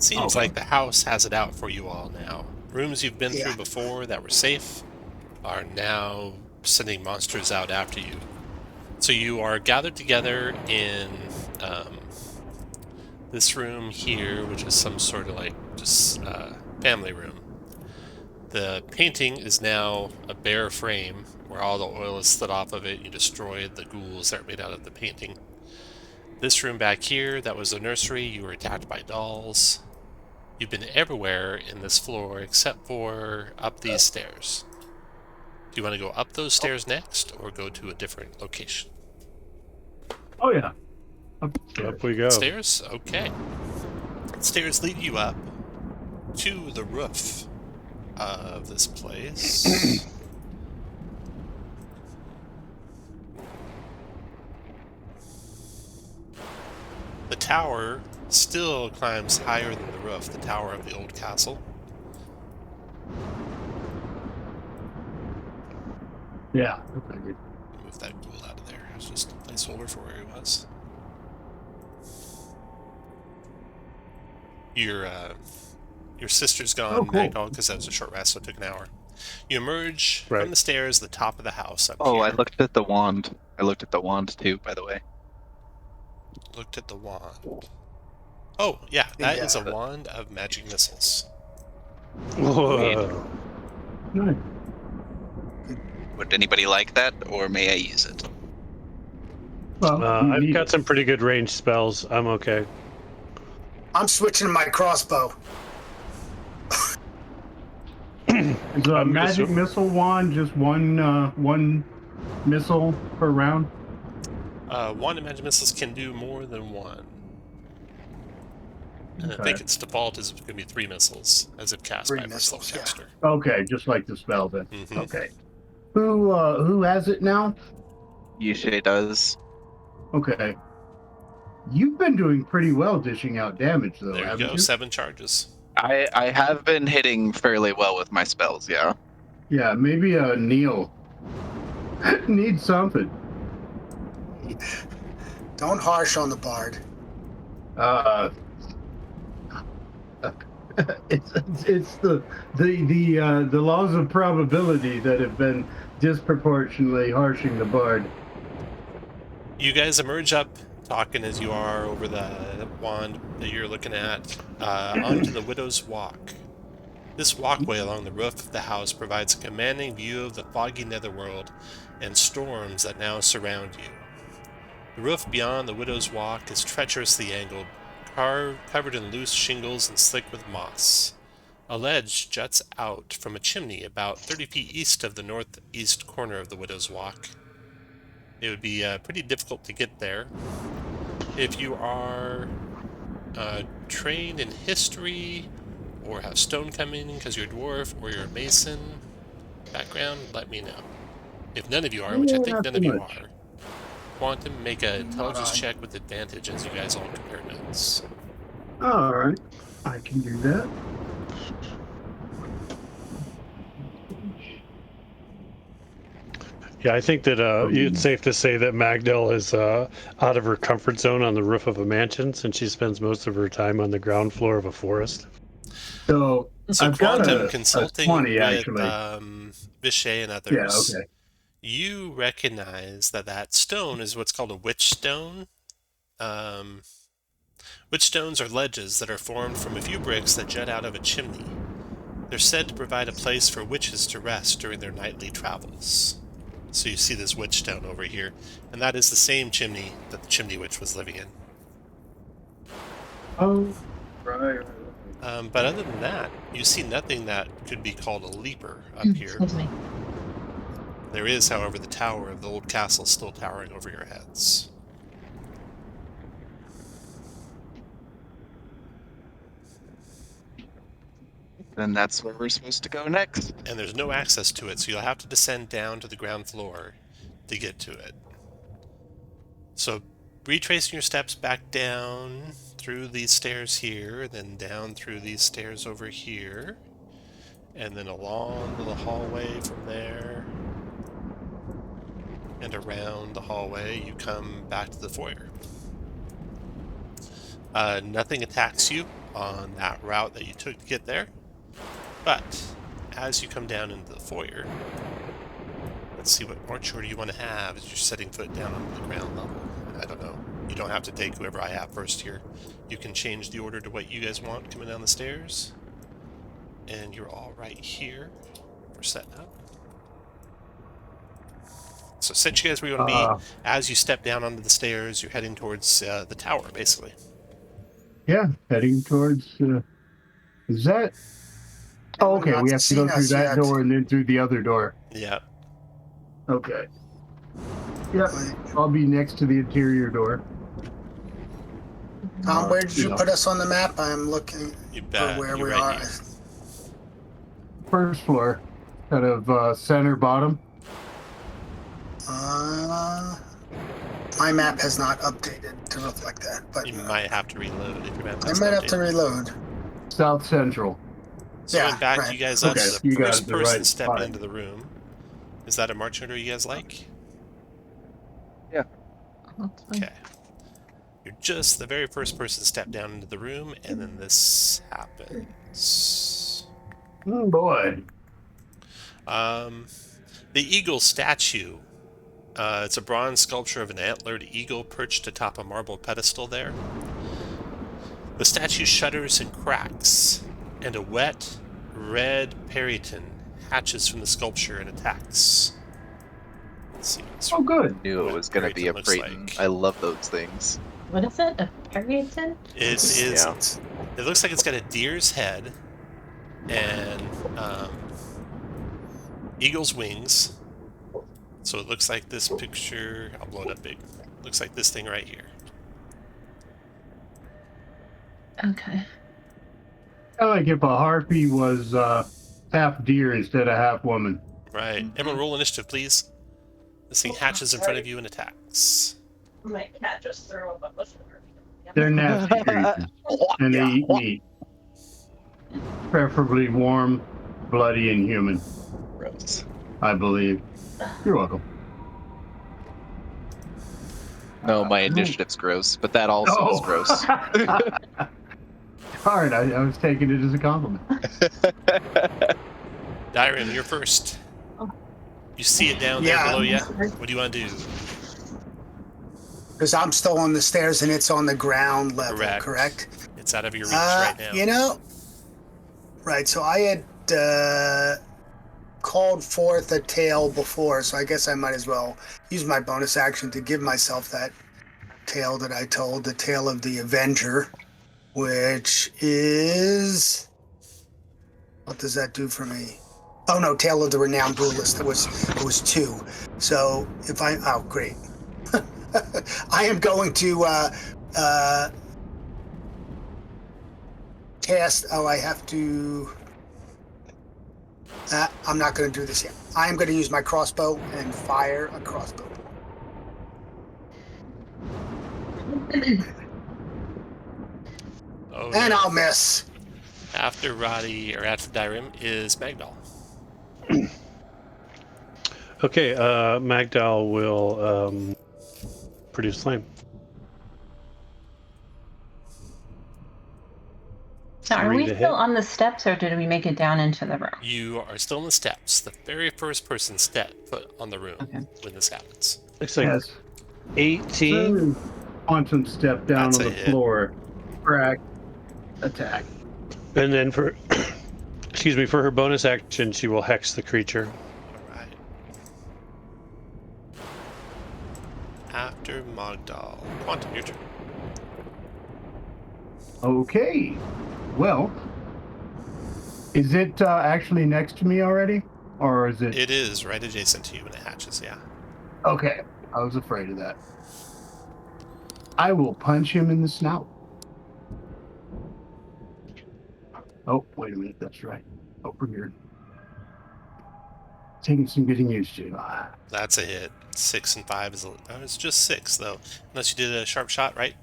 seems like the house has it out for you all now. Rooms you've been through before that were safe are now sending monsters out after you. So you are gathered together in this room here, which is some sort of like just family room. The painting is now a bare frame where all the oil is slid off of it. You destroyed the ghouls that were made out of the painting. This room back here, that was the nursery. You were attacked by dolls. You've been everywhere in this floor except for up these stairs. Do you want to go up those stairs next or go to a different location? Oh, yeah. Up we go. Stairs? Okay. Stairs lead you up to the roof of this place. The tower still climbs higher than the roof, the tower of the old castle. Yeah. Move that ghoul out of there. It's just a placeholder for where he was. Your sister's gone, cool. Because that was a short rest, so it took an hour. You emerge from the stairs, the top of the house up here. I looked at the wand. I looked at the wand too, by the way. Looked at the wand. Oh, yeah, that is a wand of magic missiles. Whoa. Nice. Would anybody like that, or may I use it? Well, I've got some pretty good range spells. I'm okay. I'm switching to my crossbow. Is a magic missile wand just one missile per round? Wand of magic missiles can do more than one. And I think its default is going to be 3 missiles, as if cast by a spellcaster. Okay, just like the spell then. Mm-hmm. Okay. Who has it now? Yishe does. Okay. You've been doing pretty well dishing out damage, though, There you haven't go, you? 7 charges. I have been hitting fairly well with my spells, yeah. Yeah, maybe Neil needs something. Don't harsh on the bard. Uh, it's the laws of probability that have been disproportionately harshing the bard. You guys emerge up, talking as you are over the wand that you're looking at, onto the Widow's Walk. This walkway along the roof of the house provides a commanding view of the foggy netherworld and storms that now surround you. The roof beyond the Widow's Walk is treacherously angled, covered in loose shingles and slick with moss. A ledge juts out from a chimney about 30 feet east of the northeast corner of the Widow's Walk. It would be pretty difficult to get there. If you are trained in history or have stone coming because you're a dwarf or you're a mason background, let me know. If none of you are, which I think Not none so of you much. are, Quantum, make an intelligence check with advantage as you guys all compare notes. All right, I can do that. Yeah, I think that it's safe to say that Magdal is out of her comfort zone on the roof of a mansion since she spends most of her time on the ground floor of a forest. So I've got Quantum, a consulting 20, with actually. Vishay and others, Yeah, okay. you recognize that stone is what's called a witch stone. Witch stones are ledges that are formed from a few bricks that jut out of a chimney. They're said to provide a place for witches to rest during their nightly travels. So you see this witch stone over here, and that is the same chimney that the chimney witch was living in. Oh, right. But other than that, you see nothing that could be called a leaper up here. Excuse me. There is, however, the tower of the old castle still towering over your heads. Then that's where we're supposed to go next. And there's no access to it, so you'll have to descend down to the ground floor to get to it. So, retracing your steps back down through these stairs here, then down through these stairs over here, and then along the hallway from there, and around the hallway, you come back to the foyer. Nothing attacks you on that route that you took to get there, but as you come down into the foyer, let's see what march order you want to have as you're setting foot down on the ground level. I don't know. You don't have to take whoever I have first here. You can change the order to what you guys want coming down the stairs. And you're all right here for setting up. So set you guys where you want to be. As you step down onto the stairs, you're heading towards the tower, basically. Yeah, heading towards. Is that? Oh, okay. We have to go through that door and then through the other door. Yeah. Okay. Yep. I'll be next to the interior door. Tom, where did you put us on the map? I'm looking for where we are. Here. First floor, kind of center bottom. My map has not updated to look like that, but you might have to reload if your map. I might have to reload. South Central. So going back you guys up to the first person stepping into the room. Is that a march order you guys like? Yeah. Okay. You're just the very first person to step down into the room, and then this happens. Oh boy. The eagle statue. It's a bronze sculpture of an antlered eagle perched atop a marble pedestal there. The statue shudders and cracks, and a wet, red periton hatches from the sculpture and attacks. Let's see. Oh, good. Knew it was going to be a Brighton. Like. I love those things. What is it? A periton? It is. Yeah. It looks like it's got a deer's head and eagle's wings. So it looks like this picture. I'll blow it up big. Looks like this thing right here. Okay. I like if a harpy was half deer instead of half woman. right. Everyone roll initiative, please. This thing hatches in front of you and attacks. My cat just threw up a bushel. They're nasty creatures, and they eat meat, preferably warm, bloody, and human. Gross. I believe. You're welcome. No, my initiative's gross, but that also is gross. Darn, I was taking it as a compliment. Dyram, you're first. You see it down there Yeah. below you. What do you want to do? Because I'm still on the stairs and it's on the ground level, correct? It's out of your reach right now. You know, right, so I had called forth a tail before, so I guess I might as well use my bonus action to give myself that tale that I told, the tale of the Avenger, which is... What does that do for me? Oh no, Tale of the Renowned Duelist. It was 2. So if I... Oh, great. I am going to cast... Oh, I have to... I'm not going to do this yet. I am going to use my crossbow and fire a crossbow. Oh, And no. I'll miss. After Roddy, or after Dyram, is Magdal. Okay, Magdal will produce flame. So are 3 we to still hit. on the steps, or did we make it down into the room? You are still in the steps. The very first person step foot on the room Okay. when this happens. Looks like Yes. 18. Quantum step down That's on a the hit. floor. Crack. Attack. And then for, excuse me, for her bonus action, she will hex the creature. All right. After Magdal. Quantum, your turn. Okay. Well, is it actually next to me already? Or is it... It is right adjacent to you when it hatches, yeah. Okay. I was afraid of that. I will punch him in the snout. Oh, wait a minute. That's right. Over here. Taking some getting used to. That's a hit. 6 and 5 is... it's just 6, though. Unless you did a sharp shot, right?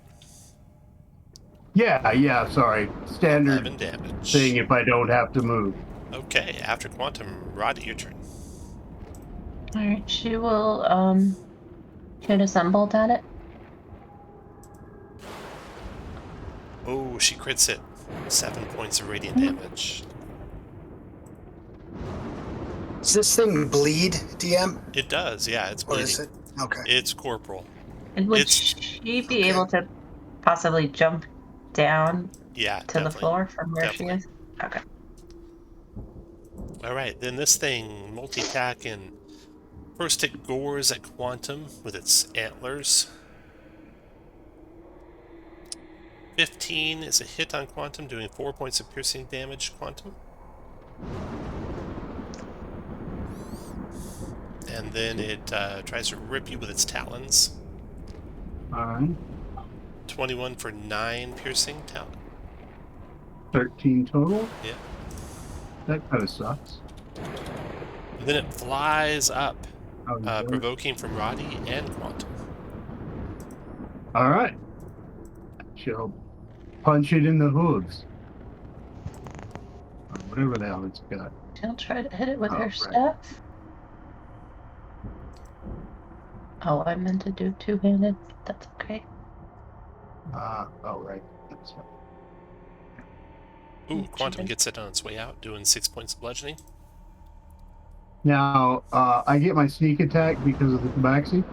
Yeah, sorry. Standard 11 damage. thing if I don't have to move. Okay, after Quantum, Roddy, your turn. Alright, she will hit a sunbolt at it. Oh, she crits it. 7 points of radiant damage. Does this thing bleed, DM? It does, yeah, it's Or bleeding. is it? Okay. It's corporal. And would It's- she be able to possibly jump down Yeah, to the definitely. floor from where she Definitely. is? Okay. Alright, then this thing multi-attack and first it gores at Quantum with its antlers. 15 is a hit on Quantum, doing 4 points of piercing damage, Quantum. And then it tries to rip you with its talons. Alright. 21 for 9 piercing talon. 13 total. Yeah. That kind of sucks. And then it flies up, Oh, you do? provoking from Roddy and Quantum. Alright. She'll punch it in the hooves. Or whatever the hell it's got. She'll try to hit it with Oh, her right. staff. Oh, I meant to do two-handed. That's okay. Oh, right. That's right. Ooh, Quantum gets it on its way out, doing 6 points of bludgeoning. Now, I get my sneak attack because of the tabaxi.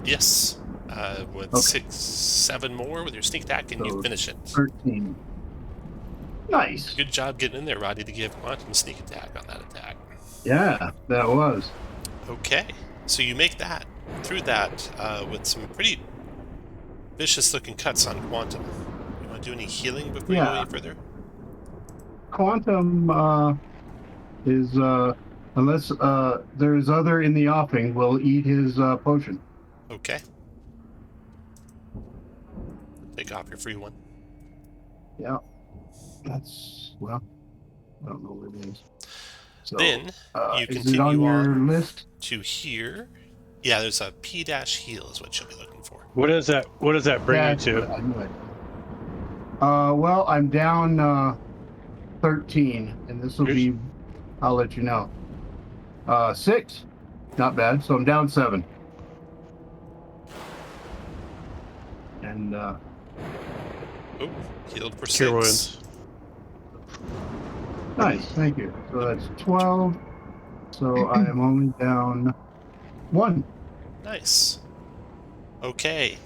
Yes. With Okay. 6, 7 more with your sneak attack, and you So, finish it. 13. Nice. Good job getting in there, Roddy, to give Quantum a sneak attack on that attack. Yeah, that was. Okay, so you make that through that with some pretty vicious-looking cuts on Quantum. You want to do any healing before you go Yeah. any further? Quantum is, unless there's other in the offing, will eat his potion. Okay. Take off your free one. Yeah. That's, well, I don't know what it is. So, Then you is it on continue your on list? to here. Yeah, there's a P-heal is what you'll be looking for. What does that bring you That's to? what I knew it. Well, I'm down 13, and this will be, I'll let you know. 6, not bad. So I'm down 7. And Oh, healed for Cure 6. wounds. nice, thank you. So that's 12. So I am only down 1. Nice. Okay.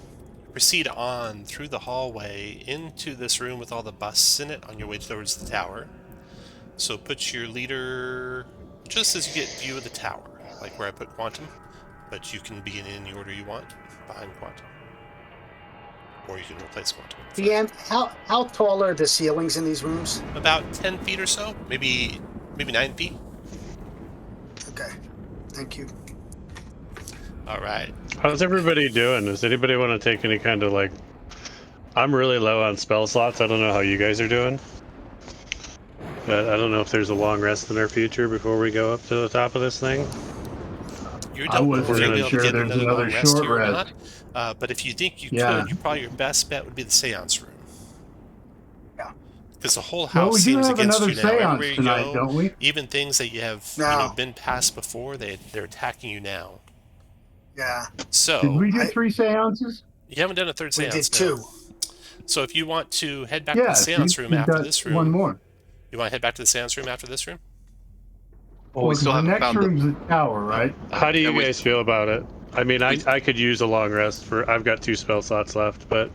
Proceed on through the hallway into this room with all the busts in it on your way towards the tower. So put your leader just as you get view of the tower, like where I put Quantum, but you can begin in any order you want behind Quantum. Or you can replace Quantum. DM, how tall are the ceilings in these rooms? About 10 feet or so, maybe 9 feet. Okay, thank you. All right. How's everybody doing? Does anybody want to take any kind of like? I'm really low on spell slots. I don't know how you guys are doing. But I don't know if there's a long rest in our future before we go up to the top of this thing. You I don't know if wasn't you'll be even able to sure get there's another another long rest short here or rest. not. But if you think you Yeah. could, probably your best bet would be the seance room. Yeah. Because the whole Well, house we do seems have against another you now. Everywhere seance you tonight, go, don't we? even things that you have No. been past before, they're attacking you now. Yeah, So Did we do 3 seances? you haven't done a third we seance did now. 2. So if you want to head back to the Yeah, seance room we've after got this one room, more. you want to head back to the seance room after this room? Well, we 'cause still the haven't next found room's the tower, right? How do you And we- guys feel about it? I mean, I could use a long rest for. I've got 2 spell slots left, but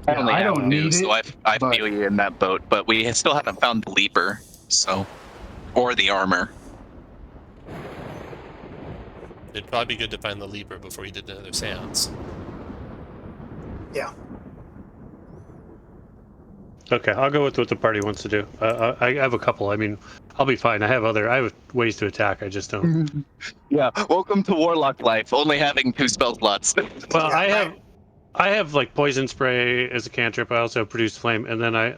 I Yeah, only I have don't 2, need so it, I but- feel you in that boat. But we still haven't found the leaper, so or the armor. It'd probably be good to find the leaper before you did another seance. Yeah. okay, I'll go with what the party wants to do. I have a couple. I mean, I'll be fine. I have ways to attack. I just don't. Yeah, welcome to Warlock life. Only having 2 spell slots. Well, Yeah, I have like poison spray as a cantrip. I also have produce flame, and then I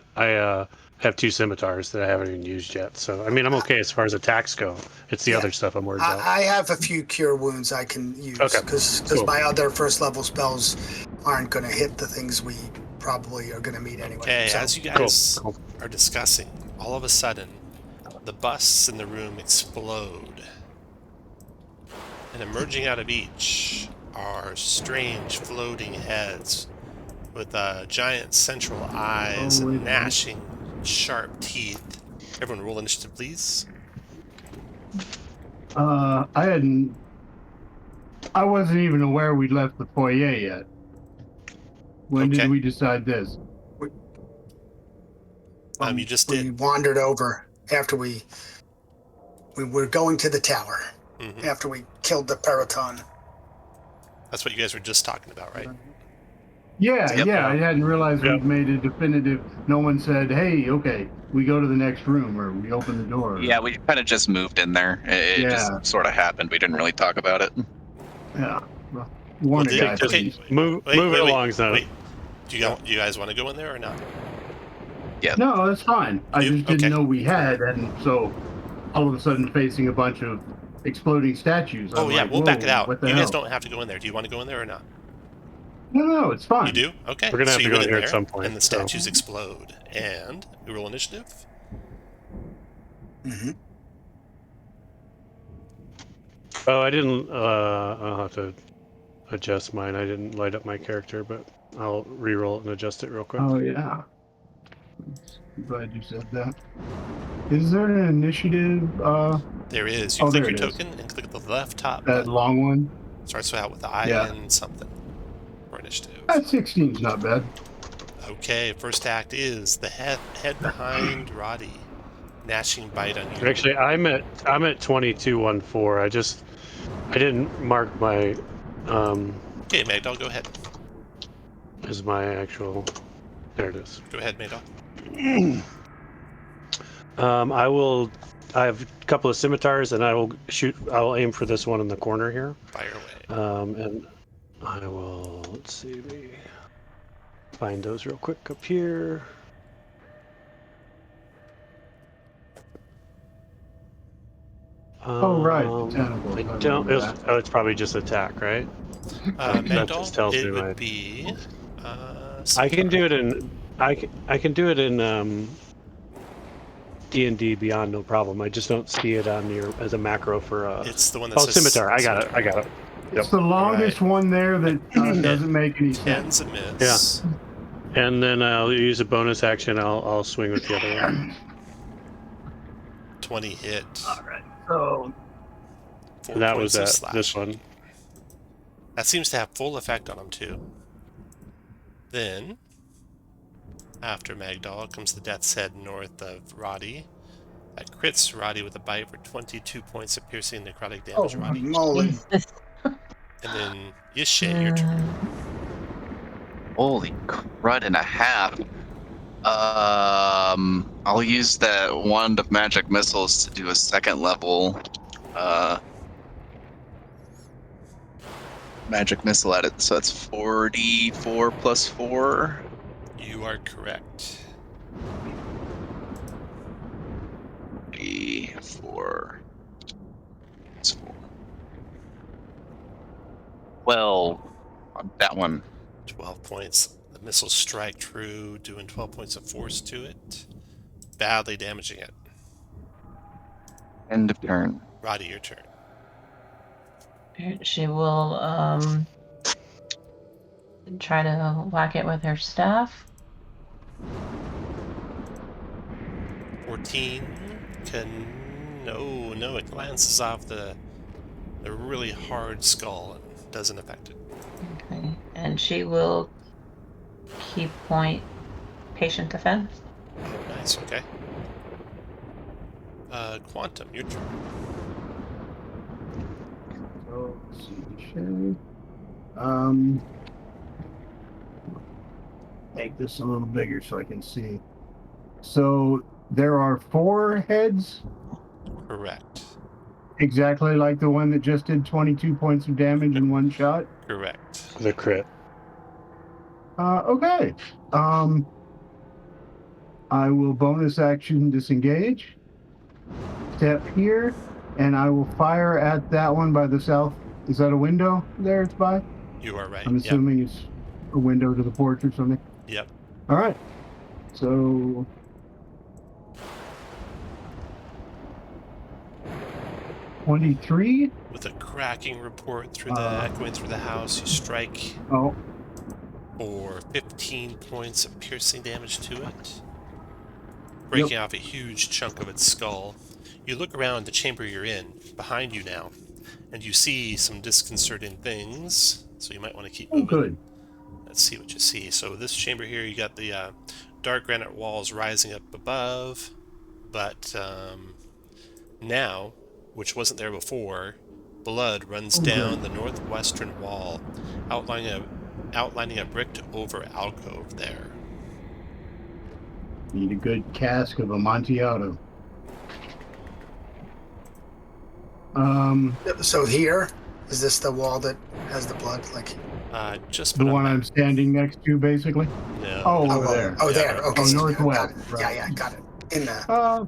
have 2 scimitars that I haven't even used yet. So I mean, I'm okay as far as attacks go. It's the Yeah. other stuff I'm worried about. I have a few cure wounds I can use Okay, because cool. my other first level spells aren't going to hit the things we probably are going to meet anyway. Okay, So, as you guys Cool. are discussing, all of a sudden, the busts in the room explode. And emerging out of each are strange floating heads with giant central eyes Oh, wait a and minute. gnashing, sharp teeth. Everyone roll initiative, please. I wasn't even aware we'd left the foyer yet. When Okay. did we decide this? You just we did. wandered over after we were going to the tower Mhm. after we killed the Periton. That's what you guys were just talking about, right? Yeah, Yep. yeah, I hadn't realized Yep. we'd made a definitive. No one said, "Hey, okay, we go to the next room," or we open the door. Yeah, we kind of just moved in there. It Yeah. just sort of happened. We didn't really talk about it. Yeah. Well, warn a did- guy, okay. please. Move it along, son. Wait. Do you guys want to go in there or not? No, that's fine. I You- just didn't okay. know we had, and so all of a sudden facing a bunch of exploding statues. Oh I'm yeah, like, we'll back it "Whoa, out. What the You hell?" guys don't have to go in there. Do you want to go in there or not? No, it's fine. You do? Okay. We're gonna have so to you go went in here at there, some point, and the so. statues explode. And we roll initiative. Mm-hmm. Oh, I didn't. I'll have to adjust mine. I didn't light up my character, but I'll re-roll it and adjust it real quick. Oh yeah. I'm glad you said that. Is there an initiative? There is. You Oh, click there your it is. token and click the left top That button. long one. Starts out with I Yeah. and something for initiative. That 16's not bad. Okay, first act is the head behind Roddy. Gnashing bite on you. Actually, I'm at 2214. I didn't mark my Okay, Magdal, go ahead. as my actual. There it is. Go ahead, Magdal. I have a couple of scimitars, and I will aim for this one in the corner here. Fire away. And I will. Let's see. Let me find those real quick up here. Oh, right, the tentacles. I I don't. remember that. It's probably just attack, right? That Magdal, just tells me it would my. be I can scimitar. do it in. I can do it in DnD Beyond, no problem. I just don't see it on your as a macro for. It's the one that says scimitar. I got it. scimitar. I got it. It's the longest one there that doesn't make any Ten's sense. a miss. And then I'll use a bonus action. I'll swing with the other one. 20 hit. All right. So 4 And that points was of this slashing. one. That seems to have full effect on him too. Then, after Magdal comes the Death's Head north of Roddy. That crits Roddy with a bite for 22 points of piercing necrotic damage, Roddy. moly. Jesus. And then Yishay, your turn. Holy crud and a half. I'll use that wand of magic missiles to do a second level magic missile at it. So that's 44 plus 4. You are correct. 44 plus 4. Well, on that one. 12 points. The missiles strike true, doing 12 points of force to it. Badly damaging it. End of turn. Roddy, your turn. She will try to whack it with her staff. 14 can... No, it glances off the really hard skull and doesn't affect it. Okay. And she will keep point patient defense. Oh, nice, okay. Quantum, your turn. So let's see. Make this a little bigger so I can see. So there are 4 heads, Correct. exactly like the one that just did 22 points of damage in one shot. Correct. The crit. Okay. I will bonus action disengage. Step here, and I will fire at that one by the south. Is that a window there it's by? You are right. I'm assuming it's a window to the porch or something. Yep. All right. So 23. With a cracking report through echoing through the house, you strike Oh, for 15 points of piercing damage to it, breaking off a huge chunk of its skull. You look around the chamber you're in, behind you now, and you see some disconcerting things, so you might want to keep moving. good. Let's see what you see. So this chamber here, you got the dark granite walls rising up above, but now, which wasn't there before, blood runs down the northwestern wall, outlining a bricked over alcove there. Need a good cask of Amontillado. So here, is this the wall that has the blood? Like Just The put one on I'm standing next to, basically. No. Oh, over there. Oh, Yeah. there. Okay. Oh, so northwest. got it. Right. Yeah, got it. In the.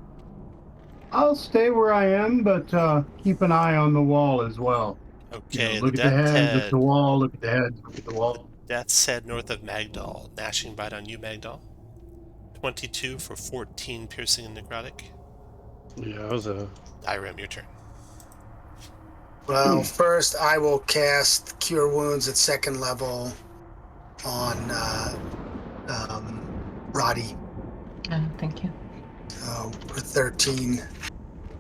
I'll stay where I am, but keep an eye on the wall as well. Okay, Look the at the Death's head, look at Head. the wall, look at the head, look at the wall. Death's Head north of Magdal. Gnashing bite on you, Magdal. 22 for 14 piercing and necrotic. Yeah, that was a. Irem, your turn. Well, first I will cast Cure Wounds at second level on Roddy. Thank you. For 13.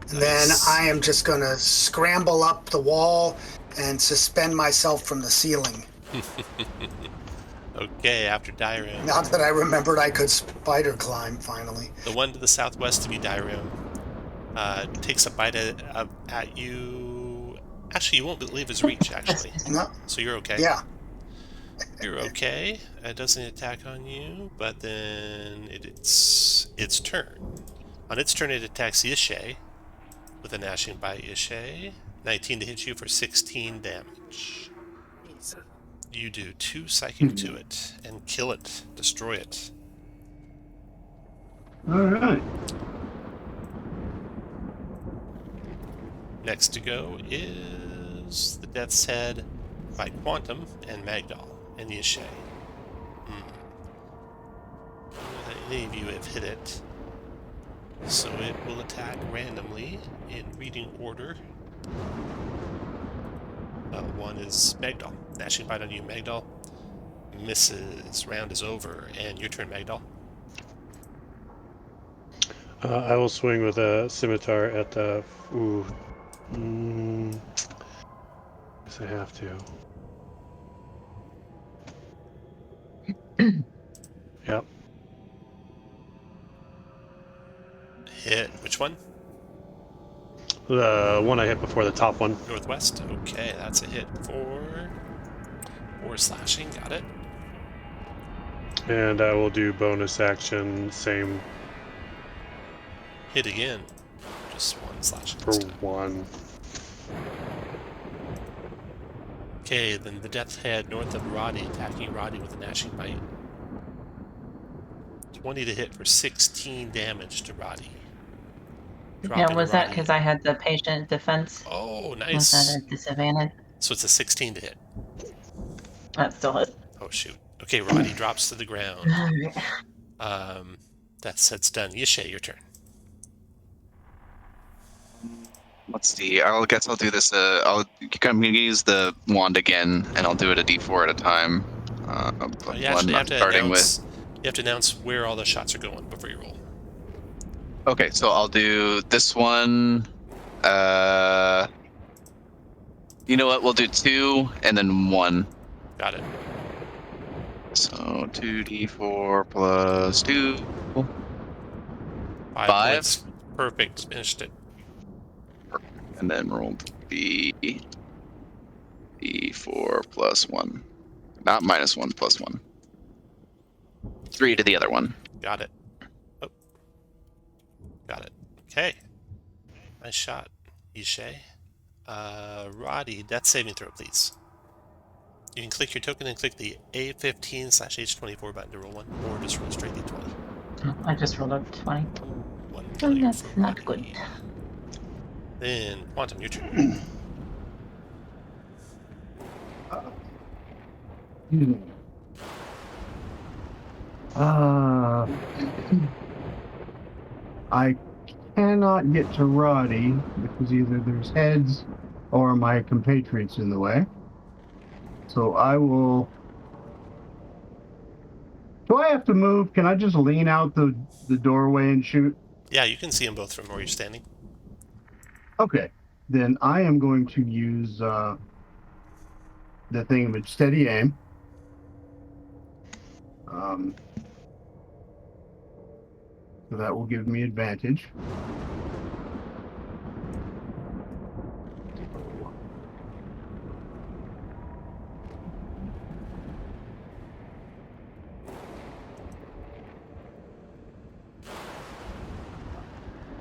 And then Nice. I am just going to scramble up the wall and suspend myself from the ceiling. Okay, after Direm. Now that I remembered I could spider climb, finally. The one to the southwest of you, Direm, takes a bite at you. Actually, you won't believe his reach, actually. No, So you're okay. yeah. You're okay. It doesn't attack on you, but then it's its turn. On its turn, it attacks Yishay with a gnashing bite. Yishay, 19 to hit you for 16 damage. You do 2 psychic to it and kill it, destroy it. All right. Next to go is the Death's Head by Quantum and Magdal and Yishay. Any of you have hit it. So it will attack randomly in reading order. One is Magdal. Gnashing Bite on you, Magdal. Misses. Round is over. And your turn, Magdal. I will swing with a scimitar at the... Guess I have to. Yep. Hit. Which one? The one I hit before, the top one. Northwest. Okay, that's a hit for 4 slashing. Got it. And I will do bonus action, same Hit again. Just 1 slashing for this time. 1. Okay, then the Death's Head north of Roddy, attacking Roddy with a Gnashing Bite. 20 to hit for 16 damage to Roddy. Yeah, was that because I had the patient defense? Oh, Was nice. that a disadvantage? So it's a 16 to hit. That still is. Oh, shoot. Okay, Roddy drops to the ground. That's done. Yishay, your turn. Let's see. I guess I'll do this. I'm gonna use the wand again, and I'll do it a D4 at a time. You actually have to announce. You have to announce where all the shots are going before you roll. Okay, so I'll do this one. You know what? We'll do 2 and then 1. Got it. So 2D4 plus 2. 5 5. points. Perfect. Finished it. And then rolled D4 plus 1. Not minus 1, plus 1. 3 to the other one. Got it. Oh. Got it. Okay. Nice shot, Yishay. Roddy, death saving throw, please. You can click your token and click the A15/H24 button to roll one, or just roll straight D20. I just rolled a 20. One Oh, failure that's for not Roddy. good. Then, Quantum, your turn. I cannot get to Roddy because either there's heads or my compatriots in the way. So I will. Do I have to move? Can I just lean out the doorway and shoot? Yeah, you can see them both from where you're standing. Okay. Then I am going to use the thing with steady aim. So that will give me advantage.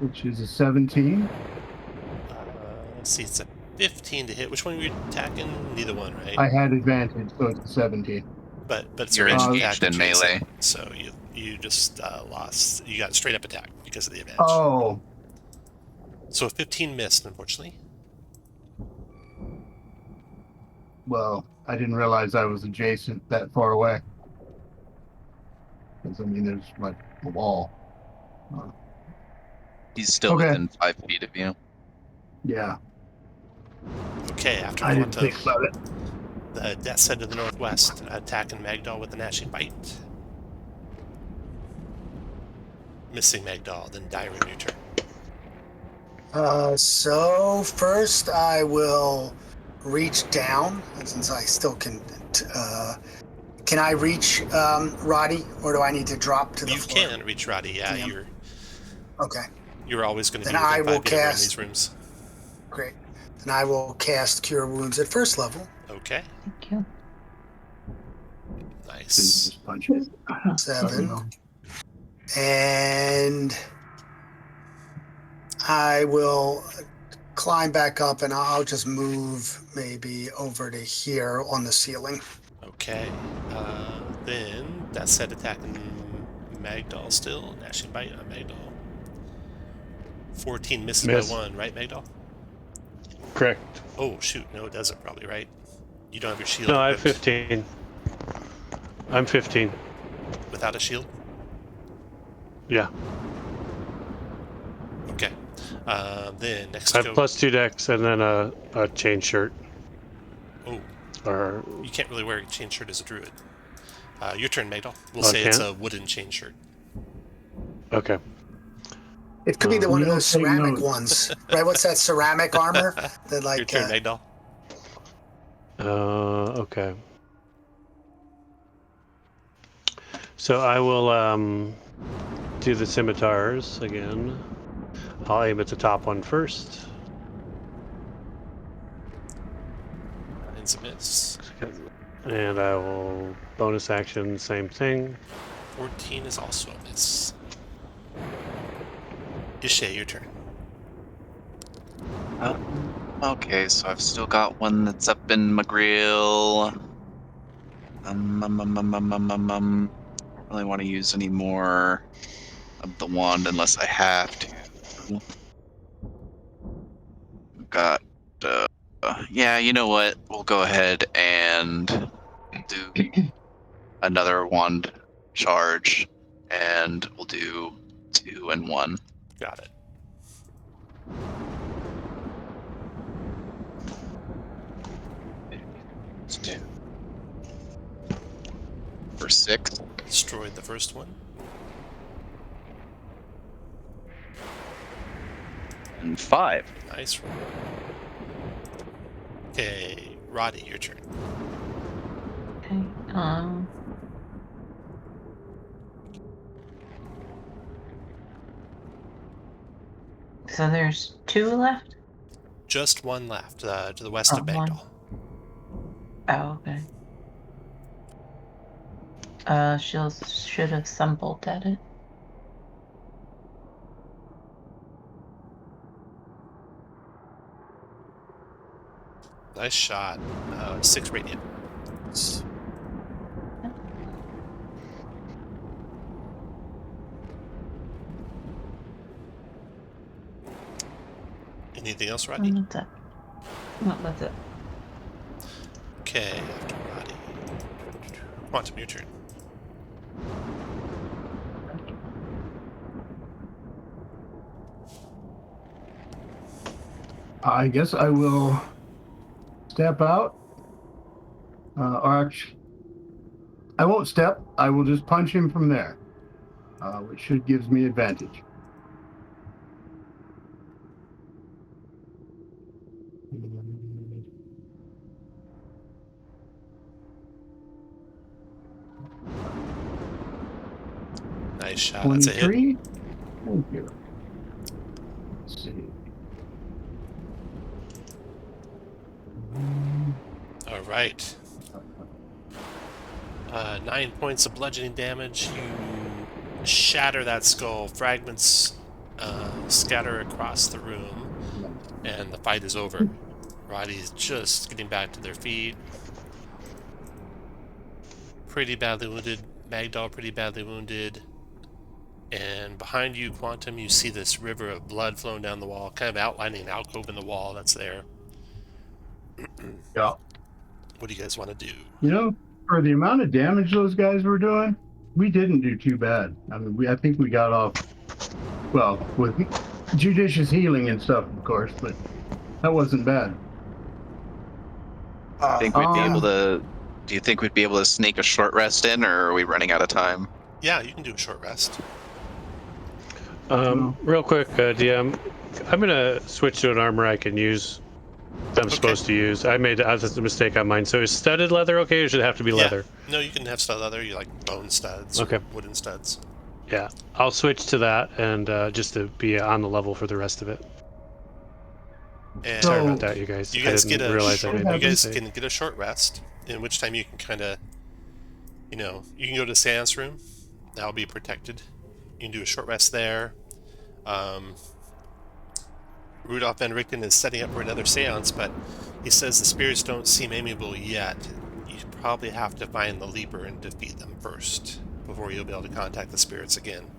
Which is a 17. Let's see, it's a 15 to hit. Which one were you attacking? Neither one, right? I had advantage, so it's a 17. But it's You're a ranged engaged attack in adjacent, melee. so you just lost. You got a straight up attack because of the advantage. Oh. So a 15 missed, unfortunately. Well, I didn't realize I was adjacent that far away. Because, I mean, there's like a wall. He's still within 5 feet of you. Yeah. Okay, after I didn't Quantum, think about it. the Death's Head to the northwest, attacking Magdal with the Gnashing Bite. Missing Magdal, then Dyron, your turn. So first I will reach down, since I still can. Can I reach Roddy, or do I need to drop to the floor? You can reach Roddy, yeah. Damn. You're always going to be Then I within will 5 feet of her in cast- these rooms. Great. Then I will cast Cure Wounds at first level. Okay, Thank you. nice. Just punch it. 7. And I will climb back up, and I'll just move maybe over to here on the ceiling. Okay, then Death's Head attacking Magdal still. Gnashing Bite on Magdal. 14 misses Miss. by 1, right, Magdal? Correct. Oh, shoot. No, it doesn't probably, right? You don't have your shield No, I have equipped 15. I'm 15. without a shield? Yeah. Okay. Then next I have go. +2 dex and then a chain shirt. Oh, Or you can't really wear a chain shirt as a druid. Your turn, Magdal. We'll Oh, I say it's can't? a wooden chain shirt. okay. It could be the We one of don't those take ceramic notes. ones, right? What's that ceramic armor? That Your like turn, Magdal. Okay. So I will do the scimitars again. I'll aim at the top one first. Nine's a miss. And I will bonus action, same thing. 14 is also a miss. Ishay, your turn. Okay, so I've still got one that's up in my grill. Don't really want to use any more of the wand unless I have to. Got, yeah, you know what? We'll go ahead and do another wand charge, and we'll do 2 and 1. Got it. It's 2. For 6. Destroyed the first one. And 5. Nice roll. Okay, Roddy, your turn. Okay. So there's 2 left? Just one left, to the west of One. Magdal. Oh, okay. She should have stumbled at it. Nice shot. 6 radiant. Anything else, Rodney? That's it. No, that's it. Okay, after Roddy. Quantum, your turn. I guess I will step out. Or actually, I won't step. I will just punch him from there, which should gives me advantage. Nice shot. That's a hit. 23. Thank you. Let's see. All right. 9 points of bludgeoning damage. You shatter that skull. Fragments scatter across the room, and the fight is over. Roddy's just getting back to their feet. Pretty badly wounded. Magdal pretty badly wounded. And behind you, Quantum, you see this river of blood flowing down the wall, kind of outlining an alcove in the wall that's there. Yeah. What do you guys want to do? You know, for the amount of damage those guys were doing, we didn't do too bad. I mean, I think we got off, well, with judicious healing and stuff, of course, but that wasn't bad. I think we'd be able to. Do you think we'd be able to sneak a short rest in, or are we running out of time? Yeah, you can do a short rest. Real quick, DM, I'm gonna switch to an armor I can use. I'm supposed to use. I made a mistake on mine. So is studded leather okay, or should it have to be leather? No, you can have stud leather. You like bone studs, Okay. or wooden studs. Yeah, I'll switch to that, and just to be on the level for the rest of it. And Sorry about that, you guys. you guys I get didn't a realize I short, made you that guys mistake. can get a short rest, in which time you can kind of, you can go to the seance room. That'll be protected. You can do a short rest there. Rudolph Van Richten is setting up for another seance, but he says the spirits don't seem amiable yet. You probably have to find the Leaper and defeat them first before you'll be able to contact the spirits again.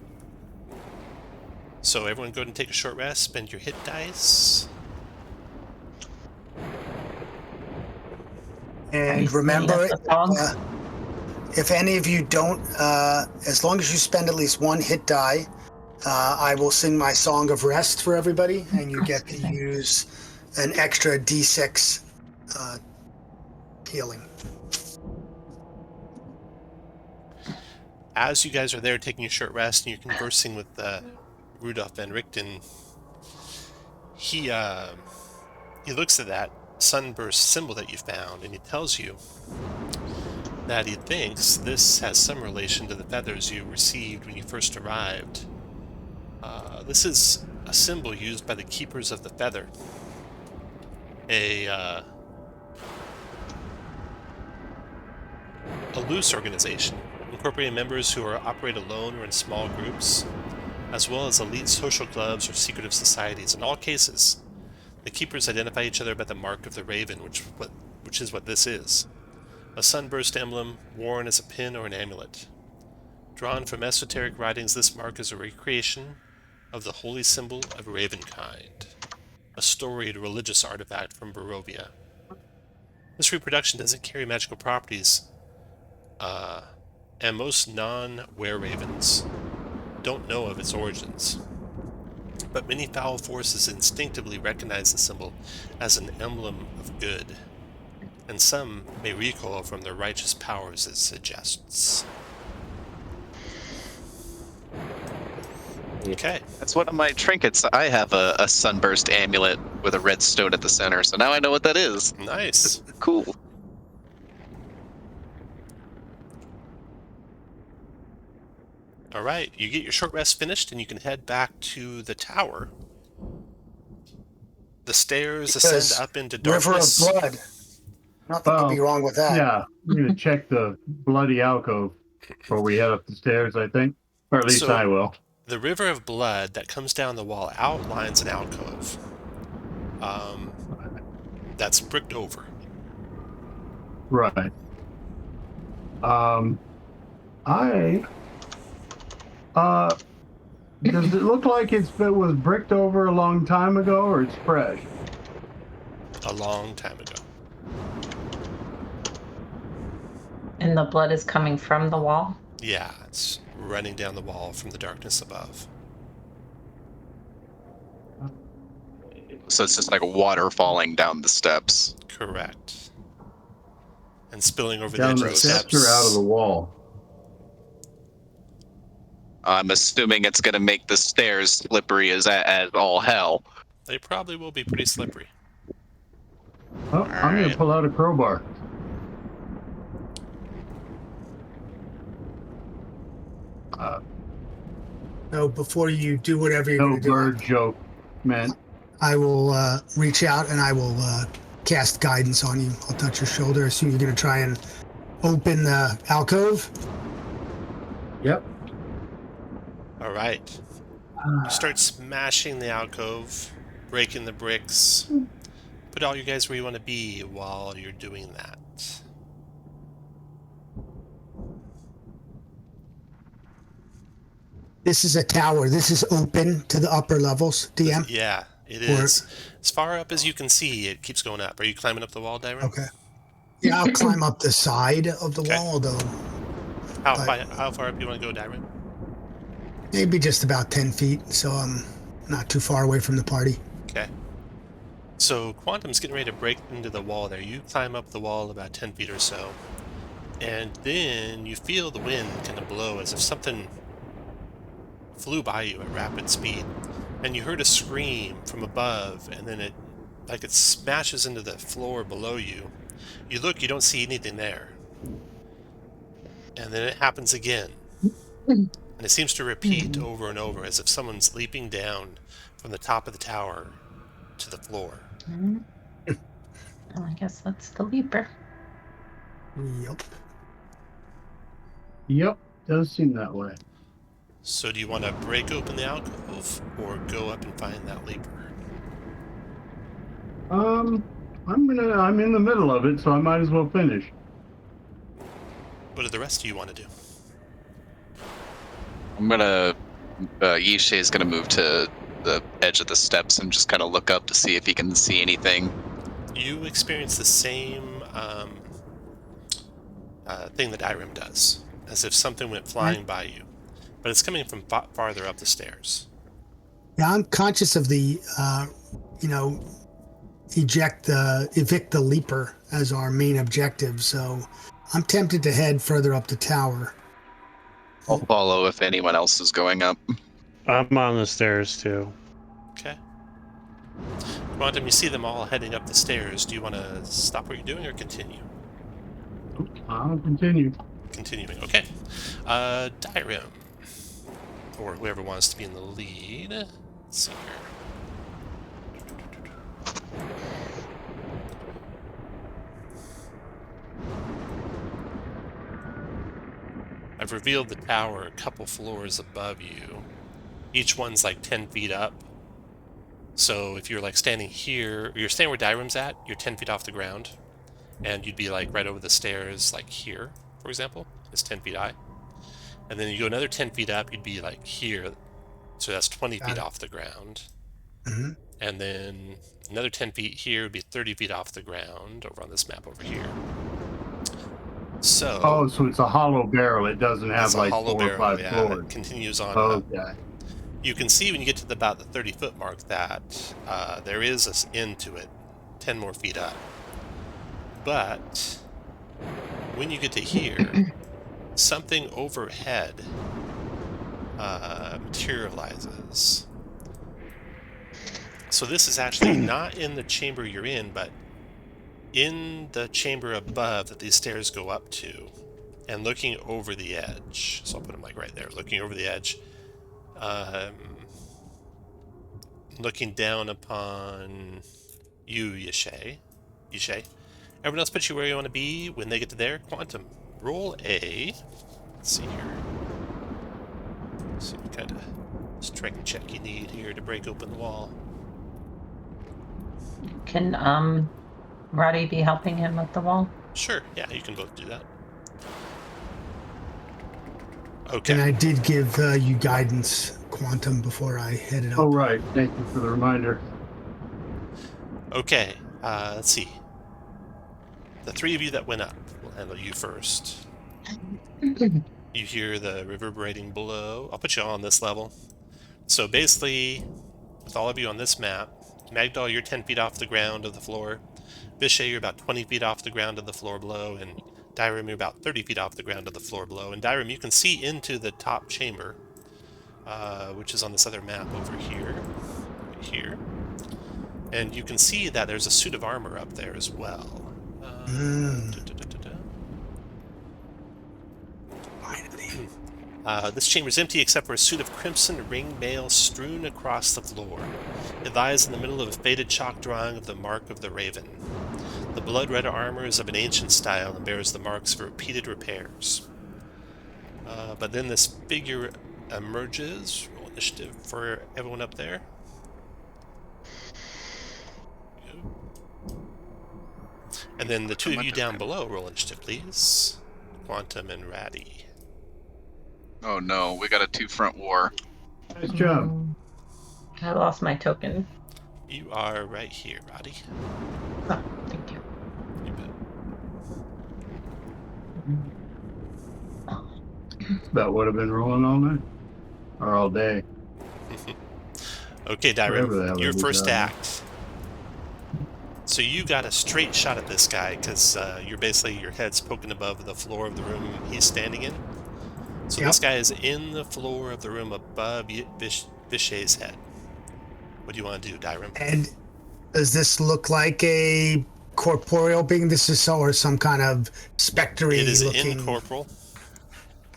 So everyone go ahead and take a short rest, spend your hit dice. And singing remember, us a song? if any of you don't, as long as you spend at least one hit die, I will sing my song of rest for everybody, and you get to use an extra D6 healing. As you guys are there taking a short rest and you're conversing with Rudolph Van Richten, he looks at that sunburst symbol that you found and he tells you that he thinks this has some relation to the feathers you received when you first arrived. This is a symbol used by the Keepers of the Feather, a loose organization incorporating members who operate alone or in small groups, as well as elite social clubs or secretive societies. In all cases, the Keepers identify each other by the mark of the raven, which is what this is. A sunburst emblem worn as a pin or an amulet. Drawn from esoteric writings, this mark is a recreation of the holy symbol of Ravenkind, a storied religious artifact from Barovia. This reproduction doesn't carry magical properties, and most non-were-ravens don't know of its origins. But many foul forces instinctively recognize the symbol as an emblem of good, and some may recoil from the righteous powers it suggests. Okay. That's one of my trinkets. I have a sunburst amulet with a red stone at the center, so now I know what that is. Nice. Cool. All right, you get your short rest finished and you can head back to the tower. The stairs ascend up into darkness. River of blood. Nothing could be wrong with that. Yeah, we're going to check the bloody alcove before we head up the stairs, I think. Or at least I will. The river of blood that comes down the wall outlines an alcove. That's bricked over. Right. Does it look like it was bricked over a long time ago, or it's fresh? A long time ago. And the blood is coming from the wall? Yeah, it's running down the wall from the darkness above. So it's just like water falling down the steps. Correct. And spilling over Down the edge of the steps. or out of the wall? I'm assuming it's going to make the stairs slippery as all hell. They probably will be pretty slippery. Oh, I'm going to pull out a crowbar. So before you do whatever you're No going to do, bird joke, man. I will reach out and I will cast guidance on you. I'll touch your shoulder. I assume you're going to try and open the alcove. Yep. All right. You start smashing the alcove, breaking the bricks. Put all you guys where you want to be while you're doing that. This is a tower. This is open to the upper levels, DM? Yeah, it is. As far up as you can see, it keeps going up. Are you climbing up the wall, Dyron? Okay. Yeah, I'll climb up the side of the wall, though. How far up do you want to go, Dyron? Maybe just about 10 feet, so I'm not too far away from the party. Okay. So Quantum's getting ready to break into the wall there. You climb up the wall about 10 feet or so. And then you feel the wind kind of blow as if something flew by you at rapid speed. And you heard a scream from above, and then it smashes into the floor below you. You look, you don't see anything there. And then it happens again. And it seems to repeat over and over, as if someone's leaping down from the top of the tower to the floor. Well, I guess that's the leaper. Yep. Does seem that way. So do you want to break open the alcove, or go up and find that leaper? I'm in the middle of it, so I might as well finish. What do the rest of you want to do? Yishai's gonna move to the edge of the steps and just kind of look up to see if he can see anything. You experience the same thing that Irem does, as if something went flying by you. But it's coming from farther up the stairs. Yeah, I'm conscious of the, evict the leaper as our main objective. So I'm tempted to head further up the tower. I'll follow if anyone else is going up. I'm on the stairs too. Okay. Quantum, you see them all heading up the stairs. Do you want to stop what you're doing or continue? I'll continue. Continuing. Okay. Direm. Or whoever wants to be in the lead. Let's see here. I've revealed the tower a couple floors above you. Each one's like 10 feet up. So if you're like standing here, or you're standing where Direm's at, you're 10 feet off the ground. And you'd be like right over the stairs, like here, for example. It's 10 feet high. And then you go another 10 feet up, you'd be like here. So that's 20 feet off the ground. Mm-hmm. And then another 10 feet here would be 30 feet off the ground over on this map over here. So. Oh, so it's a hollow barrel. It doesn't have like 4 or 5 floors. It continues on Okay. up. You can see when you get to about the 30-foot mark that there is an end to it, 10 more feet up. But when you get to here, something overhead materializes. So this is actually not in the chamber you're in, but in the chamber above that these stairs go up to, and looking over the edge. So I'll put them like right there, looking over the edge. Looking down upon you, Yishay. Everyone else put you where you want to be when they get to there. Quantum, roll a... Let's see here. Let's see what kind of strength check you need here to break open the wall. Can Roddy be helping him with the wall? Sure, yeah, you can both do that. Okay. And I did give you guidance, Quantum, before I headed up. Oh, right. Thank you for the reminder. Okay, let's see. The three of you that went up, we'll handle you first. You hear the reverberating below. I'll put you all on this level. So basically, with all of you on this map, Magdal, you're 10 feet off the ground of the floor. Vishay, you're about 20 feet off the ground of the floor below. And Direm, you're about 30 feet off the ground of the floor below. And Direm, you can see into the top chamber, which is on this other map over here. Right here. And you can see that there's a suit of armor up there as well. This chamber is empty except for a suit of crimson ring mail strewn across the floor. It lies in the middle of a faded chalk drawing of the mark of the raven. The blood-red armor is of an ancient style and bears the marks of repeated repairs. But then this figure emerges. Roll initiative for everyone up there. And then the two of you down below, roll initiative, please. Quantum and Ratty. Oh no, we got a 2-front war. Nice job. I lost my token. You are right here, Roddy. Oh, thank you. You bet. That would have been rolling all night. Or all day. Okay, Whatever the hell Direm, your it is, first act. So you got a straight shot at this guy because you're basically your head's poking above the floor of the room he's standing in. So Yep. This guy is in the floor of the room above Vishay's head. What do you want to do, Direm? And does this look like a corporeal being? This is or some kind of spectre-y It is looking... incorporeal,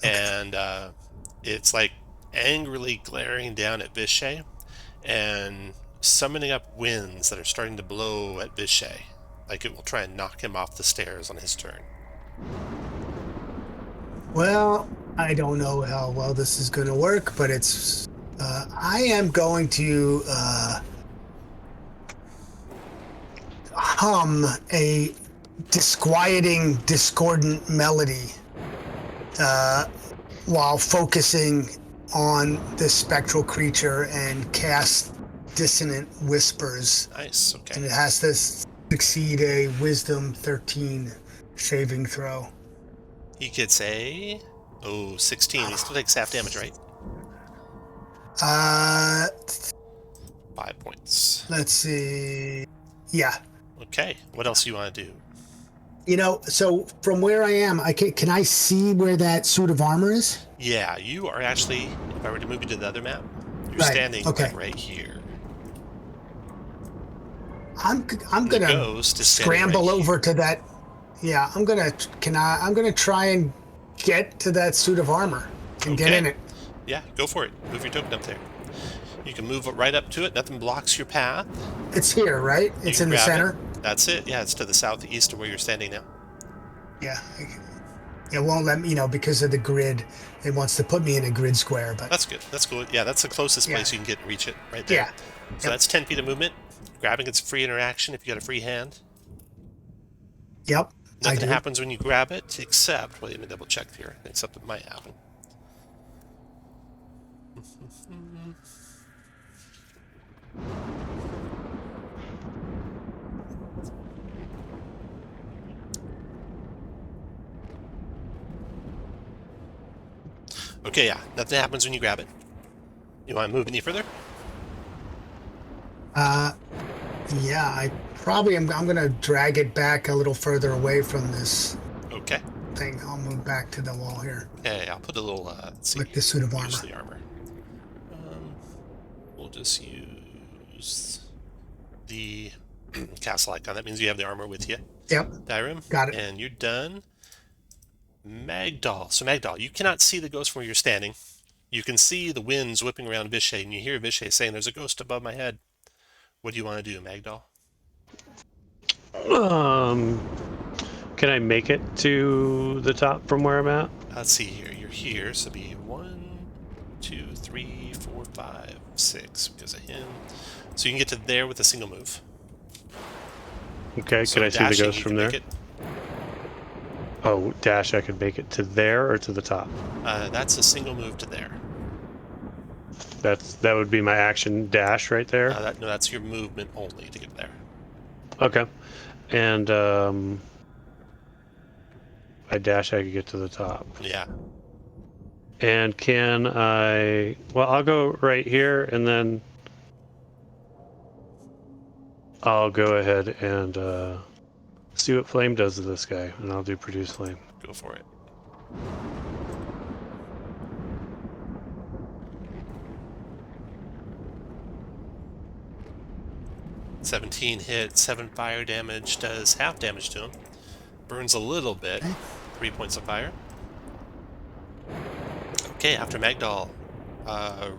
and it's like angrily glaring down at Vishay and summoning up winds that are starting to blow at Vishay, like it will try and knock him off the stairs on his turn. Well, I don't know how well this is going to work, but it's... I am going to hum a disquieting, discordant melody while focusing on this spectral creature and cast dissonant whispers. Nice, okay. And it has to succeed a Wisdom 13 saving throw. He gets a 16. He still takes half damage, right? 5 points. Let's see. Yeah. Okay. What else do you want to do? So from where I am, can I see where that suit of armor is? Yeah, you are actually, if I were to move you to the other map, you're Right, standing okay. like right here. I'm The gonna ghost is standing scramble right over here. to that. Yeah, I'm gonna try and get to that suit of armor and get in it. Yeah, go for it. Move your token up there. You can move right up to it. Nothing blocks your path. It's here, right? You It's can in the grab center. it. That's it. Yeah, it's to the southeast of where you're standing now. Yeah. It won't let me, because of the grid. It wants to put me in a grid square, but That's good. That's cool. Yeah, that's the closest place you can get and reach it right there. Yeah. So that's 10 feet of movement. Grabbing it's a free interaction if you got a free hand. Yep. Nothing happens when you grab it, except, wait, let me double check here. Something might happen. Okay, yeah, nothing happens when you grab it. You want to move any further? Yeah, I probably am. I'm gonna drag it back a little further away from this Okay. thing. I'll move back to the wall here. Okay, I'll put a little, let's see. Like the suit of armor. Use the armor. We'll just use the castle icon. That means you have the armor with you. Yep. Direm. Got it. And you're done. Magdal. So Magdal, you cannot see the ghost from where you're standing. You can see the winds whipping around Vishay, and you hear Vishay saying, "There's a ghost above my head." What do you want to do, Magdal? Can I make it to the top from where I'm at? Let's see here. You're here, so be 1, 2, 3, 4, 5, 6 because of him. So you can get to there with a single move. Okay, So can I see the dashing, ghost you from can there? make it. Oh, dash, I could make it to there or to the top? That's a single move to there. That would be my action dash right there. No, that's your movement only to get there. Okay. And I dash, I could get to the top. Yeah. And can I... Well, I'll go right here, and then I'll go ahead and see what flame does to this guy, and I'll do produce flame. Go for it. $17 hits, 7 fire damage, does half damage to him. Burns a little bit, 3 points of fire. Okay, after Magdal,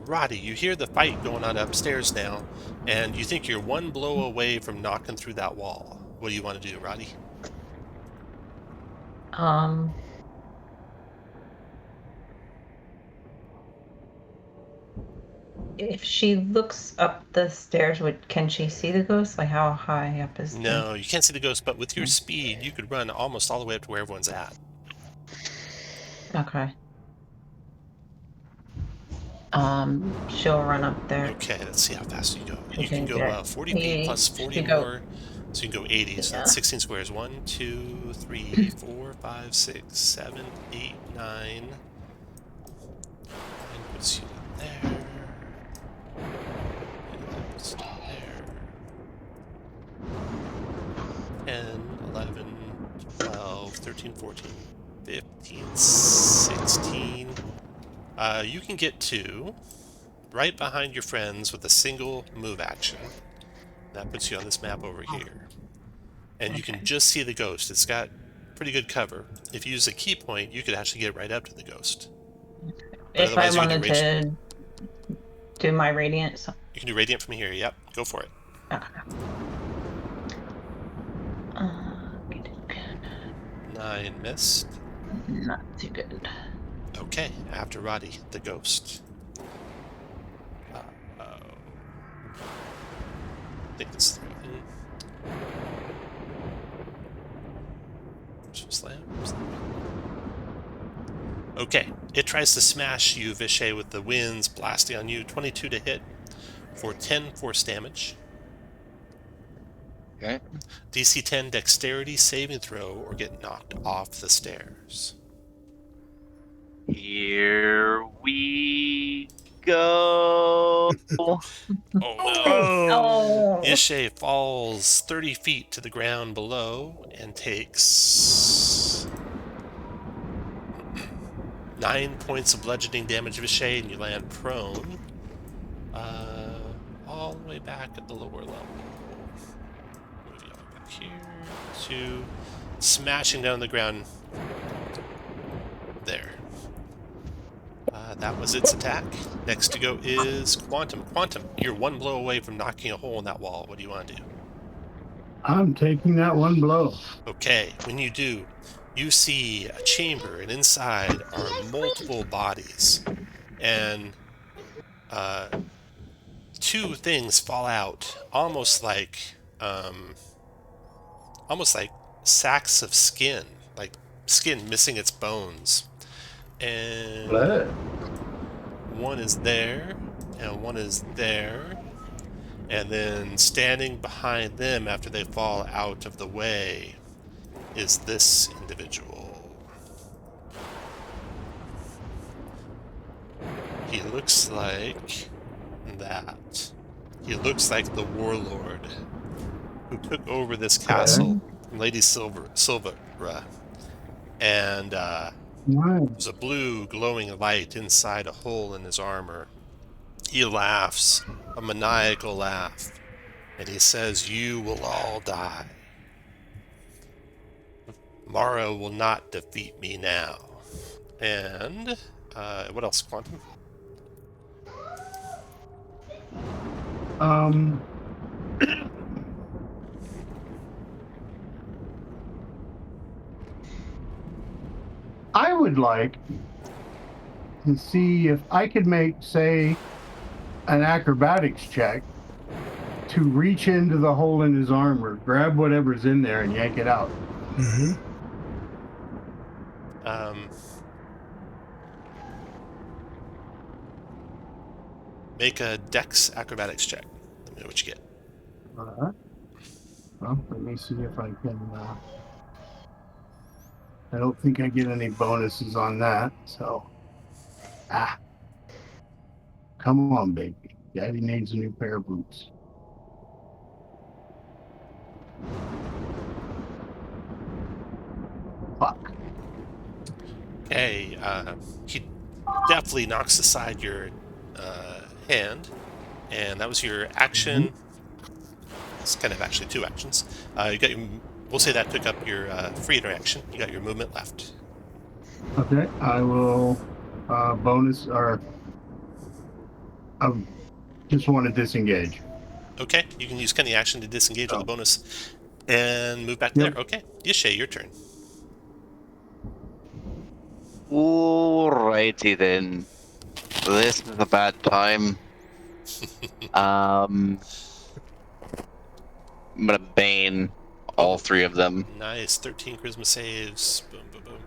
Roddy, you hear the fight going on upstairs now, and you think you're one blow away from knocking through that wall. What do you want to do, Roddy? If she looks up the stairs, can she see the ghost? Like, how high up is No, you can't see the ghost, but with your speed, you could run almost all the way up to where everyone's at. Okay. She'll run up there. Okay, let's see how fast you go. You Okay, can go 40 feet plus 40 more, so you can go 80. So that's 16 squares. 1, 2, 3, 4, 5, 6, 7, 8, 9. 9 puts you there. And that puts you there. 10, 11, 12, 13, 14, 15, 16. You can get to right behind your friends with a single move action. That puts you on this map over here. And you can just see the ghost. It's got pretty good cover. If you use a key point, you could actually get right up to the ghost. If I wanted to do my radiant... You can do radiant from here, yep. Go for it. Okay. 9 missed. Not too good. Okay, after Roddy, the ghost. I think it's 3. Okay, it tries to smash you, Vishay, with the winds blasting on you. 22 to hit for 10 force damage. Okay. DC 10 dexterity saving throw or get knocked off the stairs. Here we go. Oh no! Oh. Ishay falls 30 feet to the ground below and takes 9 points of bludgeoning damage of Ishay, and you land prone. All the way back at the lower level. Move you all back here to smashing down on the ground. There. That was its attack. Next to go is Quantum. Quantum, you're one blow away from knocking a hole in that wall. What do you want to do? I'm taking that one blow. Okay, when you do, you see a chamber, and inside are multiple bodies. And two things fall out, almost like sacks of skin, like skin missing its bones. And Blood. one is there, and one is there, and then standing behind them after they fall out of the way is this individual. He looks like that. He looks like the warlord who took over this castle, Lady Silvera. And there's a blue glowing light inside a hole in his armor. He laughs, a maniacal laugh, and he says, "You will all die. Mara will not defeat me now." And what else, Quantum? I would like to see if I could make, say, an acrobatics check to reach into the hole in his armor, grab whatever's in there, and yank it out. Mm-hmm. Make a Dex acrobatics check. Let me know what you get. Well, let me see if I can. I don't think I get any bonuses on that, so. Come on, baby. Daddy needs a new pair of boots. Fuck. Okay, he definitely knocks aside your hand, and that was your action. It's kind of actually two actions. You got your. We'll say that took up your free interaction. You got your movement left. Okay, I will bonus, or I just want to disengage. Okay, you can use Kenny action to disengage with a bonus and move back Yep. there. Okay, Yishay, your turn. Alrighty then. This is a bad time. I'm gonna bane all three of them. Nice, 13 charisma saves. Boom, boom, boom.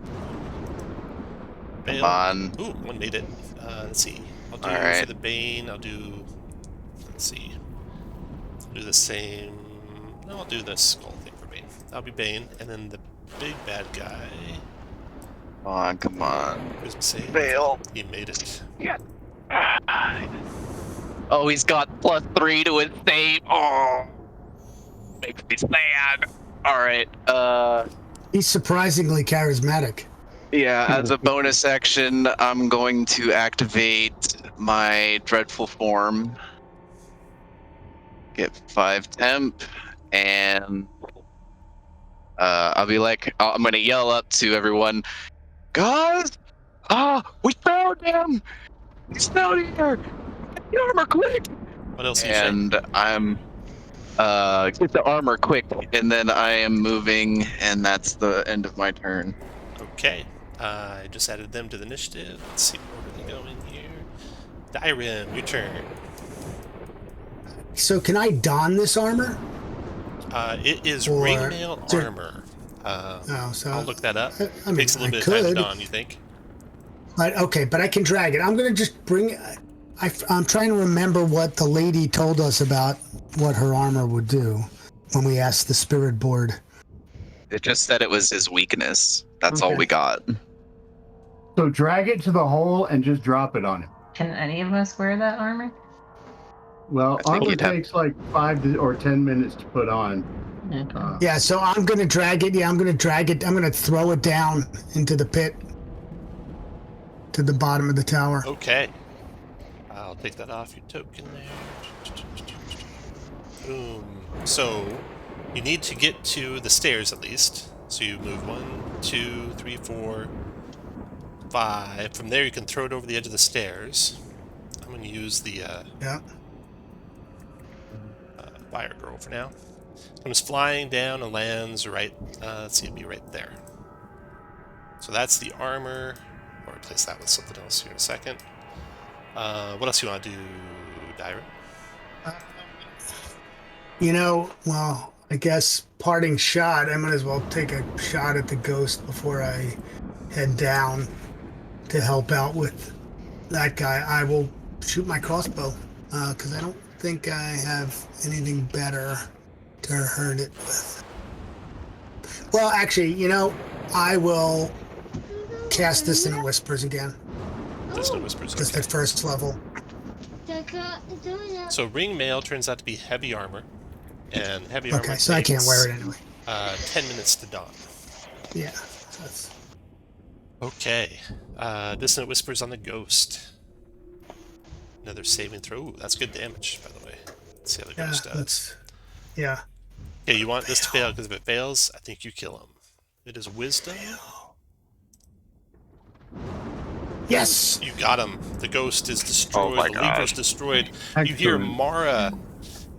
Come Fail. on. Ooh, one made it. Let's see. I'll do Alright. for the bane. I'll do. Let's see. I'll do the same. No, I'll do the skull thing for bane. That'll be bane, and then the big bad guy. Come on. Charisma save. Fail. He made it. Oh, he's got +3 to his save. Oh, makes me sad. All right. He's surprisingly charismatic. Yeah. As a bonus action, I'm going to activate my dreadful form. Get 5 temp, and I'll be like, I'm gonna yell up to everyone, guys! We found him! He's down here! Get the armor quick! What else, Yishay? And I'm get the armor quick, and then I am moving, and that's the end of my turn. Okay. I just added them to the initiative. Let's see where they go in here. Dyrim, your turn. So can I don this armor? It is Or- ringmail so- armor. So I'll look that up. I mean, Takes a little I bit of time to could. don, you think? Okay, but I can drag it. I'm gonna just bring. I'm trying to remember what the lady told us about what her armor would do when we asked the spirit board. It just said it was his weakness. That's all Okay. we got. So drag it to the hole and just drop it on him. Can any of us wear that armor? I Well, think armor you'd have- takes like 5 or 10 minutes to put on. Okay. Yeah, so I'm gonna drag it. Yeah, I'm gonna drag it. I'm gonna throw it down into the pit to the bottom of the tower. Okay. I'll take that off your token there. Boom. So you need to get to the stairs at least. So you move 1, 2, 3, 4, 5. From there you can throw it over the edge of the stairs. I'm going to use the Yeah. fire girl for now. Comes flying down and lands right. Let's see, it'll be right there. So that's the armor. I'll replace that with something else here in a second. What else you want to do, Dyra? Well, I guess parting shot. I might as well take a shot at the ghost before I head down to help out with that guy. I will shoot my crossbow because I don't think I have anything better to hurt it with. Well, actually, I will cast Dissonant Whispers again. Dissonant Whispers. Just at first level. So ring mail turns out to be heavy armor, and heavy armor. Okay, so I can't wear it anyway. 10 minutes to dawn. Yeah. That's... Okay. Dissonant Whispers on the ghost. Another saving throw. Ooh, that's good damage, by the way. Let's see how the ghost does. Yeah. Okay, you want this to fail, because if it fails, I think you kill him. It is wisdom. Yes! You got him. The ghost is destroyed. Oh my the God. lever's destroyed. You hear Excellent. Mara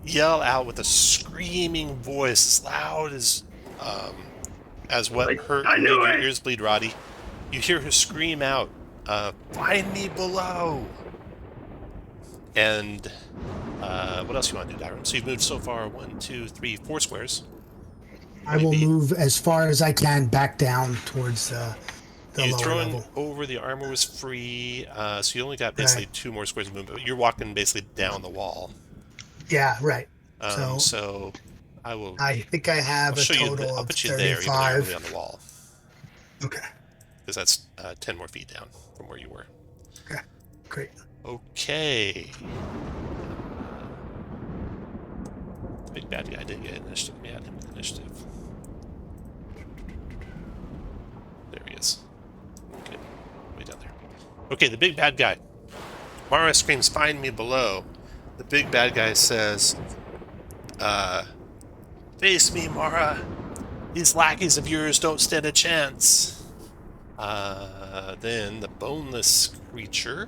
yell out with a screaming voice, as loud as what Like, hurt I made knew your it. ears bleed, Roddy. You hear her scream out, "Find me below!" And what else you want to do, Dyron? So you've moved so far 1, 2, 3, 4 squares. I will move as far as I can back down towards the You lower throwing level. over the armor was free, so you only got basically 2 more squares of movement. You're walking basically down the wall. Yeah, right. So I will. I think I have I'll a show you. total I'll of put you there, even though you're 35. really on the wall, Okay. because that's 10 more feet down from where you were. Okay. Great. Okay. The big bad guy didn't get initiative. Yeah, him with initiative. There he is. Okay, way down there. Okay, the big bad guy. Mara screams, "Find me below." The big bad guy says, "Face me, Mara. These lackeys of yours don't stand a chance." Then the boneless creature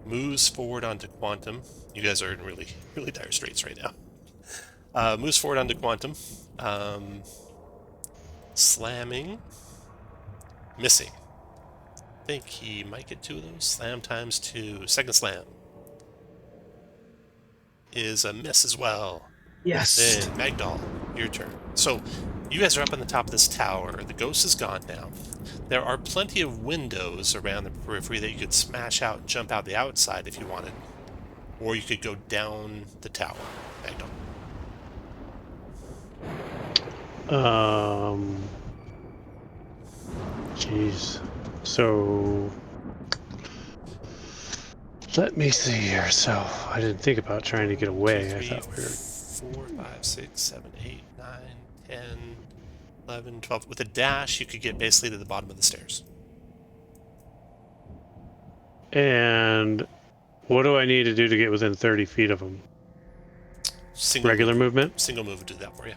moves forward onto Quantum. You guys are in really, really dire straits right now. Moves forward onto Quantum. Slamming. Missing. I think he might get 2 of those. Slam times 2. Second slam is a miss as well. Yes. Then Magdal, your turn. So you guys are up on the top of this tower. The ghost is gone now. There are plenty of windows around the periphery that you could smash out and jump out the outside if you wanted. Or you could go down the tower. Magdal. Jeez. So let me see here. So I didn't think about trying to get away. 2, I 3, thought we were 4, 5, 6, 7, 8, 9, 10, 11, 12. With a dash, you could get basically to the bottom of the stairs. And what do I need to do to get within 30 feet of them? Single Regular move. movement? Single move would do that for you.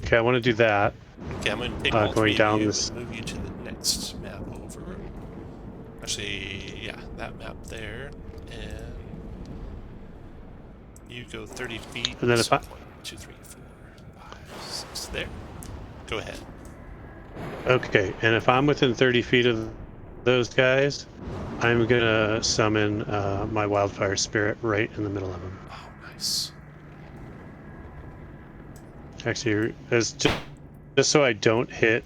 Okay, I want to do that. Okay, I'm going to take all Going 3 of down you this- and move you to the next map over. Actually, yeah, that map there. And you go 30 feet. And then if so I- 1, 2, 3, 4, 5, 6. There. Go ahead. Okay, and if I'm within 30 feet of those guys, I'm going to summon my wildfire spirit right in the middle of them. Oh, nice. Actually, as just so I don't hit.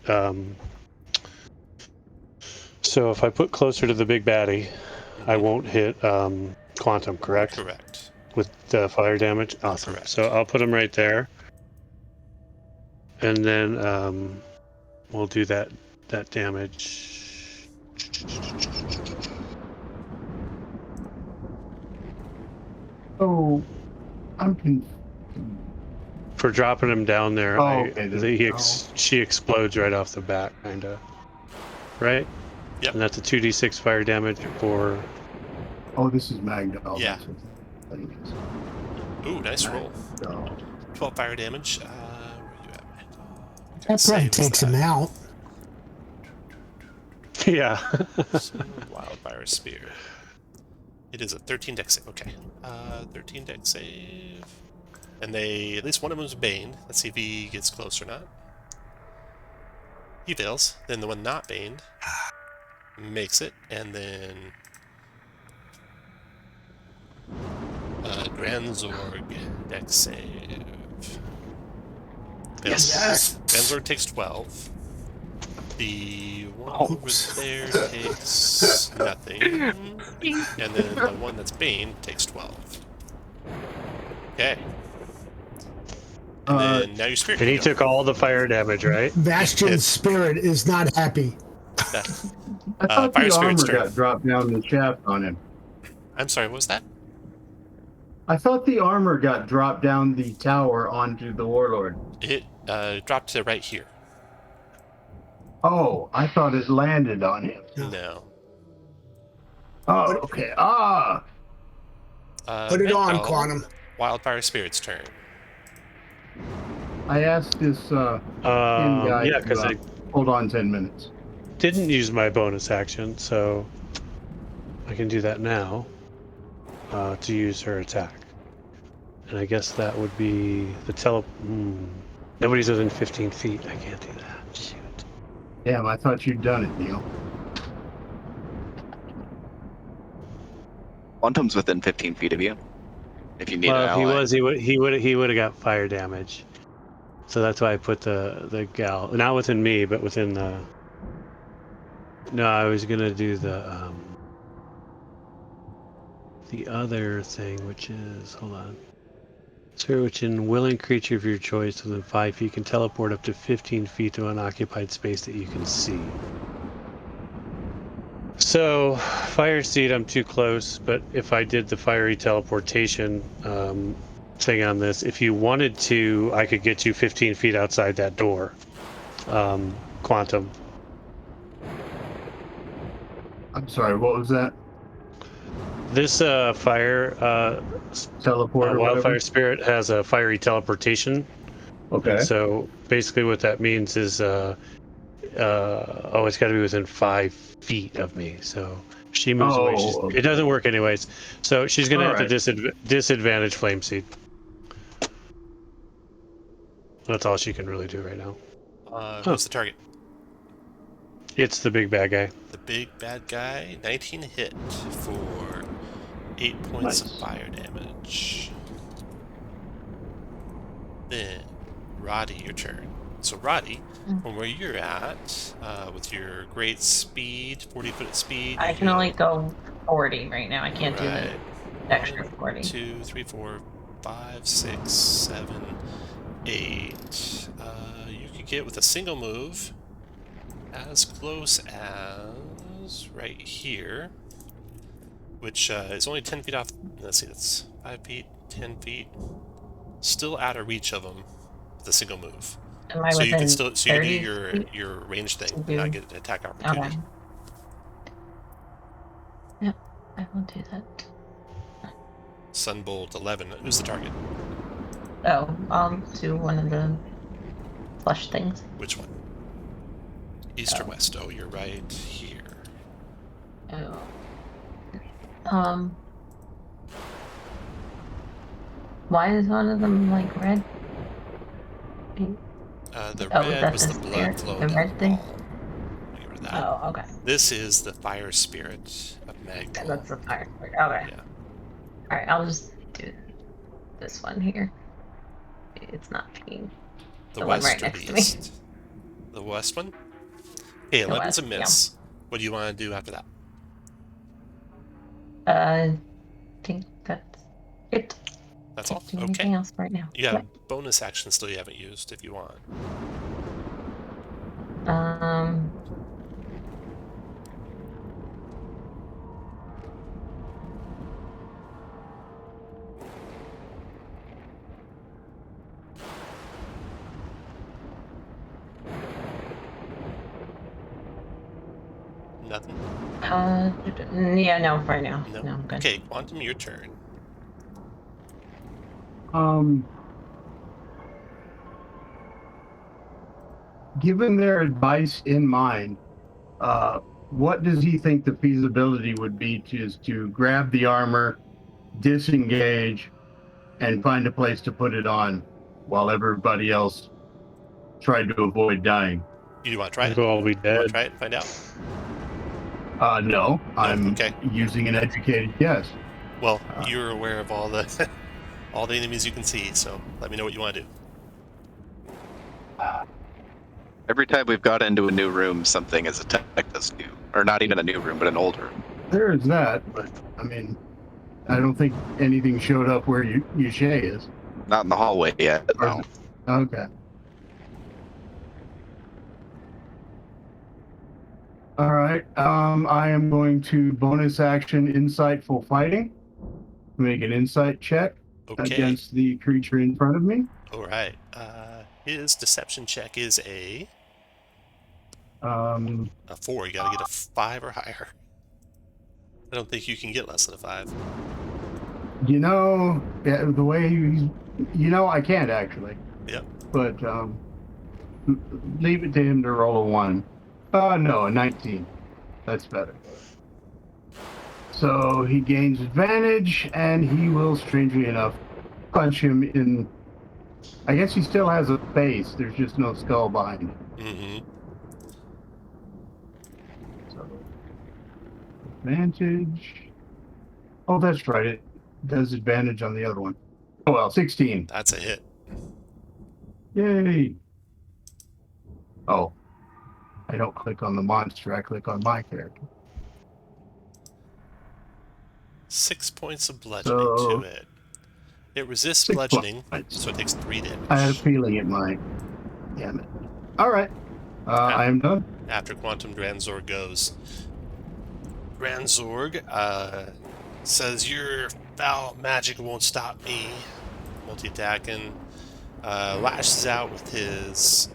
So if I put closer to the big baddie, I won't hit Quantum, correct? Correct. With the fire damage? Awesome. Correct. So I'll put him right there. And then we'll do that that damage. Oh, I'm confused. For dropping him down there, okay. she explodes right off the bat, kind of. Right? Yep. And that's a 2d6 fire damage for... Oh, this is Magdal. Yeah. That's what that is. Ooh, nice roll. Magdal. 12 fire damage. Where are you at, Magdal? That probably takes him out. Yeah. So, Wildfire Spear. It is a 13 dex save. Okay. 13 dex save. And at least one of them is Bane. Let's see if he gets close or not. He fails. Then the one not Baned makes it. And then Granzorg dex save. Fails. Yes. Granzorg takes 12. The one over there takes nothing. And then the one that's Bane takes 12. Okay. And then now your spirit. And he took all the fire damage, right? Bastion's spirit is not happy. I thought Fire the Spirit's armor turn. got dropped down the shaft on him. I'm sorry, what was that? I thought the armor got dropped down the tower onto the warlord. It dropped to right here. Oh, I thought it landed on him. No. Oh, okay. Put it on, Magdal, Quantum. Wildfire Spirit's turn. I asked this guy Yeah, because I hold on 10 minutes. didn't use my bonus action, so I can do that now to use her attack. And I guess that would be the nobody's within 15 feet. I can't do that. Shoot. Damn, I thought you'd done it, Neil. Quantum's within 15 feet of you. If you need an Well, if ally. he would have got fire damage. So that's why I put the gal, not within me, but within the. No, I was gonna do the other thing, which is, hold on. Sir, which in willing creature of your choice within 5 feet can teleport up to 15 feet to unoccupied space that you can see. So, fire seed, I'm too close, but if I did the fiery teleportation thing on this, if you wanted to, I could get you 15 feet outside that door. Quantum. I'm sorry, what was that? This fire Teleport or wildfire whatever? spirit has a fiery teleportation. Okay. So basically what that means is it's got to be within 5 feet of me. So she moves away. Okay. It doesn't work anyways. So she's going to have to disadvantage flame seed. That's all she can really do right now. Who's the target? It's the big bad guy. The big bad guy. 19 hit for 8 points of fire damage. Then, Roddy, your turn. So, Roddy, from where you're at, with your great speed, 40-foot speed... I can only go 40 right now. I can't do the extra 40. 2, 3, 4, 5, 6, 7, 8. You could get with a single move as close as right here, which is only 10 feet off. Let's see, that's 5 feet, 10 feet. Still out of reach of them with a single move. Am I So you can within still you can do 30 feet? your range thing and not get an attack opportunity. Okay. Yep, I will do that. Sunbolt 11. Who's the target? Oh, I'll do one of the flush things. Which one? East or west? Oh, you're right here. Oh. Why is one of them like red? The Oh, is red that was the the blood spirit? flow The down red the thing? wall. Give her that. Oh, okay. This is the fire spirit of Magdal. That's the fire. Okay. Yeah. Alright, I'll just do this one here. It's not picking. The The one west right or next the to me. east? The west one? Hey, 11's a west, miss. What do you want to do after that? I think that's it. That's all? Can't do Okay. anything else right now. You got a bonus action still you haven't used if you want. Nothing? Yeah, no, right now. No? No, I'm good. Okay, Quantum, your turn. Given their advice in mind, what does he think the feasibility would be to grab the armor, disengage, and find a place to put it on while everybody else tried to avoid dying? You want to try it? We'll all be You want dead. to try it and find out? No, I'm Okay. using an educated guess. Well, you're aware of all the all the enemies you can see, so let me know what you want to do. Every time we've got into a new room, something has attacked us new. Or not even a new room, but an old room. There is that, but I mean, I don't think anything showed up where Yushay is. Not in the hallway yet, no. Okay. All right. I am going to bonus action insightful fighting. Make an insight check Okay. against the creature in front of me. All right. His deception check is a 4. You got to get a 5 or higher. I don't think you can get less than a 5. You know, the way he's, I can't actually. Yep. But leave it to him to roll a 1. No, a 19. That's better. So he gains advantage, and he will, strangely enough, punch him in. I guess he still has a face. There's just no skull behind it. Mm-hmm. So advantage. Oh, that's right. It does advantage on the other one. Oh well, 16. That's a hit. Yay! Oh, I don't click on the monster. I click on my character. 6 points of bludgeoning to it. It resists bludgeoning, so it takes 3 damage. I had a feeling it might. Damn it. All right. I am done. After Quantum, Dranzorg goes. Dranzorg says, "Your foul magic won't stop me." Multi-attacking. Lashes out with his...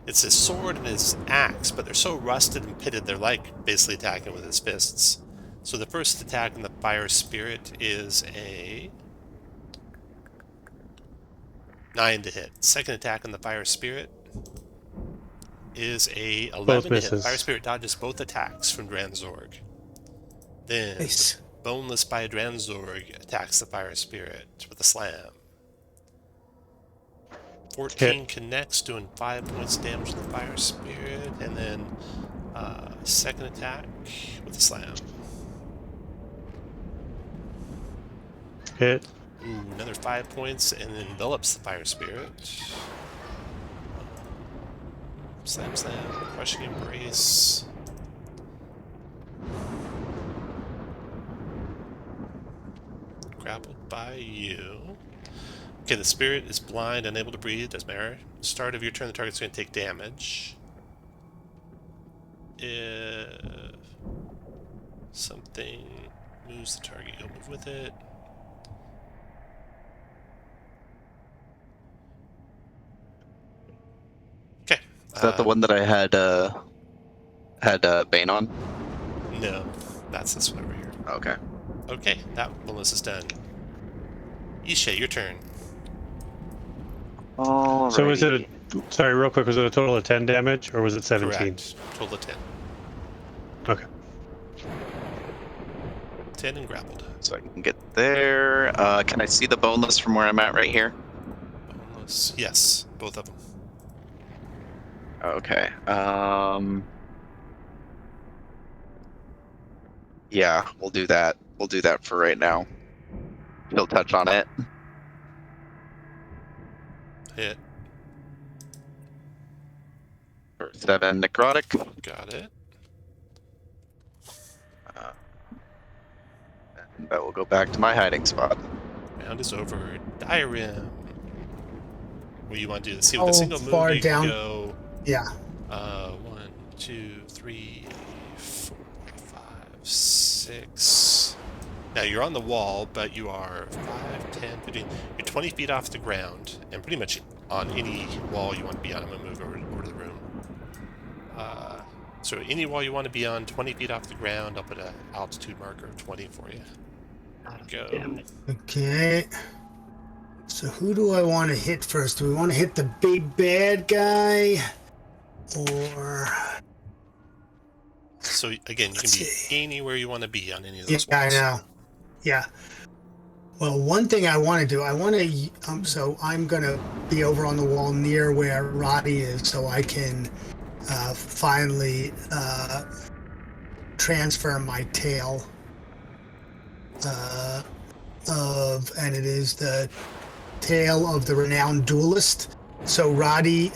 it's his sword and his axe, but they're so rusted and pitted, they're like basically attacking with his fists. So the first attack in the Fire Spirit is a 9 to hit. Second attack in the Fire Spirit is a 11 to hit. Fire Spirit dodges both attacks from Dranzorg. Then, Nice. Boneless by Dranzorg attacks the Fire Spirit with a slam. 14 connects, doing 5 points of damage to the Fire Spirit, and then second attack with a slam. Hit. Ooh, another 5 points, and then envelops the Fire Spirit. Slam, slam, crushing embrace. Grappled by you. Okay, the spirit is blind, unable to breathe, does matter. Start of your turn, the target's going to take damage. If something moves the target, you'll move with it. Okay. Is that the one that I had Bane on? No, that's this one over here. Okay. Okay, that bonus is done. Ishe, your turn. Alrighty. So was it sorry, real quick, was it a total of 10 damage, or was it 17? Correct. Total of 10. Okay. 10 and grappled. So I can get there. Can I see the boneless from where I'm at right here? Boneless. Yes, both of them. Okay. Yeah, we'll do that. We'll do that for right now. He'll touch on it. Hit. For 7 necrotic. Got it. And that will go back to my hiding spot. Round is over. Direm. What do you want to do? Let's see, with Oh, a single move, far you down. can go... Yeah. 1, 2, 3, 4, 5, 6... Now, you're on the wall, but you are 5, 10, 15... You're 20 feet off the ground, and pretty much on any wall you want to be on. I'm going to move over to the room. So any wall you want to be on 20 feet off the ground, I'll put an altitude marker of 20 for you. Go. Damn it. Okay. So who do I want to hit first? Do we want to hit the big bad guy? Or... So again, you can Let's be see. anywhere you want to be on any of Yeah, those I walls. know. Yeah. Well, one thing I want to do, I want to, so I'm going to be over on the wall near where Roddy is so I can finally transfer my tail and it is the Tale of the Renowned Duelist. So Roddy,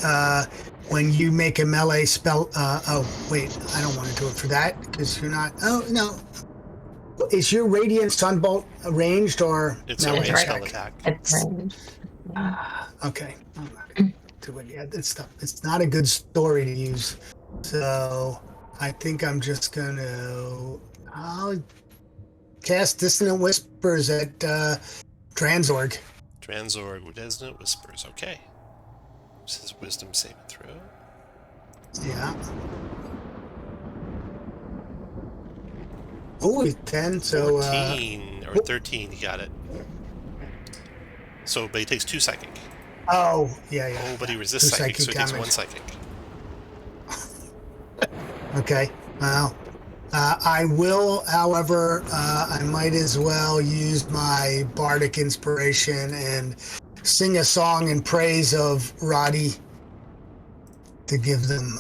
when you make a melee spell, oh wait, I don't want to do it for that because you're not. Oh no, is your Radiant Sunbolt ranged or It's a melee ranged right. spell attack? attack. It's ranged. Okay, do it. Yeah, it's not a good story to use. So I think I'm just I'll cast Dissonant Whispers at Dranzorg. Dranzorg with Resonant Whispers. Okay. This is Wisdom saving throw. Yeah. Oh, 10, so 14 or 13, you got it. So, but he takes 2 psychic. oh, yeah. Oh, but he resists 2 psychic, so he takes 1 damage. psychic. Okay. Well, I will, however, I might as well use my bardic inspiration and sing a song in praise of Roddy to give them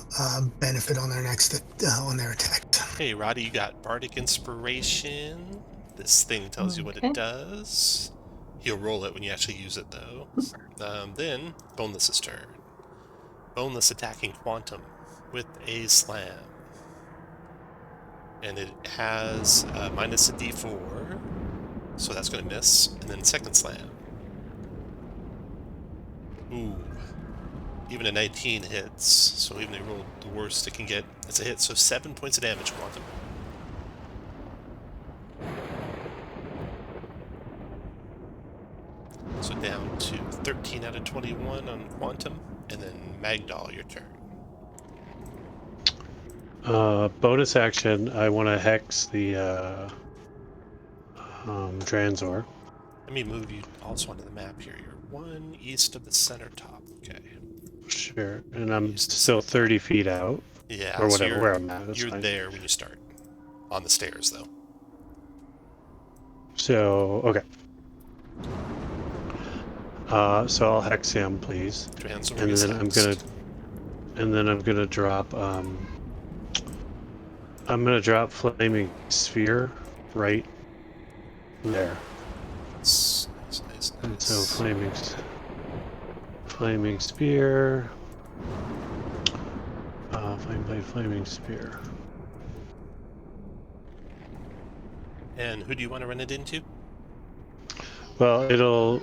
benefit on their next on their attack. Hey, Roddy, you got Bardic Inspiration. This thing tells you what Okay. it does. He'll roll it when you actually use it, though. Then, Boneless's turn. Boneless attacking Quantum with a slam. And it has minus a d4, so that's going to miss. And then second slam. Ooh. Even a 19 hits, so even if they rolled the worst it can get, it's a hit. So 7 points of damage, Quantum. So down to 13 out of 21 on Quantum, and then Magdal, your turn. Bonus action, I want to hex the Dranzor. Let me move you also onto the map here. You're 1 east of the center top. Okay. Sure, and I'm East of still center 30 feet out, Yeah, or so whatever, where I'm at. That's you're fine. there when you start. On the stairs, though. So, okay. So I'll hex him, please. Dranzor And is then next. I'm gonna drop Flaming Sphere right there. Nice. And so Flaming Spear. Flame Blade, Flaming Spear. And who do you want to run it into? Well, does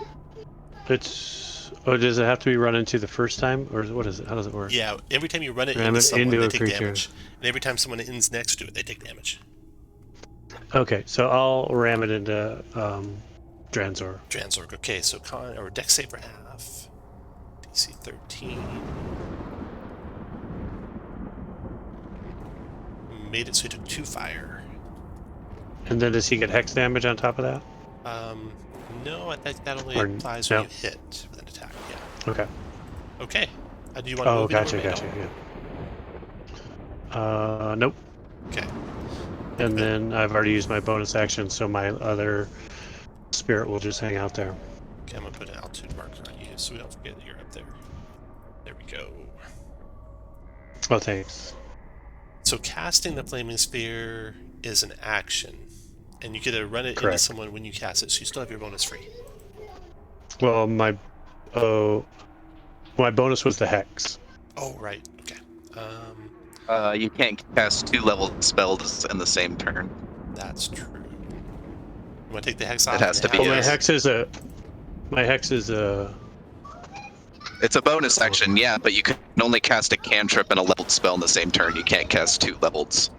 it have to be run into the first time, or what is it? How does it work? Yeah, every time you run it Ram into it someone, into they a take creature. damage. And every time someone ends next to it, they take damage. Okay, so I'll ram it into Dranzor. Dranzor, okay, so Dex save for half. DC 13. Made it so he took 2 fire. And then does he get hex damage on top of that? No, I think that only Or- applies when no. you hit with an attack, yeah. Okay. Okay. Do you want to Oh, move gotcha, anywhere, gotcha, Magdal? yeah. Nope. Okay. And then I've already used my bonus action, so my other spirit will just hang out there. Okay, I'm going to put an altitude marker on you so we don't forget that you're up there. There we go. Oh, thanks. So casting the Flaming Sphere is an action, and you get to run it into Correct. someone when you cast it, so you still have your bonus free. Well, my bonus was the hex. Oh, right. Okay. You can't cast 2 leveled spells in the same turn. That's true. You want to take the hex It off? has and to be have Well, Yes. my hex is It's a bonus action, yeah, but you can only cast a cantrip and a leveled spell in the same turn. You can't cast 2 leveleds.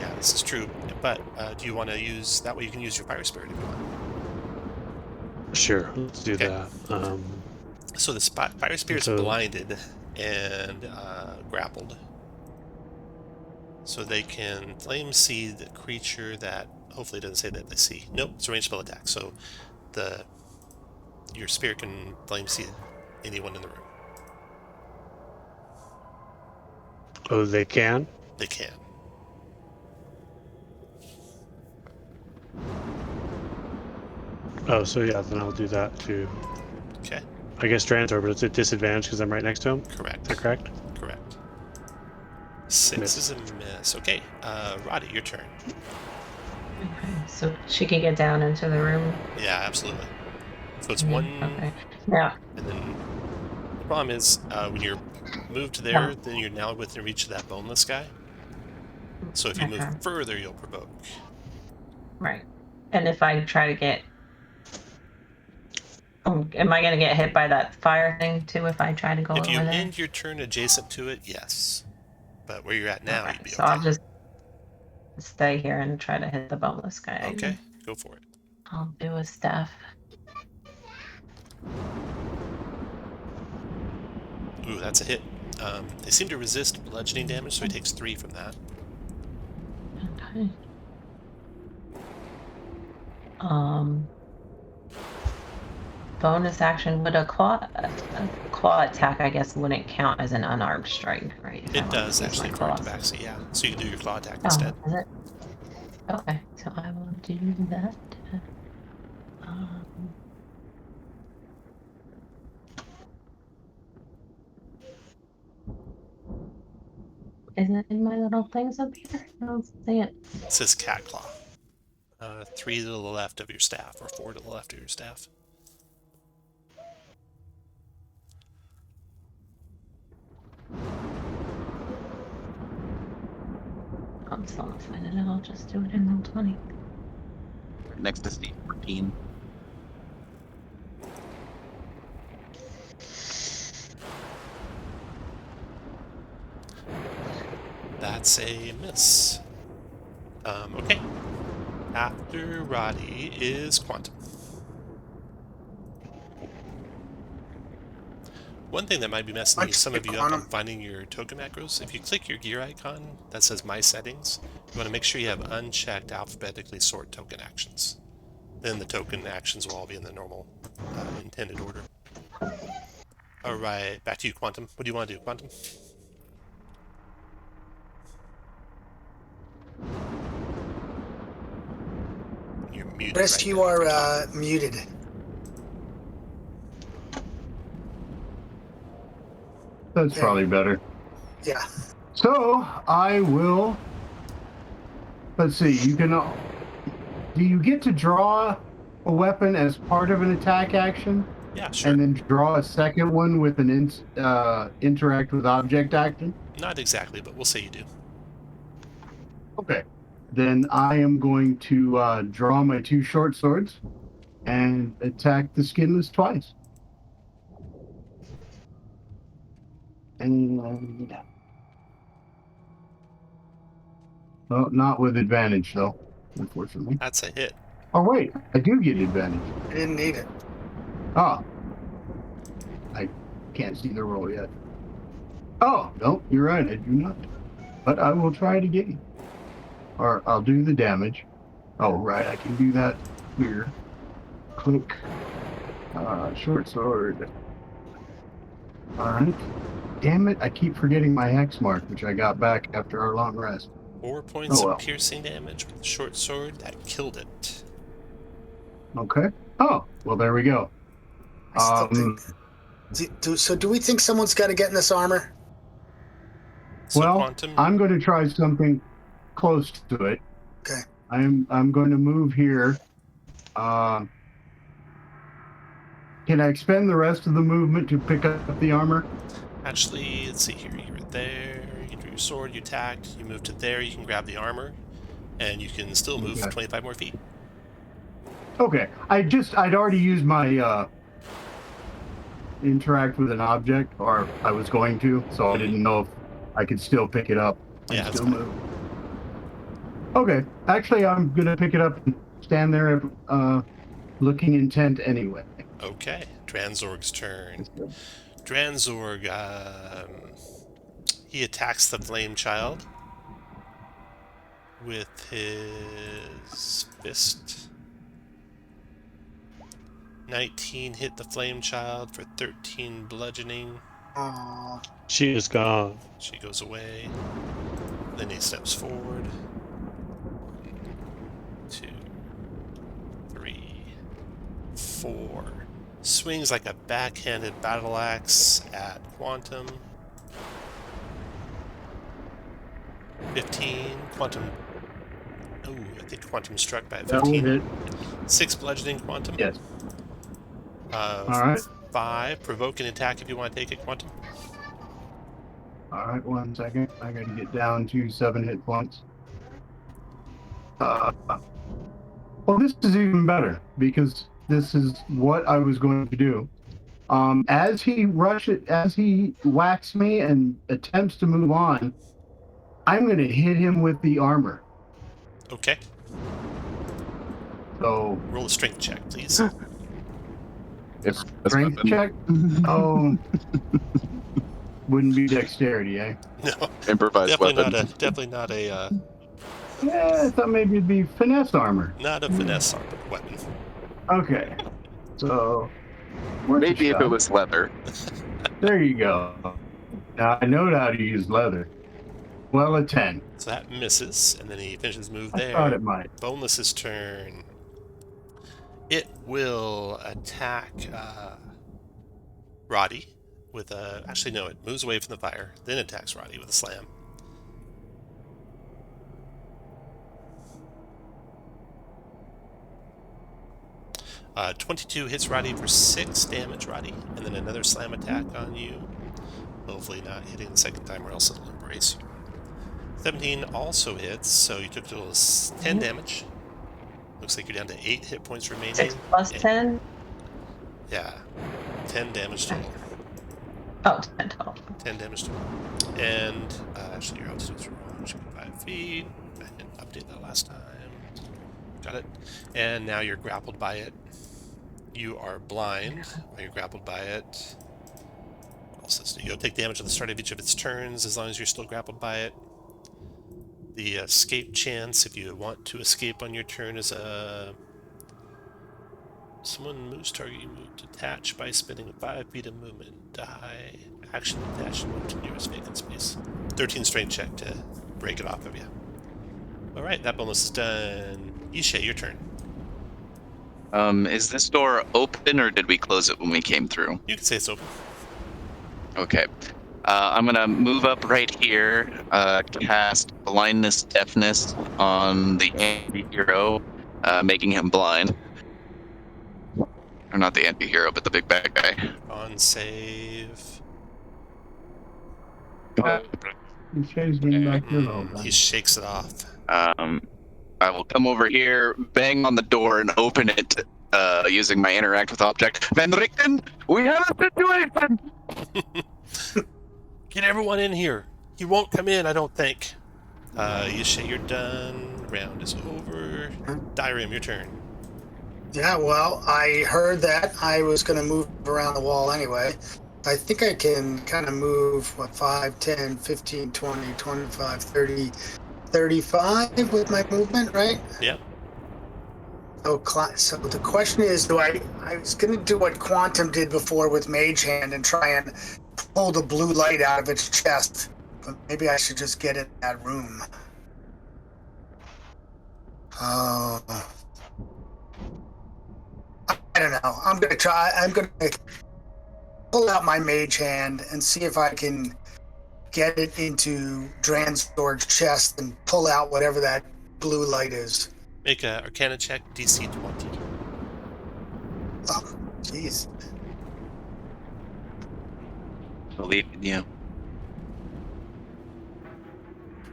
Yeah, this is true. But do you want to use that way? You can use your Fire Spirit if you want. Sure, let's do Okay. that. So the Fire Spirit's So- blinded and grappled. So they can flame see the creature that hopefully it doesn't say that they see. Nope, it's a ranged spell attack. So your spirit can flame see anyone in the room. Oh, they can? They can. Oh, so yeah, then I'll do that too. Okay. I guess Trantor, but it's a disadvantage because I'm right next to him. Correct. Is that correct? Correct. 6 Miss. is a miss. Okay, Roddy, your turn. Okay, so she can get down into the room. Yeah, absolutely. So it's one, Okay. Yeah. and then the problem is when you're moved there, then you're now within reach of that boneless guy. So if you move further, you'll provoke. Right. And if I try to get, am I going to get hit by that fire thing too if I try to go If over you there? end your turn adjacent to it, yes. But where you're at now, Okay, you'd be so okay. I'll just stay here and try to hit the boneless guy. Okay, go for it. I'll do a staff. Ooh, that's a hit. They seem to resist bludgeoning damage, so he takes 3 from that. Okay. Bonus action, would a claw attack, I guess, wouldn't count as an unarmed strike, right? It does actually for tabaxi, yeah. So you can do your claw attack Oh, instead. is it? Okay, so I will do that. Is it in my little things up here? I don't see it. It says cat claw. 3 to the left of your staff, or 4 to the left of your staff. I'm still not finding it. I'll just do it in roll 20. Next to Steve 14. That's a miss. Okay. After Roddy is Quantum. One thing that might be messing some of you up on finding your token macros, if you click your gear icon that says My Settings, you want to make sure you have unchecked alphabetically sort token actions. Then the token actions will all be in the normal intended order. Alright, back to you, Quantum. What do you want to do, Quantum? You're muted. Rest, right you now. are muted. That's probably better. Yeah. So I will. Let's see. You can. Do you get to draw a weapon as part of an attack action? Yeah, sure. And then draw a second one with an interact with object action? Not exactly, but we'll say you do. Okay. Then I am going to draw my 2 short swords and attack the skinless twice. And well, not with advantage though, unfortunately. That's a hit. Oh wait, I do get advantage. I didn't need it. Ah, I can't see the roll yet. Oh no, you're right, I do not. But I will try it again, or I'll do the damage. Oh right, I can do that here. Click. Short sword. All right. Damn it! I keep forgetting my hex mark, which I got back after our long rest. 4 points of piercing damage with the short sword. That killed it. Okay. Oh, well, there we go. I still think. Do we think someone's got to get in this armor? So well, Quantum, I'm going to try something close to it. Okay. I'm going to move here. Can I expend the rest of the movement to pick up the armor? actually, let's see here. You were there. You drew your sword. You attacked. You moved to there. You can grab the armor, and you can still move 25 more feet. Okay. I'd already used my interact with an object, or I was going to, so I didn't know if I could still pick it up and Yeah, still move. Okay. Actually, I'm going to pick it up and stand there looking intent anyway. Okay. Dranzorg's turn. Dranzorg, he attacks the flame child. with his fist. 19 hit the flame child for 13 bludgeoning. Aw. She is gone. She goes away. Then he steps forward. 2, 3, 4. Swings like a backhanded battle axe at Quantum. 15. Quantum. Oh, I think Quantum struck by a That will 15. hit. 6 bludgeoning Quantum. Yes. All right. 5. Provoke an attack if you want to take it, Quantum. All right, 1 second. I got to get down to 7 hit points. Well, this is even better because this is what I was going to do. As he whacks me and attempts to move on, I'm going to hit him with the armor. Okay. So Roll a strength check, please. strength check. Oh, wouldn't be dexterity, eh? No, Improvised definitely weapon. definitely not a Yeah, I thought maybe it'd be finesse armor. finesse weapon. Okay, so Maybe if it was leather. there you go. Now I know how to use leather. Well, a 10. So that misses, and then he finishes his move I there. thought it might. Boneless's turn. It will attack Roddy with a... Actually, no, it moves away from the fire, then attacks Roddy with a slam. Uh, 22 hits Roddy for 6 damage, Roddy, and then another slam attack on you. Hopefully not hitting the second time, or else it'll embrace you. 17 also hits, so you took a total of 10 damage. Looks like you're down to 8 hit points remaining. 6 plus 10? Yeah, 10 damage total. Oh, 10 total. 10 damage total. And actually, your altitude's wrong. Should be 5 feet. I didn't update that last time. Got it. And now you're grappled by it. You are blind while you're grappled by it. Also, you'll take damage at the start of each of its turns as long as you're still grappled by it. The escape chance, if you want to escape on your turn, is a... Someone moves target, you move detach by spending 5 feet of movement. Die. Action detach and move to nearest vacant space. 13 strength check to break it off of you. Alright, that bonus is done. Ishe, your turn. Is this door open or did we close it when we came through? You can say it's open. Okay. I'm gonna move up right here, cast blindness deafness on the anti-hero, making him blind. Or not the anti-hero, but the big bad guy. On save. He chased me back here all He shakes it off. I will come over here, bang on the door, and open it using my interact with object. Van Richten, we have a situation! Get everyone in here. He won't come in, I don't think. Ishe, you're done. Round is over. Dyrem, your turn. Yeah, well, I heard that. I was going to move around the wall anyway. I think I can kind of move, 5, 10, 15, 20, 25, 30, 35 with my movement, right? Yep. So the question is, I was going to do what Quantum did before with Mage Hand and try and pull the blue light out of its chest. But maybe I should just get in that room. Oh. I don't know. I'm going to try. I'm going to pull out my Mage Hand and see if I can get it into Dransdor's chest and pull out whatever that blue light is. Make a Arcana check, DC 20. Oh, jeez. Believe in you.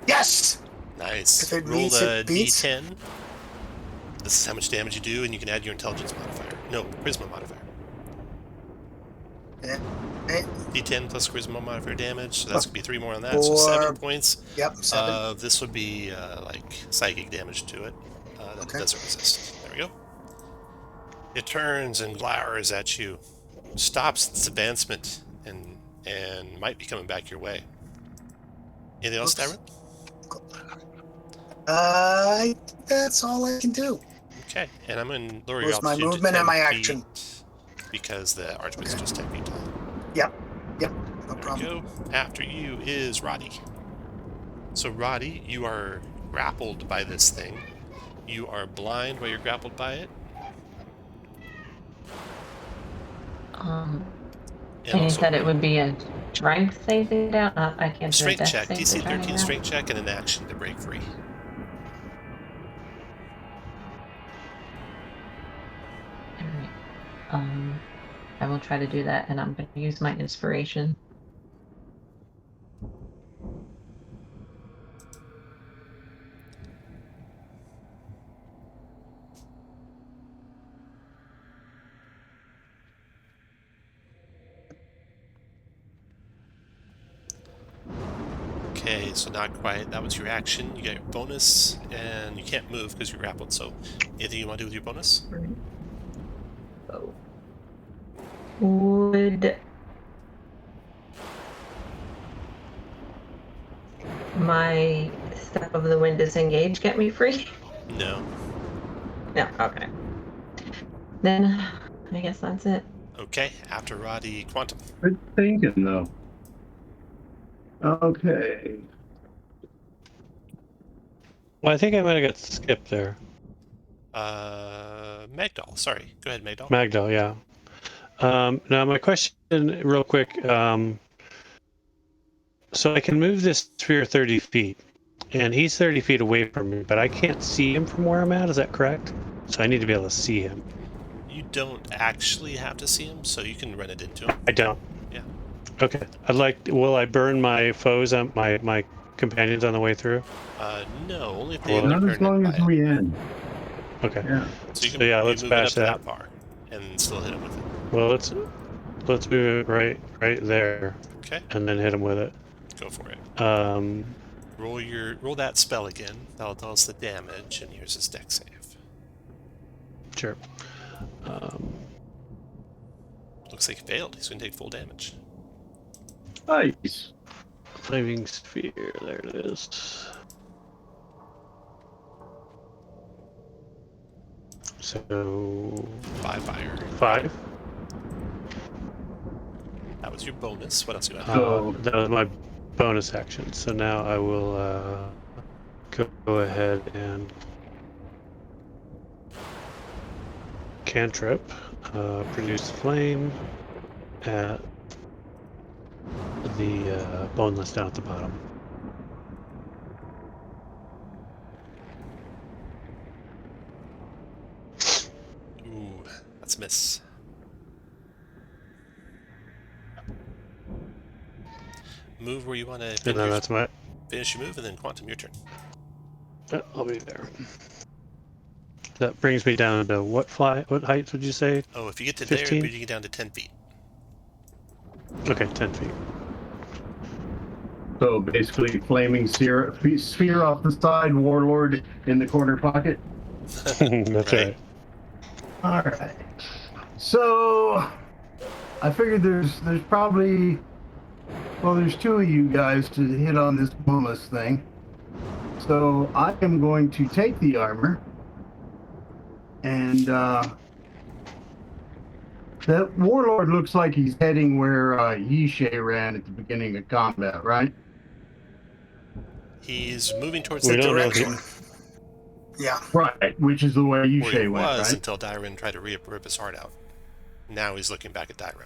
Yes! Nice. If it Roll meets, the it beats. D10. This is how much damage you do, and you can add your intelligence modifier. No, charisma modifier. Yeah. Right. D10 plus charisma modifier damage, so that's going to be 3 more on that, 4. so 7 points. Yep, 7. This would be like psychic damage to it. That Okay. doesn't resist. There we go. It turns and glowers at you, stops its advancement, and might be coming back your way. Anything else, Oops. Darren? I think that's all I can do. Okay, and I'm going to lower your Was my altitude to movement 10 and my feet action. because the archway's just 10 feet tall. Yep, no There problem. we go. After you is Roddy. So Roddy, you are grappled by this thing. You are blind while you're grappled by it. And you also said it would be a strength save to get out. I can't do a strength death check, save to DC try to 13 get out. strength check, and an action to break free. All right. I will try to do that, and I'm going to use my inspiration. Okay, so not quite. That was your action. You got your bonus, and you can't move because you're grappled. So, anything you want to do with your bonus? Oh. Would my Step of the Wind disengage get me free? No. No, okay. Then I guess that's it. Okay, after Roddy, Quantum. Good thinking, though. Okay. Well, I think I might have got skipped there. Magdal. Sorry. Go ahead, Magdal. Magdal, yeah. Now, my question, real quick. So I can move this sphere 30 feet, and he's 30 feet away from me, but I can't see him from where I'm at. Is that correct? So I need to be able to see him. You don't actually have to see him, so you can run it into him. I don't. Yeah. Okay. Will I burn my foes, my companions on the way through? No, only if they Well, end up Not as turning long by as it. we end. Okay. Yeah. So you can yeah, you let's move it up bash to that. that far and still hit him with it. Well, let's move it right there, Okay, and then hit him with it. go for it. Um, Roll that spell again. That'll tell us the damage, and here's his dex save. sure. Looks like he failed. He's going to take full damage. Nice. Flaming sphere. There it is. So 5 fire. 5. That was your bonus. What else you got? That was my bonus action. So now I will go ahead and cantrip, produce flame at the boneless down at the bottom. Ooh, that's a miss. Move where you want to And then that's my. finish your move, and then Quantum, your turn. I'll be there. That brings me down to what heights would you say? Oh, if you get to 15? there, you get down to 10 feet. Okay, 10 feet. So basically, flaming sphere off the side, warlord in the corner pocket. That's right. All right. So I figured there's probably there's 2 of you guys to hit on this bonus thing. So I am going to take the armor, and that warlord looks like he's heading where Yishe ran at the beginning of combat, right? He's moving towards We the don't know direction Yeah. Right, which is the way where he Yishe went, was right? until Dyren tried to rip his heart out. Now he's looking back at Dyren.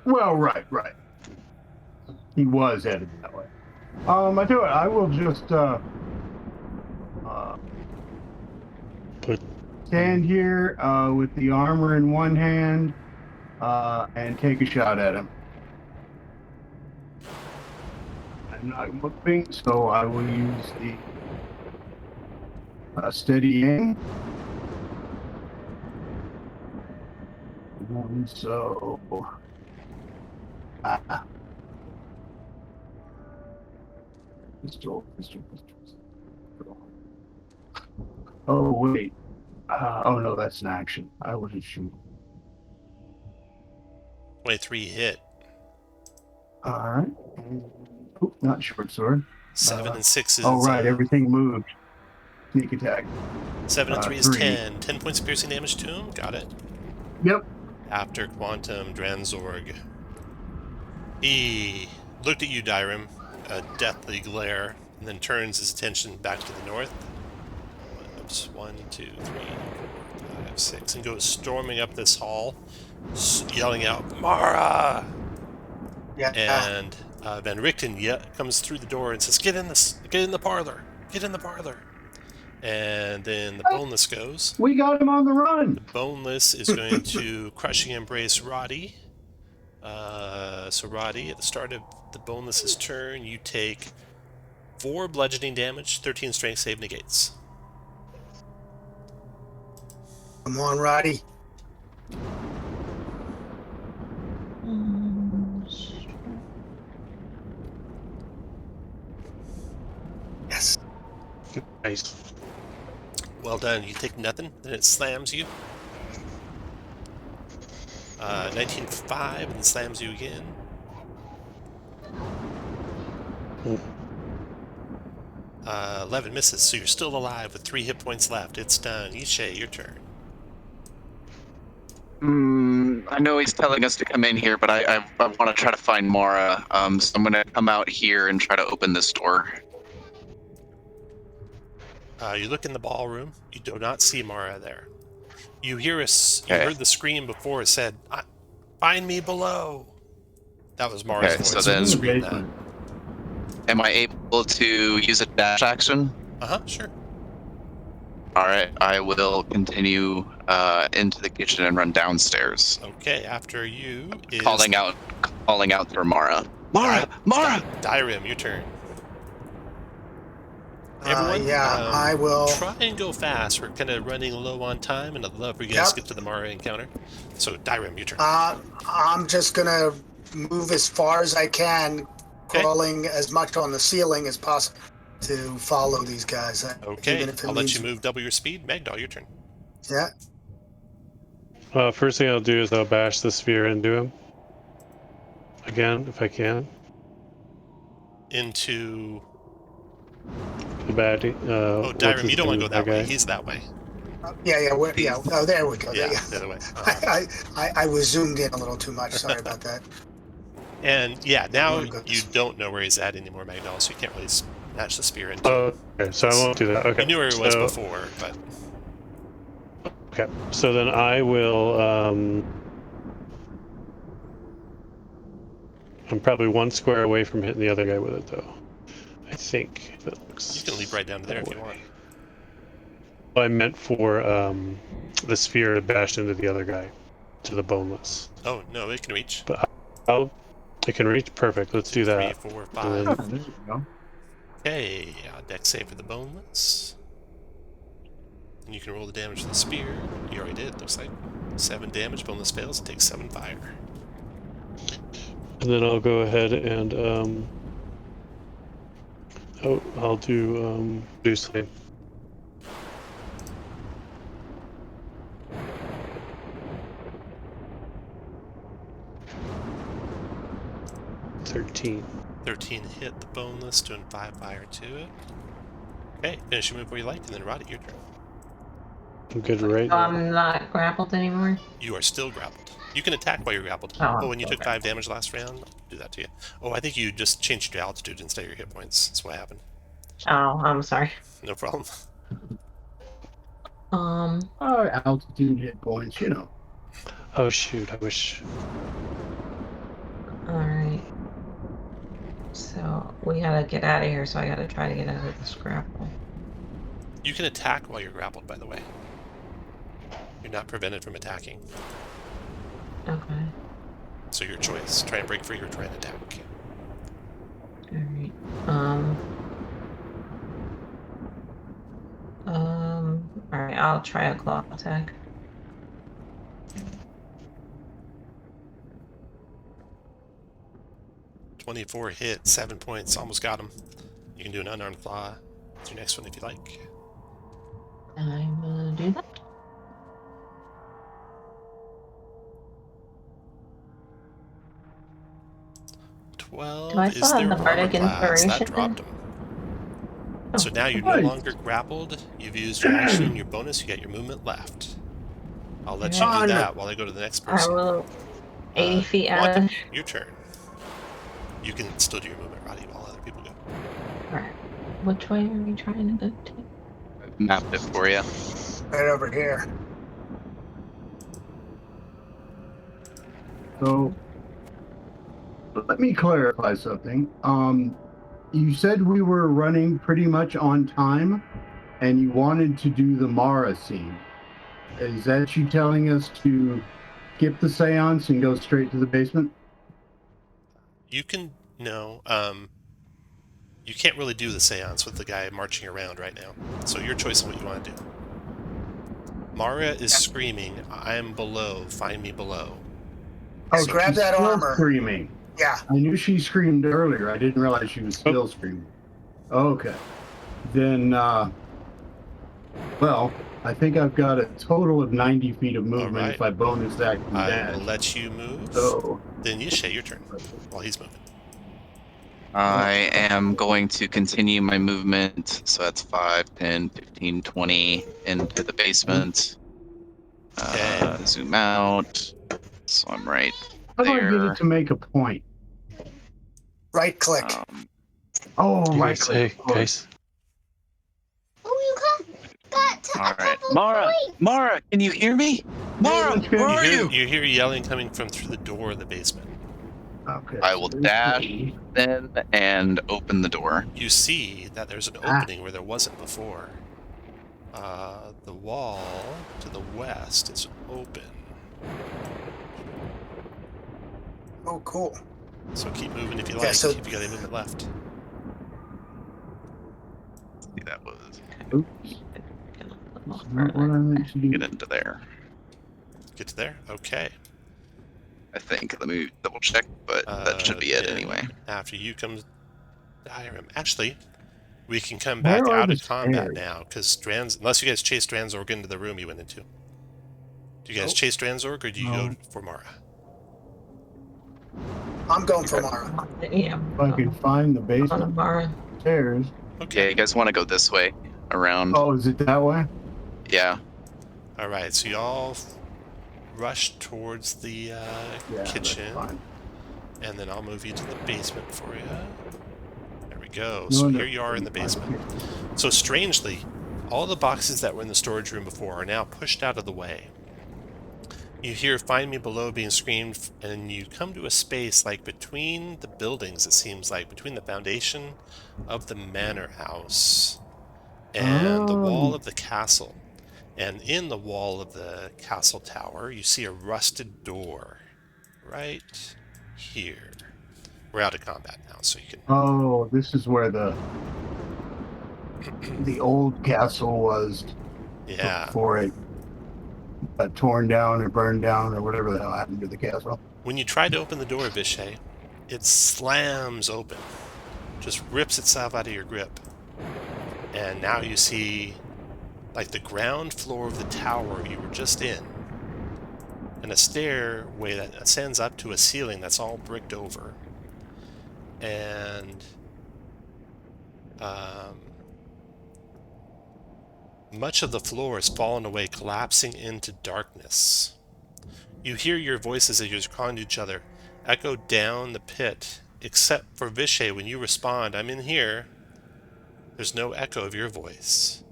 Well, right. He was headed that way. I tell you what, I will just stand here with the armor in one hand and take a shot at him. I'm not moving, so I will use the steady aim. And so... Pistol. Oh, wait. Oh, no, that's an action. I wasn't shooting. 23 hit. All right. Not short sword. 7 and 6 is... Oh, right. Everything moved. Sneak attack. 7 and 3 is 3. 10. 10 points of piercing damage to him. Got it. Yep. After Quantum Dranzorg. He looked at you, Dyram, a deathly glare, and then turns his attention back to the north. Oops, 1, 2, 3, 4, 5, 6, and goes storming up this hall, yelling out, Mara! Yeah. And Van Richten comes through the door and says, get in the parlor. Get in the parlor. And then the Boneless goes. We got him on the run. The Boneless is going to Crushing Embrace Roddy. So Roddy, at the start of the Boneless's turn, you take 4 bludgeoning damage, 13 strength save negates. Come on, Roddy. Yes. Nice. Well done. You take nothing, then it slams you. 19-5, and then slams you again. 11 misses, so you're still alive with 3 hit points left. It's done. Ishe, your turn. I know he's telling us to come in here, but I want to try to find Mara. So I'm going to come out here and try to open this door. You look in the ballroom. You do not see Mara there. You hear you Okay. heard the scream before. It said, "Find me below." That was Mara's Okay, voice. so then- Scream that. Am I able to use a dash action? Sure. All right, I will continue into the kitchen and run downstairs, Okay, after you is calling out for Mara. Mara, Mara. Dyrim, your turn. Everyone, I will try and go fast. We're kind of running low on time, and I'd love for you guys to get to the Mara encounter. So, Dyrim, your turn. I'm just gonna move as far as I can, Okay. crawling as much on the ceiling as possible to follow these guys. Okay, Even if it I'll let means- you move double your speed. Magdal, your turn. Yeah. First thing I'll do is I'll bash the sphere into him. Again, if I can. Into... The baddie. Dyrim, you don't want to go that way. He's that way. Yeah. Oh, there we go. Yeah, There the other way. I was zoomed in a little too much. Sorry about that. And yeah, now Oh, goodness. you don't know where he's at anymore, Magdal, so you can't really match the spear into Oh, okay, so I won't do that. Okay. You knew where he was so- before, but... Okay, so then I will. I'm probably 1 square away from hitting the other guy with it, though. I think that looks. You can leap right down to there if you want. I meant for the sphere bashed into the other guy, to the boneless. Oh, no, it can reach. But it can reach. Perfect. Let's do 3, that. 4, And 5. then- There you go. Okay, dex save for the boneless. And you can roll the damage to the spear. You already did, looks like. 7 damage, boneless fails, it takes 7 fire. And then I'll go ahead and I'll do Slave. $13. 13 hit the boneless, doing 5 fire to it. Okay, finish your move where you like, and then Roddy, your turn. I'm good right So now. I'm not grappled anymore? You are still grappled. You can attack while you're grappled. Oh, When you took okay. 5 damage last round, I'll do that to you. Oh, I think you just changed your altitude instead of your hit points. That's what happened. Oh, I'm sorry. No problem. Oh, altitude hit points, you know. Oh shoot! I wish. Alright. So, we gotta get out of here, so I gotta try to get out of this grapple. You can attack while you're grappled, by the way. You're not prevented from attacking. Okay. So your choice. Try and break free or try and attack. Alright. Alright, I'll try a claw attack. .24 hit, 7 points, almost got him. You can do an unarmed claw. It's your next one if you like. I will do that. .12 Do I is still have their the armor bardic class. That inspiration? dropped him. So now you're no Nice. longer grappled. You've used your action and your bonus. You got your movement left. I'll let you do Fun. that while I go to the next I person. will 80 feet out Wanda, of. your turn. You can still do your movement, Roddy, while other people go. Alright. Which way are we trying to go to? I've mapped it for you. Right over here. So let me clarify something. You said we were running pretty much on time, and you wanted to do the Mara scene. Is that you telling us to skip the seance and go straight to the basement? You can you can't really do the seance with the guy marching around right now. So your choice on what you want to do. Mara is screaming, "I am below, find me below." Oh, So grab She's that still armor. screaming. Yeah. I knew she screamed earlier. I didn't realize she was still screaming. Okay. Then, well, I think I've got a total of 90 feet of movement right. if I bonus act and I dash. will let you move. So, Then Yishay, your turn while he's moving. I am going to continue my movement. So that's 5, 10, 15, 20 into the basement. Okay. Zoom out. So I'm right how do I get there. it to make a point? Right click. Oh, You right guys say, click. guys. All right, Mara, can you hear me? Mara, let's go. where are you? You hear yelling coming from through the door of the basement. Okay. I will dash then and open the door. You see that there's an opening where there wasn't before. The wall to the west is open. Oh, cool. So keep moving if you Yeah, like, so- if you got any movement left. See, that was Oops. Get a little That's not what I further. meant to do. get into there. Get to there? Okay. I think. Let me double check, but that should be it Then anyway. After you comes Hiram. Actually, we can come Where back are out the of combat stairs? now, because unless you guys chase Stranzorg into the room you went into. Do you guys Nope. chase Stranzorg, or do you No. go for Mara? I'm going for Mara. Yeah. If I can find the On basement Mara. stairs. Yeah, Okay. you guys want to go this way around? Oh, is it that way? Yeah. All right, so y'all rush towards the Yeah, kitchen, that's fine. and then I'll move you to the basement for you. There we go. No, So no, here you are in the basement. So strangely, all the boxes that were in the storage room before are now pushed out of the way. You hear "Find me below" being screamed, and you come to a space like between the buildings, it seems like, between the foundation of the manor house and the wall of the castle. And in the wall of the castle tower, you see a rusted door right here. We're out of combat now, so you can... Oh, this is where the old castle was Yeah. before it got torn down or burned down or whatever the hell happened to the castle. When you try to open the door, Vishay, it slams open. Just rips itself out of your grip. And now you see like the ground floor of the tower you were just in, and a stairway that ascends up to a ceiling that's all bricked over. And much of the floor has fallen away, collapsing into darkness. You hear your voices as you're calling to each other echo down the pit, except for Vishay. When you respond, "I'm in here," there's no echo of your voice.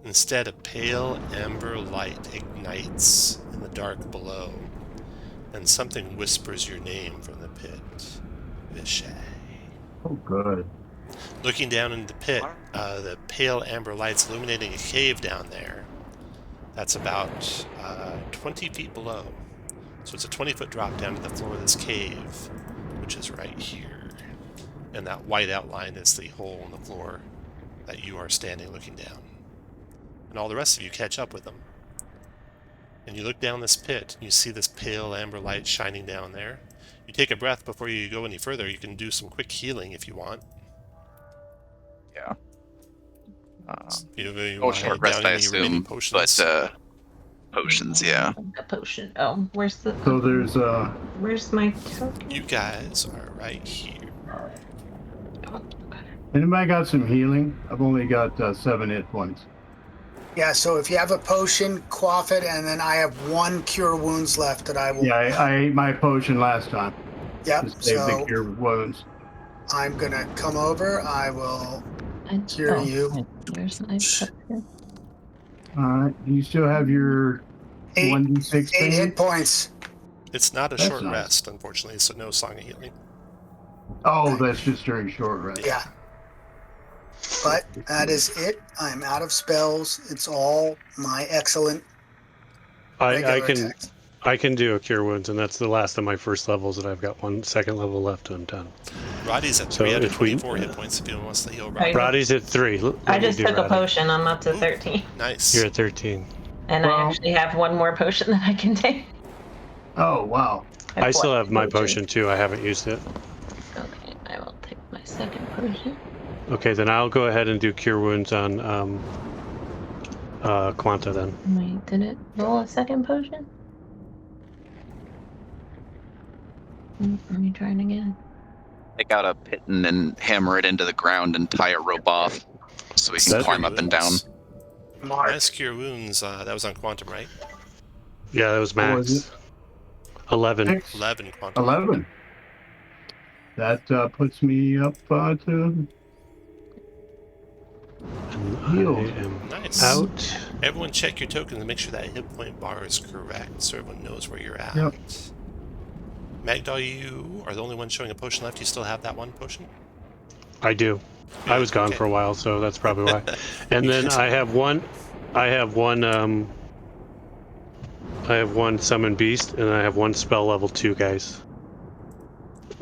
Instead, a pale amber light ignites in the dark below, and something whispers your name from the pit. Vishay. Oh, good. Looking down into the pit, the pale amber light's illuminating a cave down there. That's about 20 feet below. So it's a 20-foot drop down to the floor of this cave, which is right here. And that white outline is the hole in the floor that you are standing looking down. And all the rest of you catch up with them. And you look down this pit, and you see this pale amber light shining down there. You take a breath before you go any further. You can do some quick healing if you want. Yeah. You Oh, want to short hand rest, down I any remaining assume. potions? But potions, yeah. A potion. Oh, where's the? So there's Where's my token? You guys are right here. Oh, okay. Anybody got some healing? I've only got 7 hit points. Yeah, so if you have a potion, quaff it, and then I have 1 cure wounds left that I will. Yeah, I ate my potion last time. Yep. To save the So cure wounds. I'm gonna come over. I will cure you. There's my potion. All right. Do you still have your 1d6 8 thing? hit points. It's not a That's short nice. rest, unfortunately, so no Song of Healing. Oh, that's just during short rest. Yeah. But that is it. I'm out of spells. It's all my excellent I regular can attacks. I can do a cure wounds, and that's the last of my first levels, and I've got 1 second level left and I'm done. Roddy's at So 3 out of if we- 24 hit points if anyone wants to heal Right. Roddy. Roddy's at 3. I just took a potion. I'm up to 13. Nice. You're at 13. And Well- I actually have 1 more potion that I can take. Oh, wow. I still have my potions. potion too. I haven't used it. Okay, I will take my second potion. Okay, then I'll go ahead and do cure wounds on Quanta then. Wait, did it roll a second potion? Let me try it again. Take out a piton and hammer it into the ground and tie a rope off so we can That's climb up and down. Wounds. Mark. Nice cure wounds. That was on Quantum, right? Yeah, that was What max. was it? 11. 6, 11 Quantum. 11. That puts me up to And Healed. I am Nice. out. Everyone check your tokens and make sure that hit point bar is correct so everyone knows where you're at. Yep. Magdal, you are the only one showing a potion left. You still have that 1 potion? I do. I was gone Okay. for a while, so that's probably why. And then I have one summon beast, and I have 1 spell level 2, guys.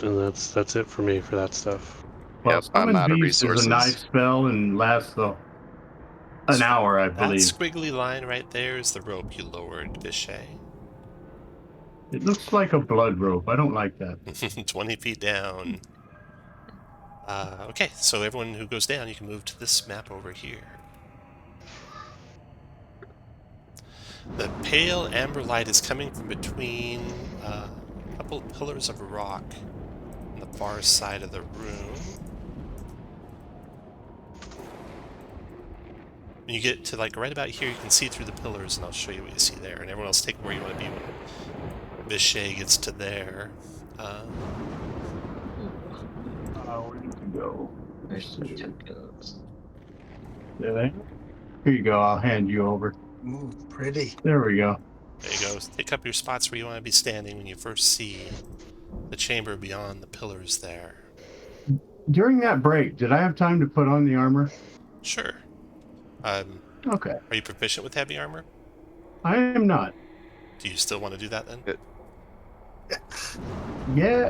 And that's it for me for that stuff. well, Yep, I'm Summon out of Beast resources. is a nice spell and lasts an hour, I That believe. squiggly line right there is the rope you lowered, Vishay. It looks like a blood rope. I don't like that. 20 feet down. Okay, so everyone who goes down, you can move to this map over here. The pale amber light is coming from between a couple of pillars of rock on the far side of the room. When you get to like right about here, you can see through the pillars, and I'll show you what you see there. And everyone else take where you want to be when Vishay gets to there. Where did you go? Where's the tokens? There they? Here you go. I'll hand you over. Ooh, pretty. There we go. There you go. Take up your spots where you want to be standing when you first see the chamber beyond the pillars there. During that break, did I have time to put on the armor? Sure. Okay. Are you proficient with heavy armor? I am not. Do you still want to do that then? Yeah,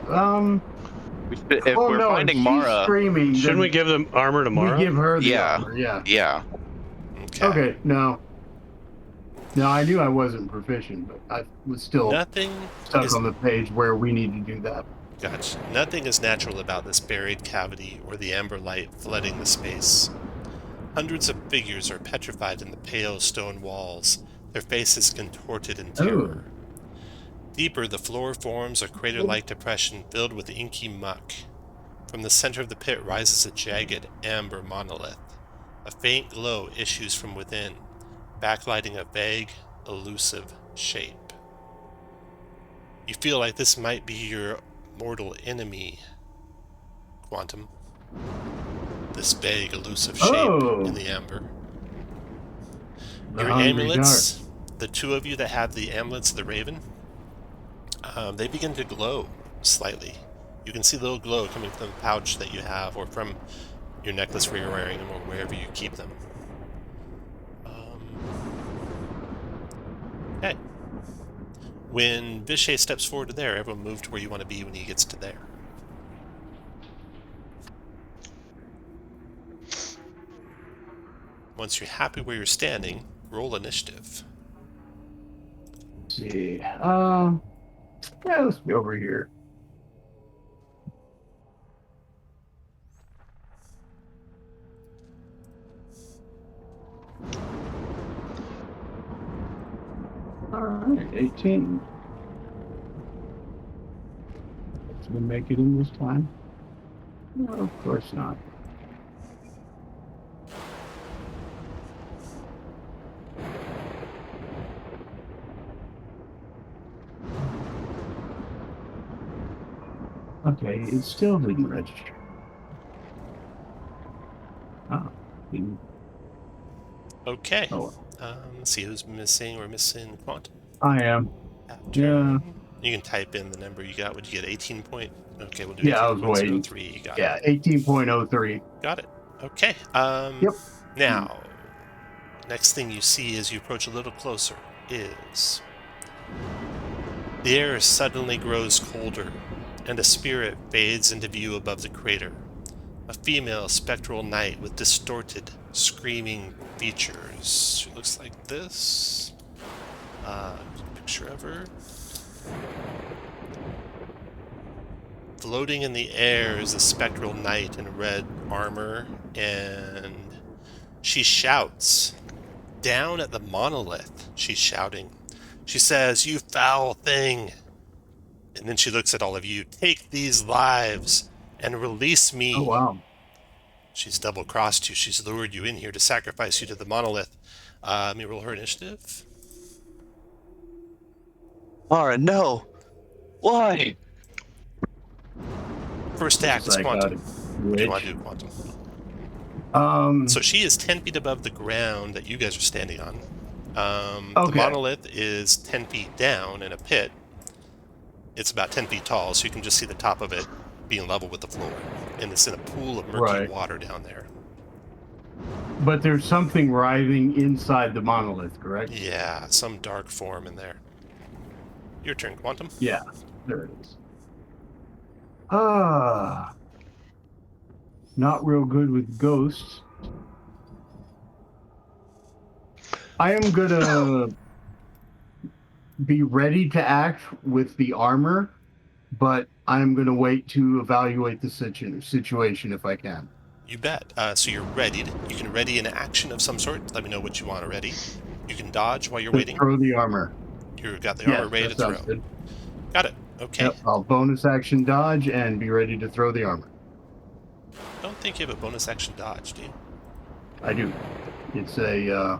If oh we're no, finding she's Mara, screaming, Shouldn't then we give them armor tomorrow? we give her the Yeah. armor, yeah. yeah. Okay, no. No, I knew I wasn't proficient, but I was still Nothing stuck is on the page where we need to do that. Gotcha. Nothing is natural about this buried cavity or the amber light flooding the space. Hundreds of figures are petrified in the pale stone walls, their faces contorted in terror. Deeper, the floor forms a crater-like depression filled with inky muck. From the center of the pit rises a jagged amber monolith. A faint glow issues from within, backlighting a vague, elusive shape. You feel like this might be your mortal enemy, Quantum. This vague, elusive shape in the amber. The Your hungry amulets, the 2 of you that have the amulets of the Raven, they begin to glow slightly. You can see a little glow coming from the pouch that you have, or from your necklace where you're wearing them, or wherever you keep them. Okay. When Vishay steps forward to there, everyone move to where you want to be when he gets to there. Once you're happy where you're standing, roll initiative. Let's see. Yeah, let's be over here. All right, 18. Let's make it in this time. No, of course not. Okay, it still didn't register. Oh, didn't. Okay. Oh, Let's see who's missing. We're missing Quantum. I am. Yeah. You can type in the number you got. Would you get 18 point? Okay, we'll do Yeah, I was waiting. 18.03. You got Yeah, it. 18.03. Got it. Okay. Yep. Now, next thing you see as you approach a little closer is the air suddenly grows colder, and a spirit fades into view above the crater. A female spectral knight with distorted, screaming features. She looks like this. Picture of her. Floating in the air is a spectral knight in red armor, and she shouts. Down at the monolith, she's shouting. She says, "You foul thing!" And then she looks at all of you. "Take these lives and release me." Oh, wow. She's double-crossed you. She's lured you in here to sacrifice you to the monolith. Let me roll her initiative. Mara, no. Why? First act is Quantum. What do you want to do, Quantum? So she is 10 feet above the ground that you guys are standing on. The monolith is 10 feet down in a pit. It's about 10 feet tall, so you can just see the top of it being level with the floor. And it's in a pool of murky water down there. But there's something writhing inside the monolith, correct? Yeah, some dark form in there. Your turn, Quantum. Yeah, there it is. Not real good with ghosts. I am gonna be ready to act with the armor, but I'm gonna wait to evaluate the situation if I can. You bet. So you're ready. You can ready an action of some sort. Let me know what you want to ready. You can dodge while you're waiting. Throw the armor. You've got the armor ready to throw. Good. Got it. Okay. Yep, I'll bonus action dodge and be ready to throw the armor. I don't think you have a bonus action dodge, do you? I do. It's a,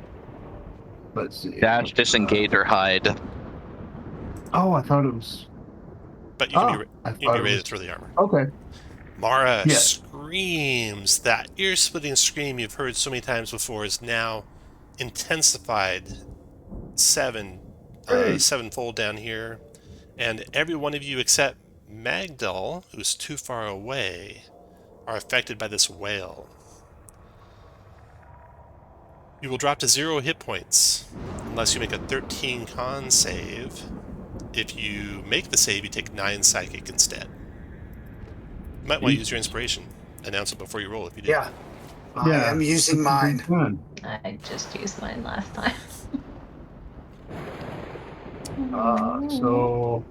let's see. Dash, disengage, or hide. Oh, I thought it was... But you can be ready to throw the armor. Okay. Mara screams. That ear-splitting scream you've heard so many times before is now intensified sevenfold down here. And every one of you except Magdal, who's too far away, are affected by this wail. You will drop to 0 hit points unless you make a 13 con save. If you make the save, you take 9 psychic instead. You might want to use your inspiration. Announce it before you roll if you do. Yeah. I am using mine. I just used mine last time. So...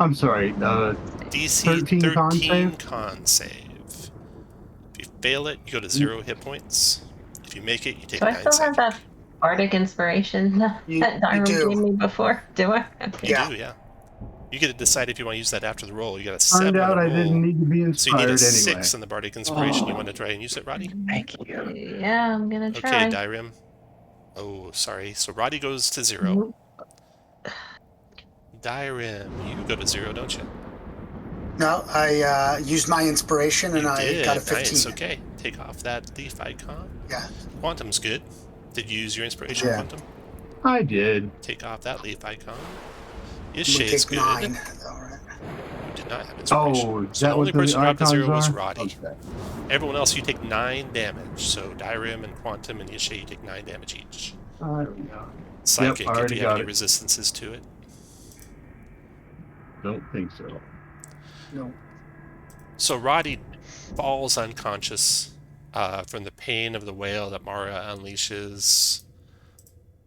I'm sorry, DC 13 con save. If you fail it, you go to 0 hit points. If you make it, you take 9 Do I still have that bardic inspiration that Dyron gave me before? Do I? Okay. You do, yeah. You get to decide if you want to use that after the roll. You got a 7 Find out on the I roll, didn't need to be inspired so you need a 6 anyway. in the bardic inspiration. You want to try and use it, Roddy? Thank you. Yeah, I'm gonna try. Okay, Dyrim. Oh, sorry. So Roddy goes to 0. Dyrim, you go to 0, don't you? No, I used my inspiration and I got a 15. Nice, okay. Take off that thief icon. Yeah. Quantum's good. Did you use your inspiration, Quantum? I did. Take off that leaf icon. Ishay's good. 9. All right. Who did not have inspiration. Oh, so the only person who dropped to 0 was are? Roddy. Okay. Everyone else, you take 9 damage. So Dyrim and Quantum and Ishay, you take 9 damage each. There we go. Psychic, Yep, if you have any resistances to it. Don't think so. No. So Roddy falls unconscious from the pain of the wail that Mara unleashes.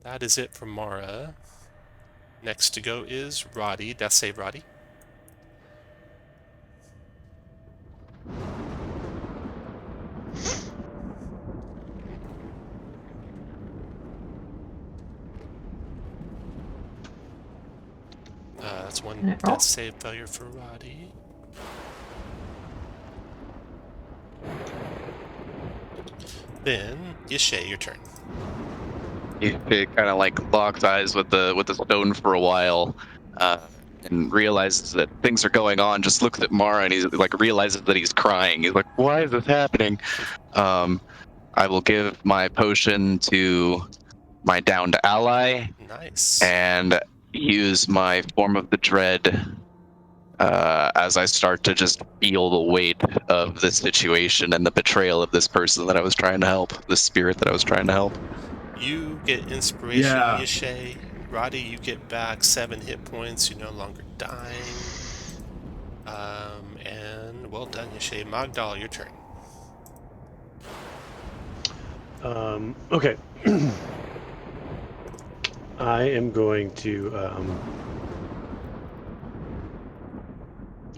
That is it from Mara. Next to go is Roddy. Death save, Roddy. That's one death save failure for Roddy. Then, Ishay, your turn. It kind of like locks eyes with the stone for a while, and realizes that things are going on, just looks at Mara and he's like realizes that he's crying. He's like, "Why is this happening?" I will give my potion to my downed ally Nice. and use my Form of the Dread as I start to just feel the weight of the situation and the betrayal of this person that I was trying to help, the spirit that I was trying to help. You get inspiration, Yeah. Yishay. Roddy, you get back 7 hit points. You're no longer dying. And well done, Yishay. Magdal, your turn. Okay. I am going to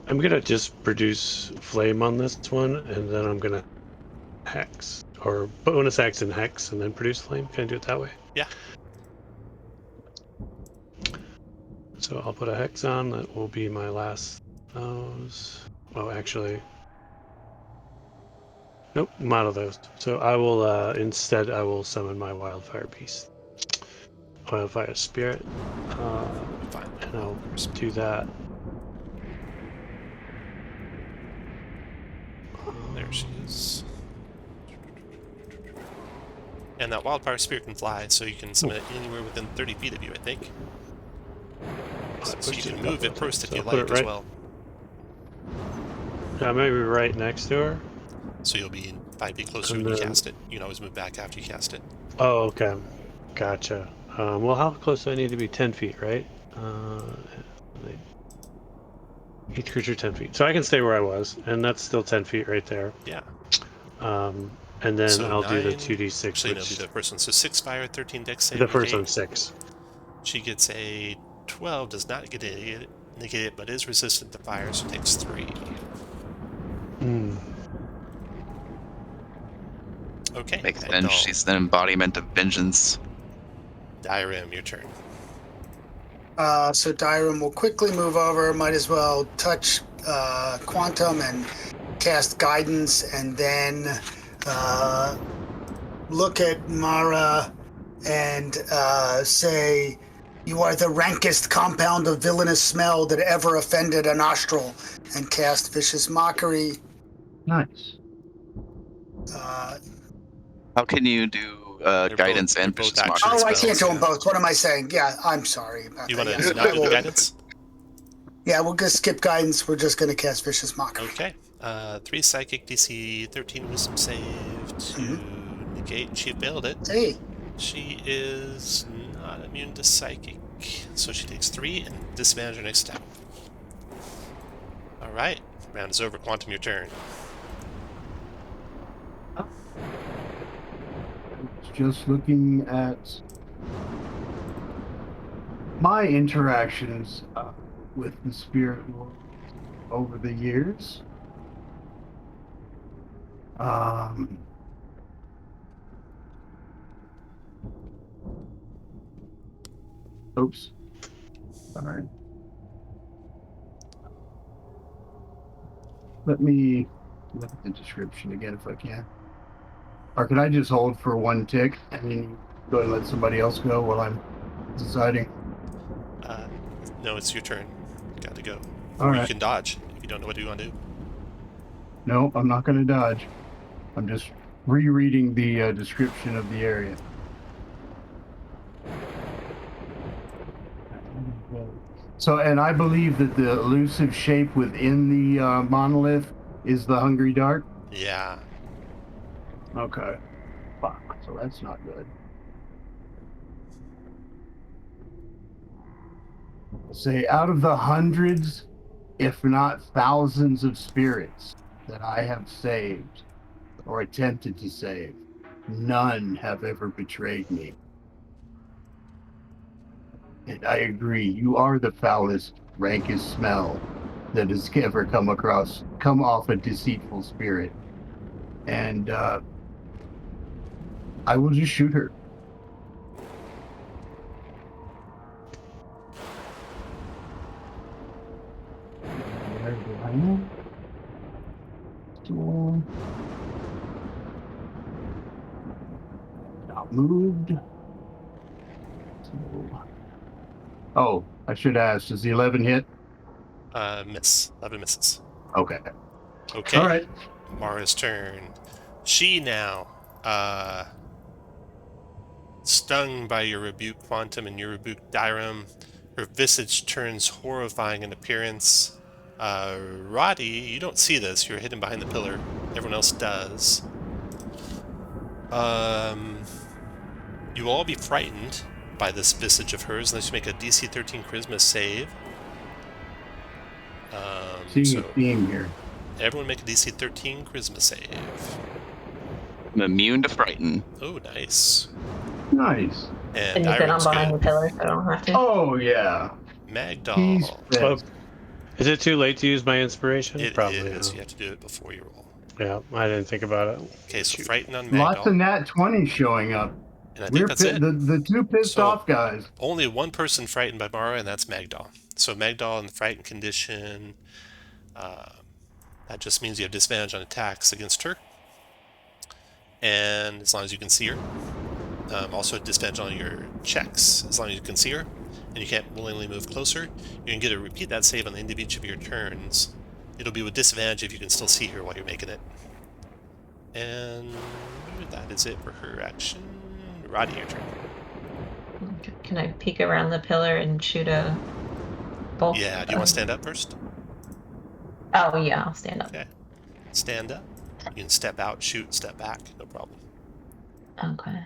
I'm gonna just produce flame on this one, and then I'm gonna hex, or bonus action hex, and then produce flame. Can I do it that way? Yeah. So I'll put a hex on. That will be my last those. Oh, actually, nope, I'm out of those. So I will instead I will summon my wildfire beast, wildfire spirit, Fine. and I'll do that. There she is. And that wildfire spirit can fly, so you can summon it anywhere within 30 feet of you, I think. So you can move it first if you like as well. Yeah, maybe right next to her. So you'll be 5 feet closer when you cast it. You can always move back after you cast it. Oh, okay. Gotcha. Well, how close do I need to be? 10 feet, right? Each creature 10 feet. So I can stay where I was, and that's still 10 feet right there. Yeah. And then So I'll do the 9, 2d6. Actually, no, do the first one. So 6 fire, 13 dex save. The first okay. one's 6. She gets a 12, does not get it, negate it, but is resistant to fire, so takes 3. Okay. Makes sense. She's an embodiment of vengeance. Dyrem, your turn. So Dyrem will quickly move over, might as well touch Quantum and cast Guidance, and then look at Mara and say, "You are the rankest compound of villainous smell that ever offended a nostril," and cast Vicious Mockery. Nice. How can you do guidance and both vicious action mockery? Oh, I can't do spells, them both. What am I saying? Yeah, I'm sorry about You that. want to Yes, not I do will. the guidance? Yeah, we'll just skip Guidance. We're just going to cast Vicious Mockery. Okay. 3 psychic DC, 13 wisdom save to negate. She failed it. Hey. She is not immune to psychic, so she takes 3 and disadvantage her next attack. Alright, round is over. Quantum, your turn. Just looking at my interactions with the spirit world over the years. Oops. Sorry. Let me look at the description again if I can. Or can I just hold for one tick and then go and let somebody else go while I'm deciding? No, it's your turn. Got to go. All or right. you can dodge if you don't know what you want to do. No, I'm not going to dodge. I'm just rereading the description of the area. So, and I believe that the elusive shape within the monolith is the Hungry Dark? Yeah. Okay. Fuck, so that's not good. Say, out of the hundreds, if not thousands of spirits that I have saved or attempted to save, none have ever betrayed me. And I agree, you are the foulest, rankest smell that has ever come off a deceitful spirit. And I will just shoot her. Where do I know? Not moved. Oh, I should ask, does the 11 hit? Miss. 11 misses. Okay. Okay. All right. Mara's turn. She now, stung by your rebuke Quantum and your rebuke Direm, her visage turns horrifying in appearance. Roddy, you don't see this. You're hidden behind the pillar. Everyone else does. You will all be frightened by this visage of hers unless you make a DC 13 Charisma save. Seeing a theme here. Everyone make a DC 13 Charisma save. I'm immune to frighten. Oh, nice. Nice. And you've been on Direm's behind the good. pillar, so I don't have to. Oh, yeah. He's Magdoll. pissed. Is it too late to use my inspiration? It Probably. is. Huh? You have to do it before you roll. Yeah, I didn't think about it. Okay, so Shoot. frighten on Lots of Magdoll. nat 20 showing up. And I think that's it. The two pissed So- off guys. Only one person frightened by Mara, and that's Magdoll. So Magdoll in the frightened condition, that just means you have disadvantage on attacks against her. And as long as you can see her. Also disadvantage on your checks, as long as you can see her. And you can't willingly move closer. You can get to repeat that save on the end of each of your turns. It'll be with disadvantage if you can still see her while you're making it. And that is it for her action. Roddy, your turn. Can I peek around the pillar and shoot a bolt? Yeah, do you want to stand up first? Oh, yeah, I'll stand up. Okay. Stand up. You can step out, shoot, step back. No problem. Okay.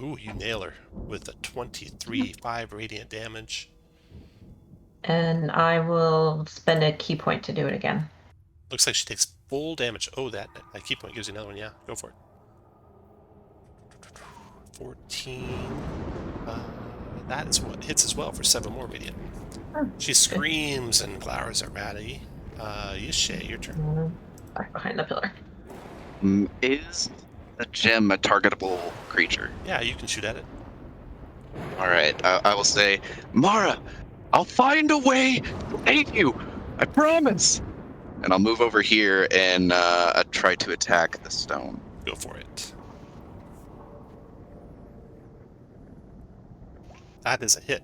Ooh, you nail her with a 23/5 radiant damage. And I will spend a key point to do it again. Looks like she takes full damage. Oh, that key point gives you another one. Yeah, go for it. 14. That is what hits as well for 7 more radiant. Oh, She screams and glowers at Ratty. Yishay, your turn. Back behind the pillar. Is a gem a targetable creature? Yeah, you can shoot at it. All right, I will say, Mara, I'll find a way to aid you. I promise. And I'll move over here and try to attack the stone. Go for it. That is a hit.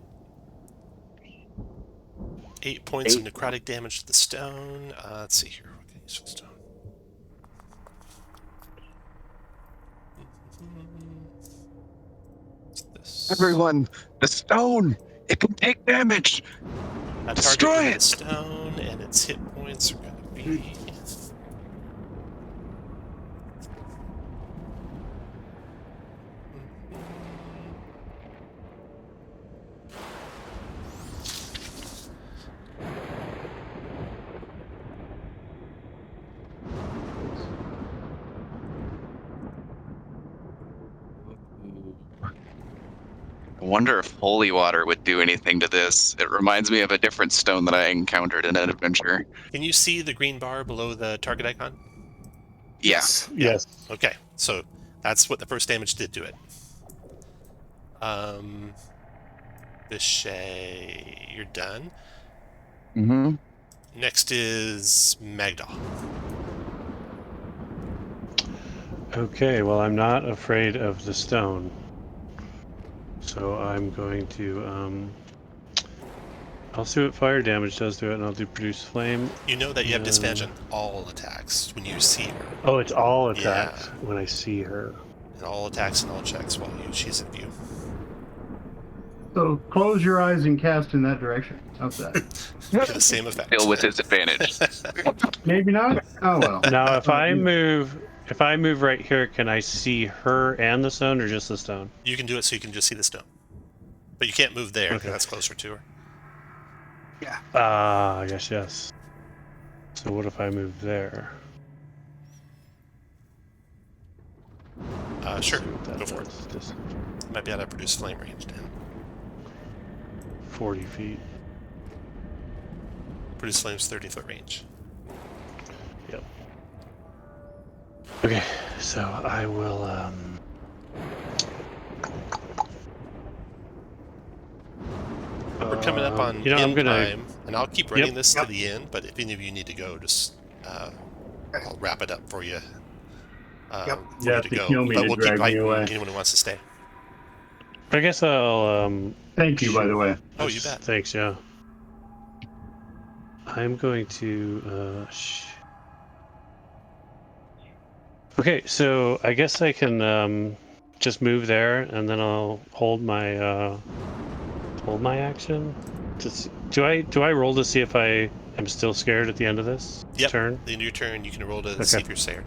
8 points of necrotic damage to the stone. Let's see here. What can I use for the stone? What's this? Everyone, the stone, it can take damage. A destroy target with it! the stone, and its hit points are going to be. I wonder if holy water would do anything to this. It reminds me of a different stone that I encountered in an adventure. Can you see the green bar below the target icon? Yes. Yes. Okay, so that's what the first damage did to it. Bishay, you're done. Mm-hmm. Next is Magdoll. Okay, well, I'm not afraid of the stone. So I'm going to, I'll see what fire damage does to it, and I'll do produce flame. You know that you have disadvantage on all attacks when you see her. Oh, it's all attacks Yeah. when I see her. And all attacks and all checks while she's in view. So close your eyes and cast in that direction. How's that? To the same effect. Still with disadvantage. Maybe not? Oh, well. Now, if I move right here, can I see her and the stone, or just the stone? You can do it so you can just see the stone. But you can't move there because Okay. that's closer to her. Ah, yes. So what if I move there? Sure, See what that go for it. does. Just Might be able to produce flame range then. 40 feet. Produce flame's 30-foot range. Yep. Okay, so I will, We're coming up on I'm end gonna. time, and I'll keep running Yep. this to the end, but if any of you need to go, just I'll wrap it up for you. Yep. For You you have to to go. kill me But to we'll keep drag me inviting away. anyone who wants to stay. I guess I'll. Thank you, by the way. Oh, you bet. Thanks. Yeah. I'm going to. Okay, so I guess I can just move there, and then I'll hold my action. Do I roll to see if I am still scared at the end of this turn? The end of your turn, you can roll to Okay. see if you're scared.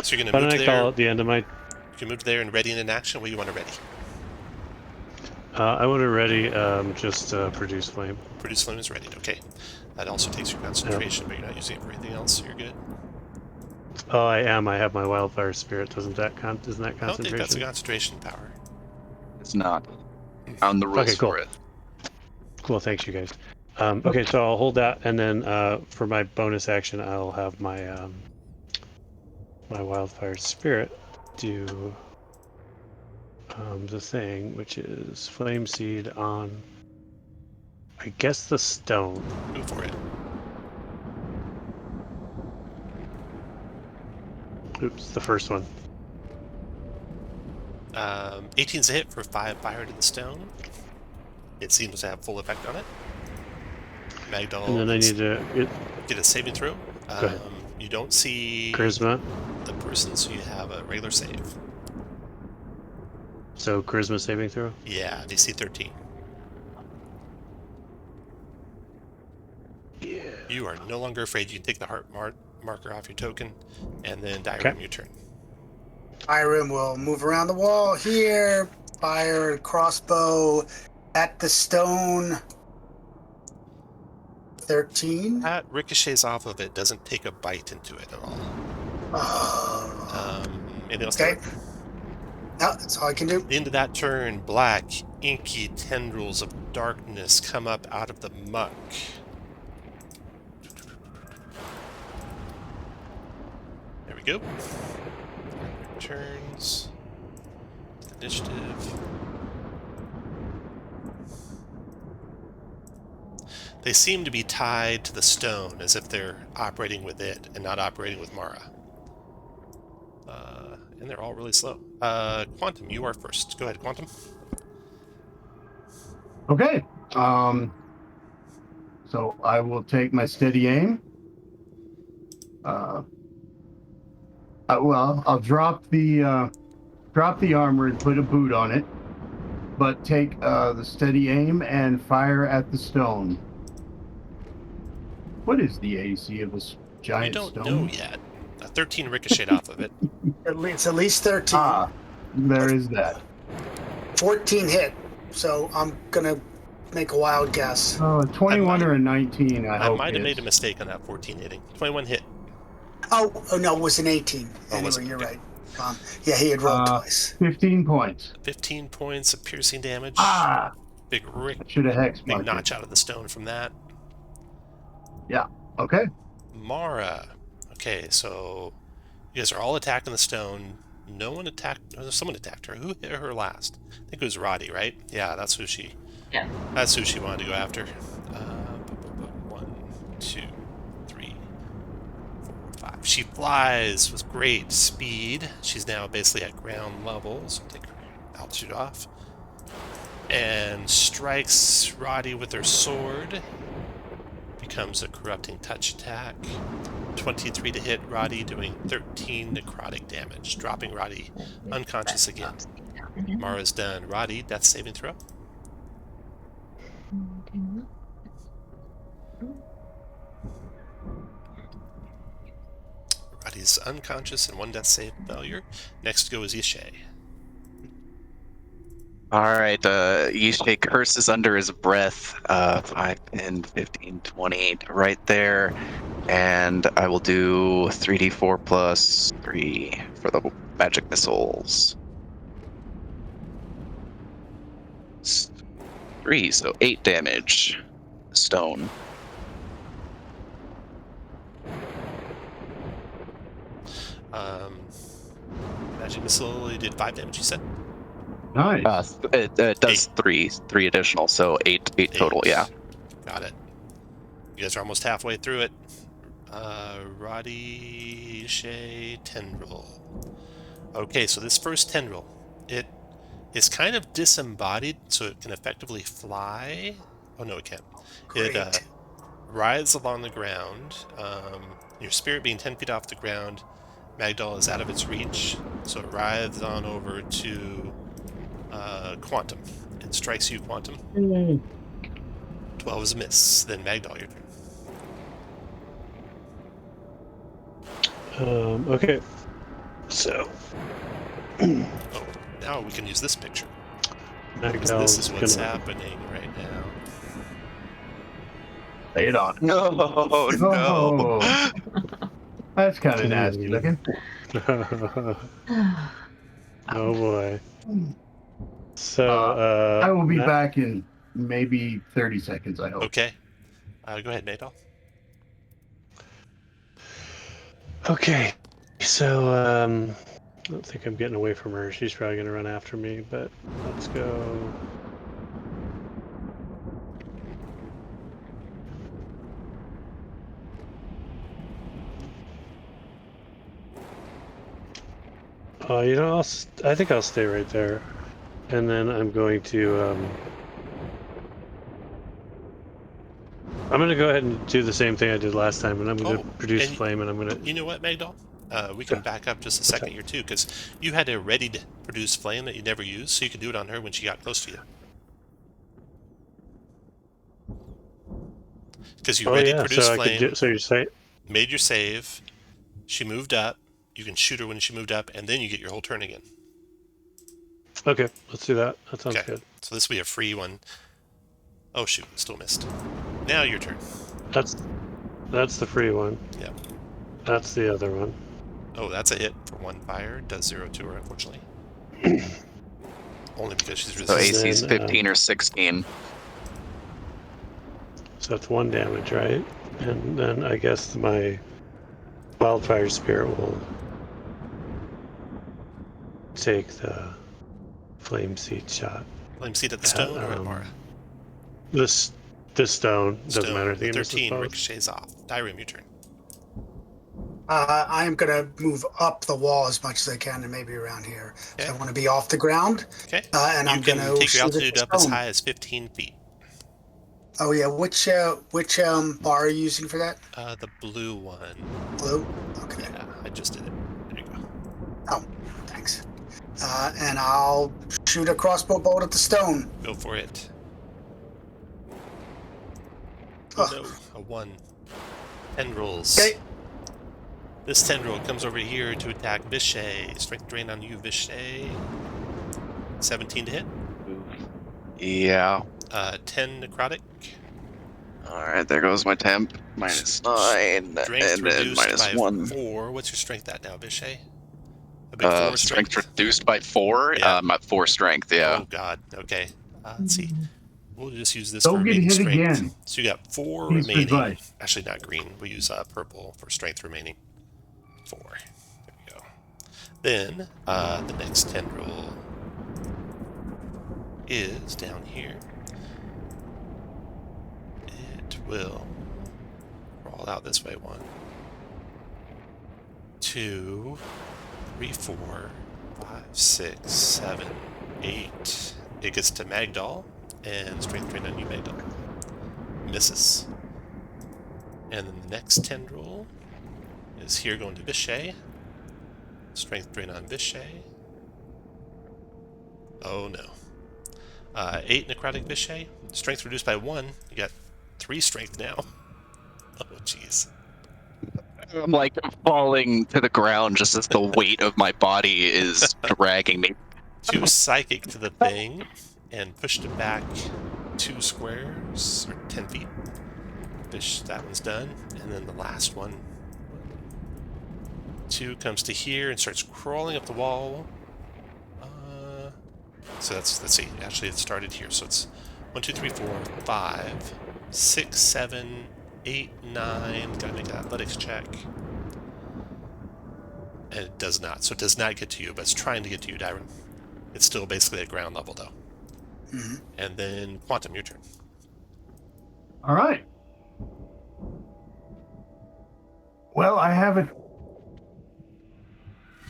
So you're going to Why move don't to I there. call it the end of my? You can move to there and ready in an action. What do you want to ready? I want to ready just produce flame. Produce flame is ready. Okay. That also takes your concentration, but you're not using it for anything else, so you're good. Oh, I am. I have my wildfire spirit. Isn't that concentration? I don't think that's a concentration power. It's not. On the rules for it. Cool. Thanks, you guys. Okay, so I'll hold that, and then for my bonus action, I'll have my my wildfire spirit do the thing, which is flame seed on, I guess, the stone. Go for it. Oops, the first one. 18's a hit for 5 fire to the stone. It seems to have full effect on it. Magdal. And then I need to get a saving throw. Go ahead. You don't see Charisma. the person, so you have a regular save. So charisma saving throw? Yeah, DC 13. Yeah. You are no longer afraid. You can take the heart marker off your token, and then diagram your turn. Irem will move around the wall here, fire a crossbow at the stone. 13. That ricochets off of it, doesn't take a bite into it at all. Anything else? Okay. No, that's all I can do. Into that turn, black, inky tendrils of darkness come up out of the muck. There we go. Turns. Initiative. They seem to be tied to the stone as if they're operating with it and not operating with Mara. And they're all really slow. Quantum, you are first. Go ahead, Quantum. Okay. So I will take my steady aim. Well, I'll drop the armor and put a boot on it, but take the steady aim and fire at the stone. What is the AC of this giant stone? You don't know yet. 13 ricocheted off of it. It's at least 13. Ah, there is that. 14 hit. So I'm gonna make a wild guess. Oh, a 21 or a 19. I hope might have hits. made a mistake on that 14 hitting. 21 hit. Oh no, it was an 18. Oh, anyway, was it? You're Okay. right. Yeah, he had rolled twice. 15 points. 15 points of piercing damage. Ah, Big should have hex big marked it. notch out of the stone from that. Yeah. Okay. Mara. Okay, so you guys are all attacking the stone. No one attacked. Someone attacked her. Who hit her last? I think it was Roddy, right? Yeah, that's who she. Yeah. That's who she wanted to go after. 1, 2, 3, 4, 5. She flies with great speed. She's now basically at ground level, so take her altitude off. And strikes Roddy with her sword. Becomes a corrupting touch attack. 23 to hit Roddy, doing 13 necrotic damage, dropping Roddy unconscious again. Mara's done. Roddy, death saving throw. Roddy's unconscious and 1 death save failure. Next goes Yishay. Alright, Yishay curses under his breath, 5, 10, 15, 20, right there. And I will do 3d4 plus 3 for the magic missiles. 3, so 8 damage. Stone. Magic missile, you did 5 damage, you said? Nice. It does 3 additional, so 8 total, yeah. Got it. You guys are almost halfway through it. Roddy, Shay, tendril. Okay, so this first tendril, it It's kind of disembodied, so it can effectively fly. Oh no, it can't. Great. It writhes along the ground. Your spirit being 10 feet off the ground, Magdal is out of its reach, so it writhes on over to Quantum. It strikes you, Quantum. 12 is a miss. Then Magdal, your turn. Okay. So. Oh, now we can use this picture. Because this is what's happening right now. Lay it on. No, no. Oh, that's kind of nasty looking. Oh boy. So I will be back in maybe 30 seconds, I hope. Okay. Go ahead, Magdal. Okay. So I don't think I'm getting away from her. She's probably gonna run after me, but let's go. You know, I think I'll stay right there, and then I'm going to I'm going to go ahead and do the same thing I did last time, and I'm going to produce flame, and I'm going to. You know what, Magdal? We can back up just a second here too, because you had a ready to produce flame that you never used, so you could do it on her when she got close to you. Because you ready produce flame. So you're saying. Made your save. She moved up. You can shoot her when she moved up, and then you get your whole turn again. Okay, let's do that. That sounds good. So this will be a free one. Oh shoot, still missed. Now your turn. That's the free one. Yeah. That's the other one. Oh, that's a hit for 1 fire. Does 0 to her, unfortunately. Only because she's resistant. So AC's 15 or 16. So that's 1 damage, right? And then I guess my wildfire spirit will take the flame seed shot. Flame seed at the stone or at Mara? This stone. Doesn't matter. The 13 ricochets off. Dyrim, your turn. I am going to move up the wall as much as I can and maybe around here. Okay. So I want to be off the ground. Okay. And I'm going to take your altitude up as high as 15 feet. Oh yeah, which bar are you using for that? The blue one. Blue? Okay. Yeah, I just did it. There you go. Oh, thanks. And I'll shoot a crossbow bolt at the stone. Go for it. Oh no, a 1. Tendrils. Okay. This tendril comes over here to attack Vishay. Strength drain on you, Vishay. 17 to hit. Yeah. 10 necrotic. Alright, there goes my temp. -9. Strength and then -1. 4. What's your strength at now, Vishay? A big 4 strength reduced by 4? Yeah. I'm at 4 strength, yeah. Oh god, okay. Let's see. We'll just use this Don't for get hit strength. Again. So you got 4 remaining. Actually, not green. We'll use purple for strength remaining. 4. There we go. Then, the next tendril is down here. It will crawl out this way. 1, 2, 3, 4, 5, 6, 7, 8. It gets to Magdal, and strength drain on you, Magdal. Misses. And then the next tendril is here going to Vishay. Strength drain on Vishay. Oh no. 8 necrotic Vishay. Strength reduced by 1. You got 3 strength now. Oh jeez. I'm like falling to the ground just as the weight of my body is dragging me. 2 psychic to the thing and pushed it back 2 squares, or 10 feet. That one's done. And then the last one, 2 comes to here and starts crawling up the wall. So let's see. Actually, it started here. So it's 1, 2, 3, 4, 5, 6, 7, 8, 9. Gotta make an athletics check. And it does not. So it does not get to you, but it's trying to get to you, Dyron. It's still basically at ground level, though. Mm-hmm. And then Quantum, your turn. All right. Well, I have a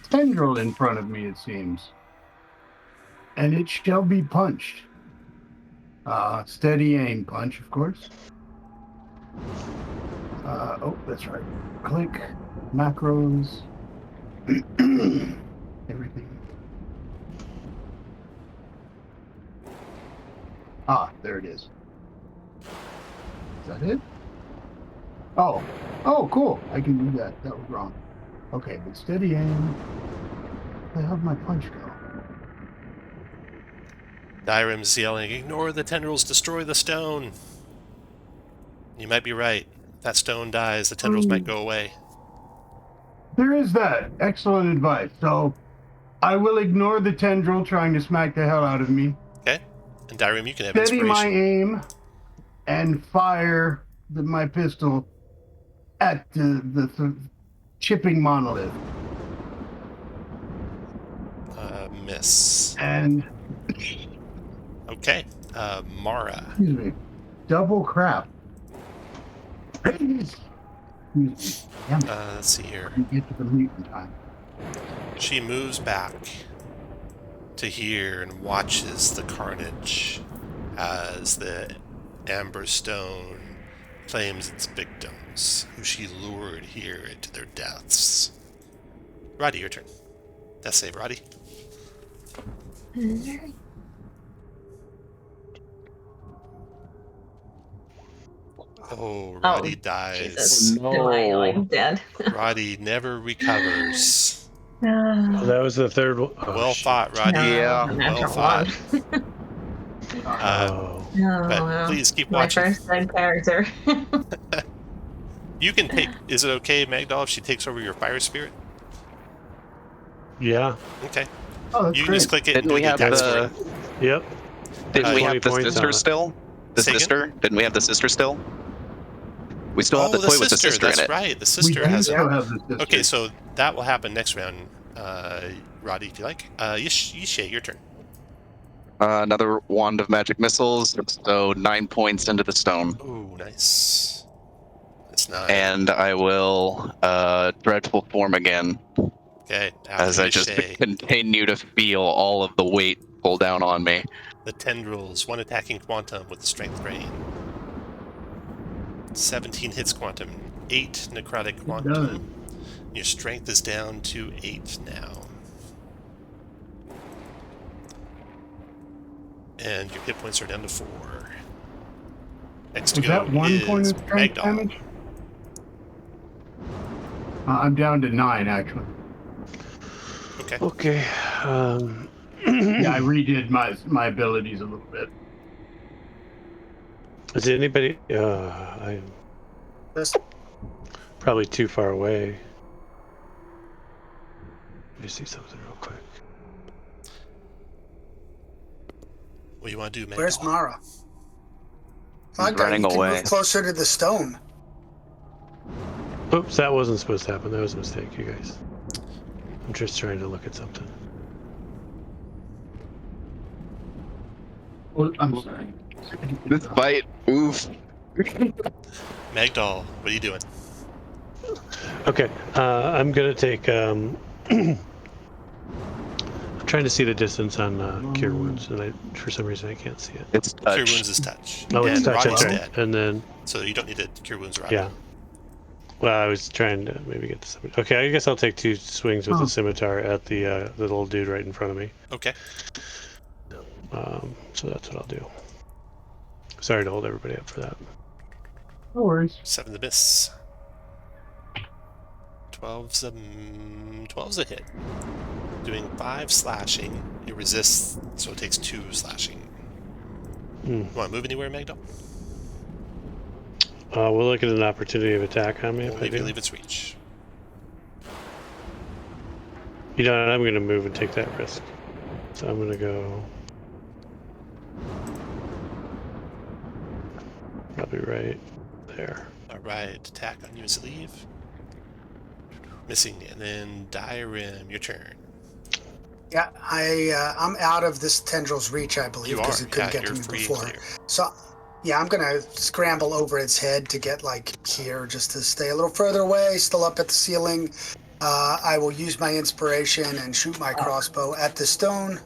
tendril in front of me, it seems. and it shall be punched. Steady aim punch, of course. Oh, that's right. Click, macros, everything. There it is. Is that it? Oh, cool. I can do that. That was wrong. Okay, but steady aim. Where the hell did my punch go? Dyram's yelling, "Ignore the tendrils, destroy the stone." You might be right. If that stone dies, the tendrils might go away. There is that. Excellent advice. So I will ignore the tendril trying to smack the hell out of me. Okay? And Dyram, you can have Steady my inspiration. aim and fire my pistol at the chipping monolith. Miss. And Okay. Mara. excuse me, double crap. Excuse me. Damn it. Let's see here. You get to the mutant time. She moves back to here and watches the carnage as the amber stone claims its victims, who she lured here into their deaths. Roddy, your turn. Death save, Roddy. Oh, Roddy dies. Jesus. No. Am I like dead? Roddy never recovers. No. That was the third one. Oh, Well shit. thought, Roddy. Yeah. Well thought. Oh. But please keep My watching. first dead character. You can take. Is it okay, Magdal, if she takes over your fire spirit? Yeah. Okay. Oh, that's You can great. just click it and Didn't do we the have attacks the? for it. Yep. Didn't we 20 have the points on sister it. still? The Say again? sister? Didn't we have the sister still? We still have Oh, the toy with the sister. sister in That's it. right. The We sister do has. still have the sister. Okay, so that will happen next round. Roddy, if you like. Yishay, your turn. Another wand of magic missiles, so 9 points into the stone. Ooh, nice. That's 9. And I will dreadful form again Okay, as after I just Yishay. continue to feel all of the weight pull down on me. The tendrils, one attacking quantum with the strength drain. 17 hits quantum, 8 necrotic quantum. Your strength is down to 8 now. And your hit points are down to 4. Next to Was go that 1 is point of strength Magdal. damage? I'm down to 9, actually. Okay. Okay. Yeah, I redid my abilities a little bit. Is anybody? I'm probably too far away. Let me see something real quick. What do you want to do, Magdal? Where's Mara? He's Magda, running you can away. move closer to the stone. Oops, that wasn't supposed to happen. That was a mistake, you guys. I'm just trying to look at something. Oh, I'm sorry. This fight, oof. Magdal, what are you doing? Okay, I'm gonna take. I'm trying to see the distance on Cure Wounds, and for some reason I can't see it. It's Cure touch. Wounds is touch. Oh, it's and touch. Roddy's Okay, dead, and then so you don't need to Cure Wounds Roddy. yeah. Well, I was trying to maybe get the scimitar. Okay, I guess I'll take 2 swings with the scimitar at the little dude right in front of me. Okay. So that's what I'll do. Sorry to hold everybody up for that. No worries. 7 to miss. 12's a hit. Doing 5 slashing. It resists, so it takes 2 slashing. You want to move anywhere, Magdal? We'll look at an opportunity of attack on me if Only I if you do. leave its reach. You know, I'm going to move and take that risk. So I'm going to go probably right there. Alright, attack on you as you leave. Missing, and then Dyram, your turn. Yeah, I'm out of this tendril's reach, I believe, You because are, it couldn't yeah, get to you're me free and before. clear. So, yeah, I'm gonna scramble over its head to get like here, just to stay a little further away, still up at the ceiling. I will use my inspiration and shoot my crossbow at the stone.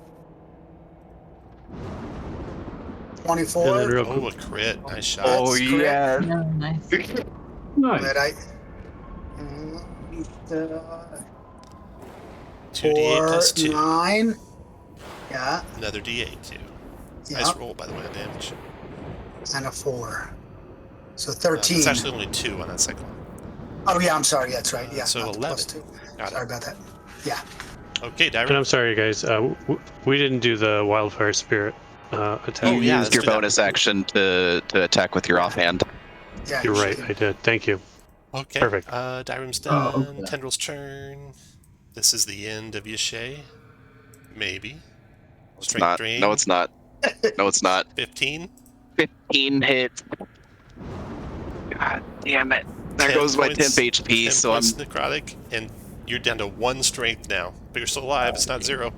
24. And then real Oh, quick, a crit. Nice shot. Oh, That's correct. yeah. No, nice. Nice. But I. 2d8 plus 2. 9. Yeah. Another d8 too. Yeah. Nice roll, by the way, on damage. And a 4. So 13. It's actually only 2 on that second one. Oh, yeah, I'm sorry. That's right. Yeah. So not the 11. plus 2. Got Sorry it. about that. Yeah. Okay, and Dyron. I'm sorry, guys. We didn't do the wildfire spirit attack. Oh, You yeah, used let's your do that. bonus action to attack with your offhand. Yeah. You're you right. should. I did. Thank you. Okay. Perfect. Dyron's Oh, done. okay. Tendril's turn. This is the end of Yashay. Maybe. It's Strength not. drain. No, it's not. No, it's not. 15. 15 hits. God damn it. There 10 goes my points- 10 HP, 10 so I'm... points necrotic, and you're down to 1 strength now. But you're still alive. It's not 0.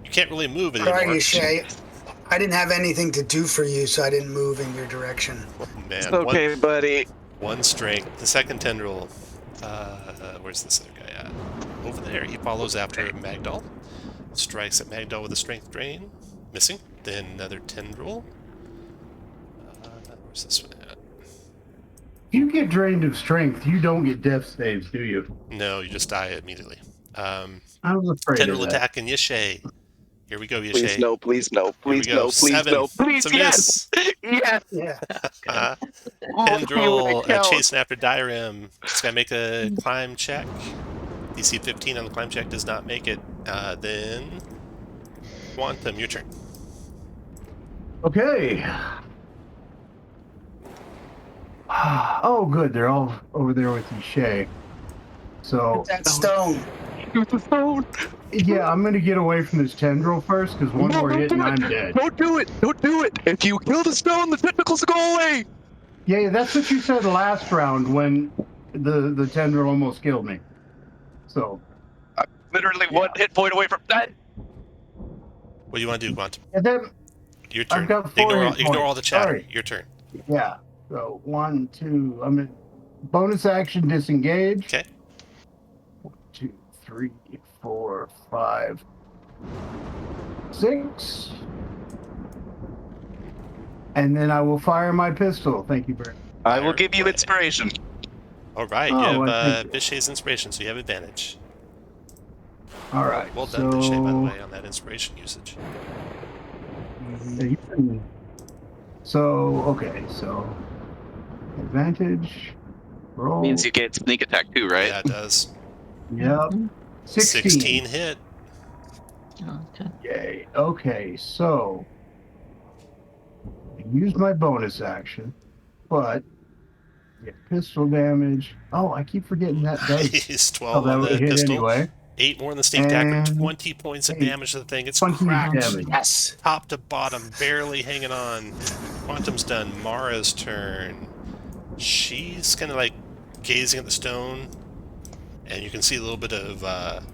You can't really move Sorry, anymore. Shay. I didn't have anything to do for you, so I didn't move in your direction. Oh, man. It's okay, buddy. 1 strength. The second tendril. Where's this other guy at? Over there. He follows after Magdal. Strikes at Magdal with a strength drain. Missing. Then another tendril. Where's this one at? If you get drained of strength, you don't get death saves, do you? No, you just die immediately. I was afraid Tendril of that. attack and Yashay. Here we go, Yashay. Please no, please no, Here we please go. no, please 7. no, please It's a yes! miss. Yes! Yeah. Tendril Count. chasing after Dyrem. Just gotta make a climb check. DC 15 on the climb check does not make it. Then Quantum, your turn. Okay. Oh, good. They're all over there with you, Shay. So, That stone. Shoot the stone! yeah, I'm going to get away from this tendril first, because one No, more don't hit do and it. I'm dead. Don't do it! Don't do it! If you kill the stone, the tentacles will go away! Yeah, that's what you said last round when the tendril almost killed me. So, Literally one hit point away from that. What do you want to do, Quantum? and then, Your turn. I've got 4 hit Ignore all the points. chatter. Sorry. Your turn. Yeah. So 1, 2. I'm in bonus action disengage. Okay. 1, 2, 3, 4, 5, 6. And then I will fire my pistol. Thank you very much. I will give you inspiration. All right. Oh, you well, have thank you. Bishay's inspiration, so you have advantage. All right. Well done, Bishay, by the so- way, on that inspiration usage. Yeah, you can- So, okay, so advantage, roll. Means you get sneak attack too, right? Yeah, it does. Yep. 16. 16 hit. Okay. Yay. Okay, so I used my bonus action, but get pistol damage. Oh, I keep forgetting that does. He's Oh, 12 that on would the hit pistol. anyway. 8 more in the sneak attack for And 20 points of 8. damage to the thing. It's 20 cracked. damage. Yes. Top to bottom, barely hanging on. Quantum's done. Mara's turn. She's kind of like gazing at the stone, and you can see a little bit of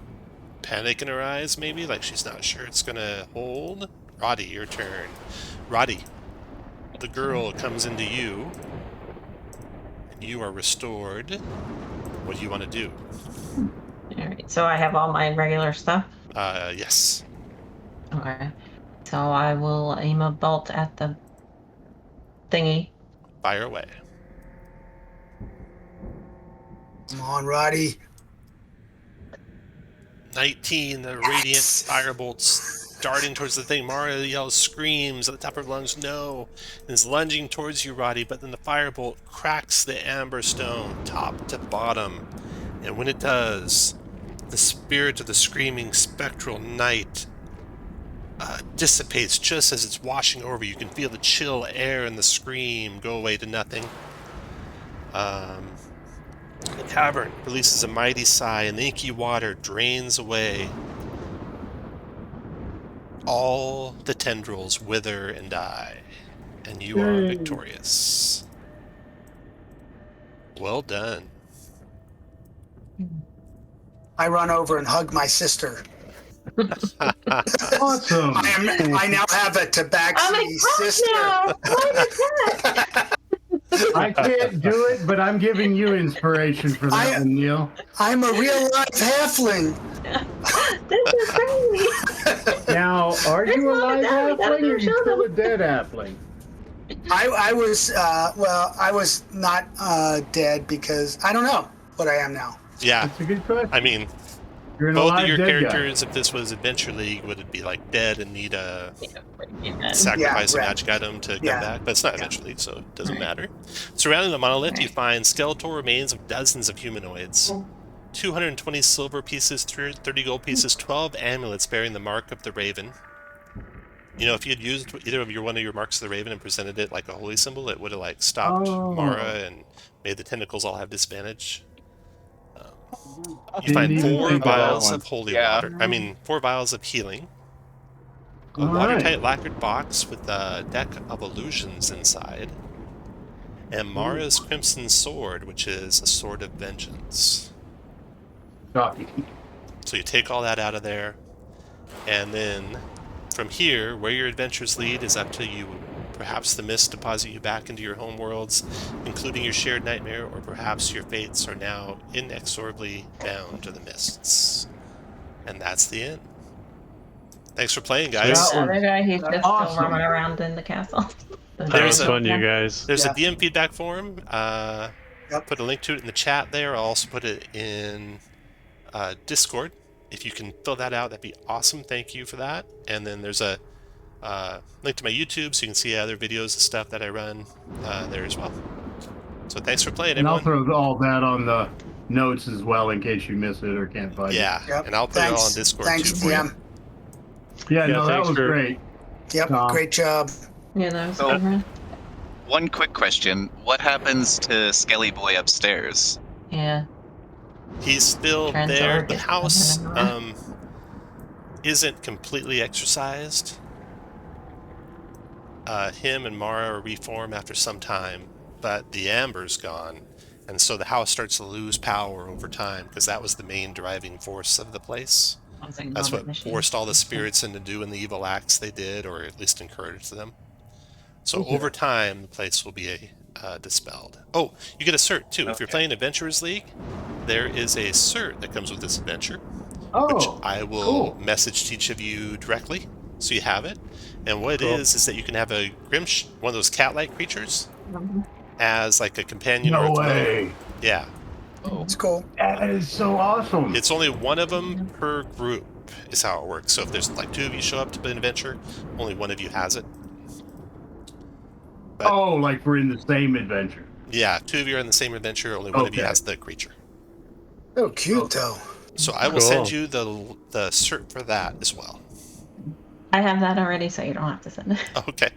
panic in her eyes, maybe, like she's not sure it's gonna hold. Roddy, your turn. Roddy, the girl comes into you, and you are restored. What do you want to do? All right. So I have all my regular stuff. Yes. Okay. So I will aim a bolt at the thingy. Fire away. Come on, Roddy. 19, the radiant firebolts darting towards the thing. Mara yells, screams at the top of her lungs, no, and is lunging towards you, Roddy, but then the firebolt cracks the amber stone top to bottom. And when it does, the spirit of the screaming spectral night dissipates just as it's washing over. You can feel the chill air and the scream go away to nothing. The cavern releases a mighty sigh, and the inky water drains away. All the tendrils wither and die, and you are Yay. victorious. Well done. I run over and hug my sister. Awesome. I now have a tabaxi I'm a sister. now. What is that? I can't do it, but I'm giving you inspiration for that one, Neil. I'm a real life halfling. This is crazy. Now, are It's you a not live a dead, we gotta halfling or go are you show still a them. dead halfling? I was I was not dead because I don't know what I am now. Yeah, That's a good question. I mean, You're an both of alive your dead characters, if this was Adventure League, would be like dead and need a Amen. sacrifice a right. magic item to come Yeah. back, but it's not Yeah. Adventure League, so it doesn't Right. matter. Surrounding the monolith, you Right. find skeletal remains of dozens of humanoids. 220 silver pieces, 30 gold pieces, 12 amulets bearing the mark of the raven. You know, if you had used either of one of your marks of the raven and presented it like a holy symbol, it would have like stopped Mara and made the tentacles all have disadvantage. You Didn't find even 4 think of that vials one. of holy Yeah. water. I mean, 4 vials of healing. A All watertight right. lacquered box with a deck of illusions inside. And Mara's crimson sword, which is a sword of vengeance. Shocking. So you take all that out of there, and then from here, where your adventures lead is up to you. Perhaps the mists deposit you back into your home worlds, including your shared nightmare, or perhaps your fates are now inexorably bound to the mists. And that's the end. Thanks for playing, guys. That The other guy, he's just awesome. still roaming around in the castle. That There's was a- fun, you guys. There's Yeah. a DM feedback forum. Yep. Put a link to it in the chat there. I'll also put it in Discord. If you can fill that out, that'd be awesome. Thank you for that. And then there's a link to my YouTube, so you can see other videos and stuff that I run there as well. So thanks for playing, And I'll everyone. throw all that on the notes as well in case you miss it or can't find Yeah, Yep. and I'll put it all on Thanks. Discord Thanks, too for you. DM. it. Yeah, Yeah, no, that thanks was for- great. Yep. Tom. Great job. You know, So- so, One quick question: what happens to Skelly Boy upstairs? Yeah. He's still Trying to there. work The it. house isn't completely exorcised. Him and Mara reform after some time, but the amber's gone, and so the house starts to lose power over time because that was the main driving force of the place. That's what forced all the spirits into doing the evil acts they did, or at least encouraged them. So over time, the place will be dispelled. Oh, you get a cert too. If you're playing Adventurers League, there is a cert that comes with this adventure, which Oh, I will cool. message to each of you directly, so you have it. And what Cool. it is that you can have a Grimsh, one of those cat-like creatures, as like a companion or a no throne. way. Yeah, It's cool. That is so awesome. it's only one of them per group is how it works. So if there's like 2 of you show up to an adventure, only one of you has it. But Oh, like we're in the same adventure. yeah, 2 of you are in the same adventure, only one of you Okay. has the creature. Oh, cute though. So I will Cool. send you the cert for that as well. I have that already, so you don't have to send it. Okay.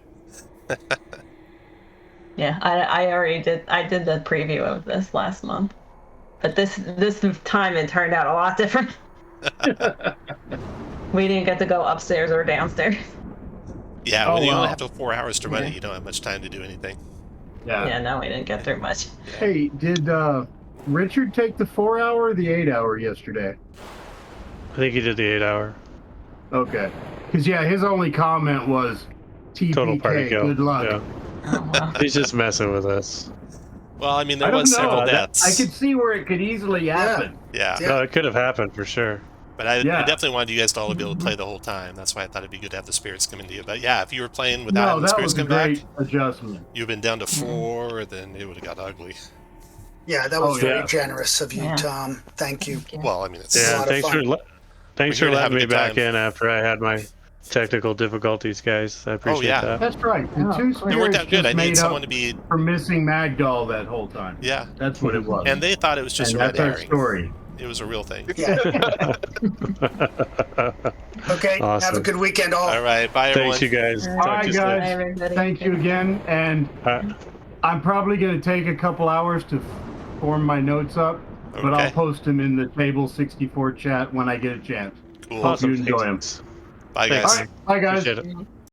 Yeah, I already did. I did the preview of this last month, but this time it turned out a lot different. We didn't get to go upstairs or downstairs. Yeah, Oh, when you only wow. have 4 hours to run Yeah. it, you don't have much time to do anything. Yeah, no, we didn't get through much. Hey, did Richard take the 4 hour or the 8 hour yesterday? I think he did the 8-hour. Okay. Because, yeah, his only comment was TPK, Total party kill. good luck. Yeah. Oh, wow. He's just messing with us. Well, I mean, I there don't was know. several That- deaths. I could see where it could easily happen. Yeah, Yeah. No, it could have happened for sure. but I Yeah. definitely wanted you guys to all be able to play the whole time. That's why I thought it'd be good to have the spirits come into you. But yeah, if you were playing without No, having the that spirits was a come back, great adjustment. you've been down to 4, then it would have got ugly. Yeah, that was Oh, very yeah. generous of you, Yeah. Tom. Thank you. Well, I mean, it's a Yeah, lot of thanks fun. for thanks We're for here to have letting a me good back time. in after I had my technical difficulties, guys. I appreciate yeah. that. That's right. The Oh, two of course. It worked spirits out good. I just needed made someone up to be, for missing Magdoll that whole time. yeah. That's what it was. And they thought it was just and a red that's our herring. story. It was a real thing. Yeah. Okay. Have a Awesome. good weekend, all. All right, bye everyone. Thanks, you guys. All Talk right, to you guys. Bye, everybody. Thank you again. And soon. I'm probably going to take a couple hours to form my notes up, but I'll Okay. post them in the Table 64 chat when I get a chance. Cool. Awesome. Awesome. You enjoy 'em. Thanks. Bye Thanks. guys. All right. Bye, guys. Appreciate it.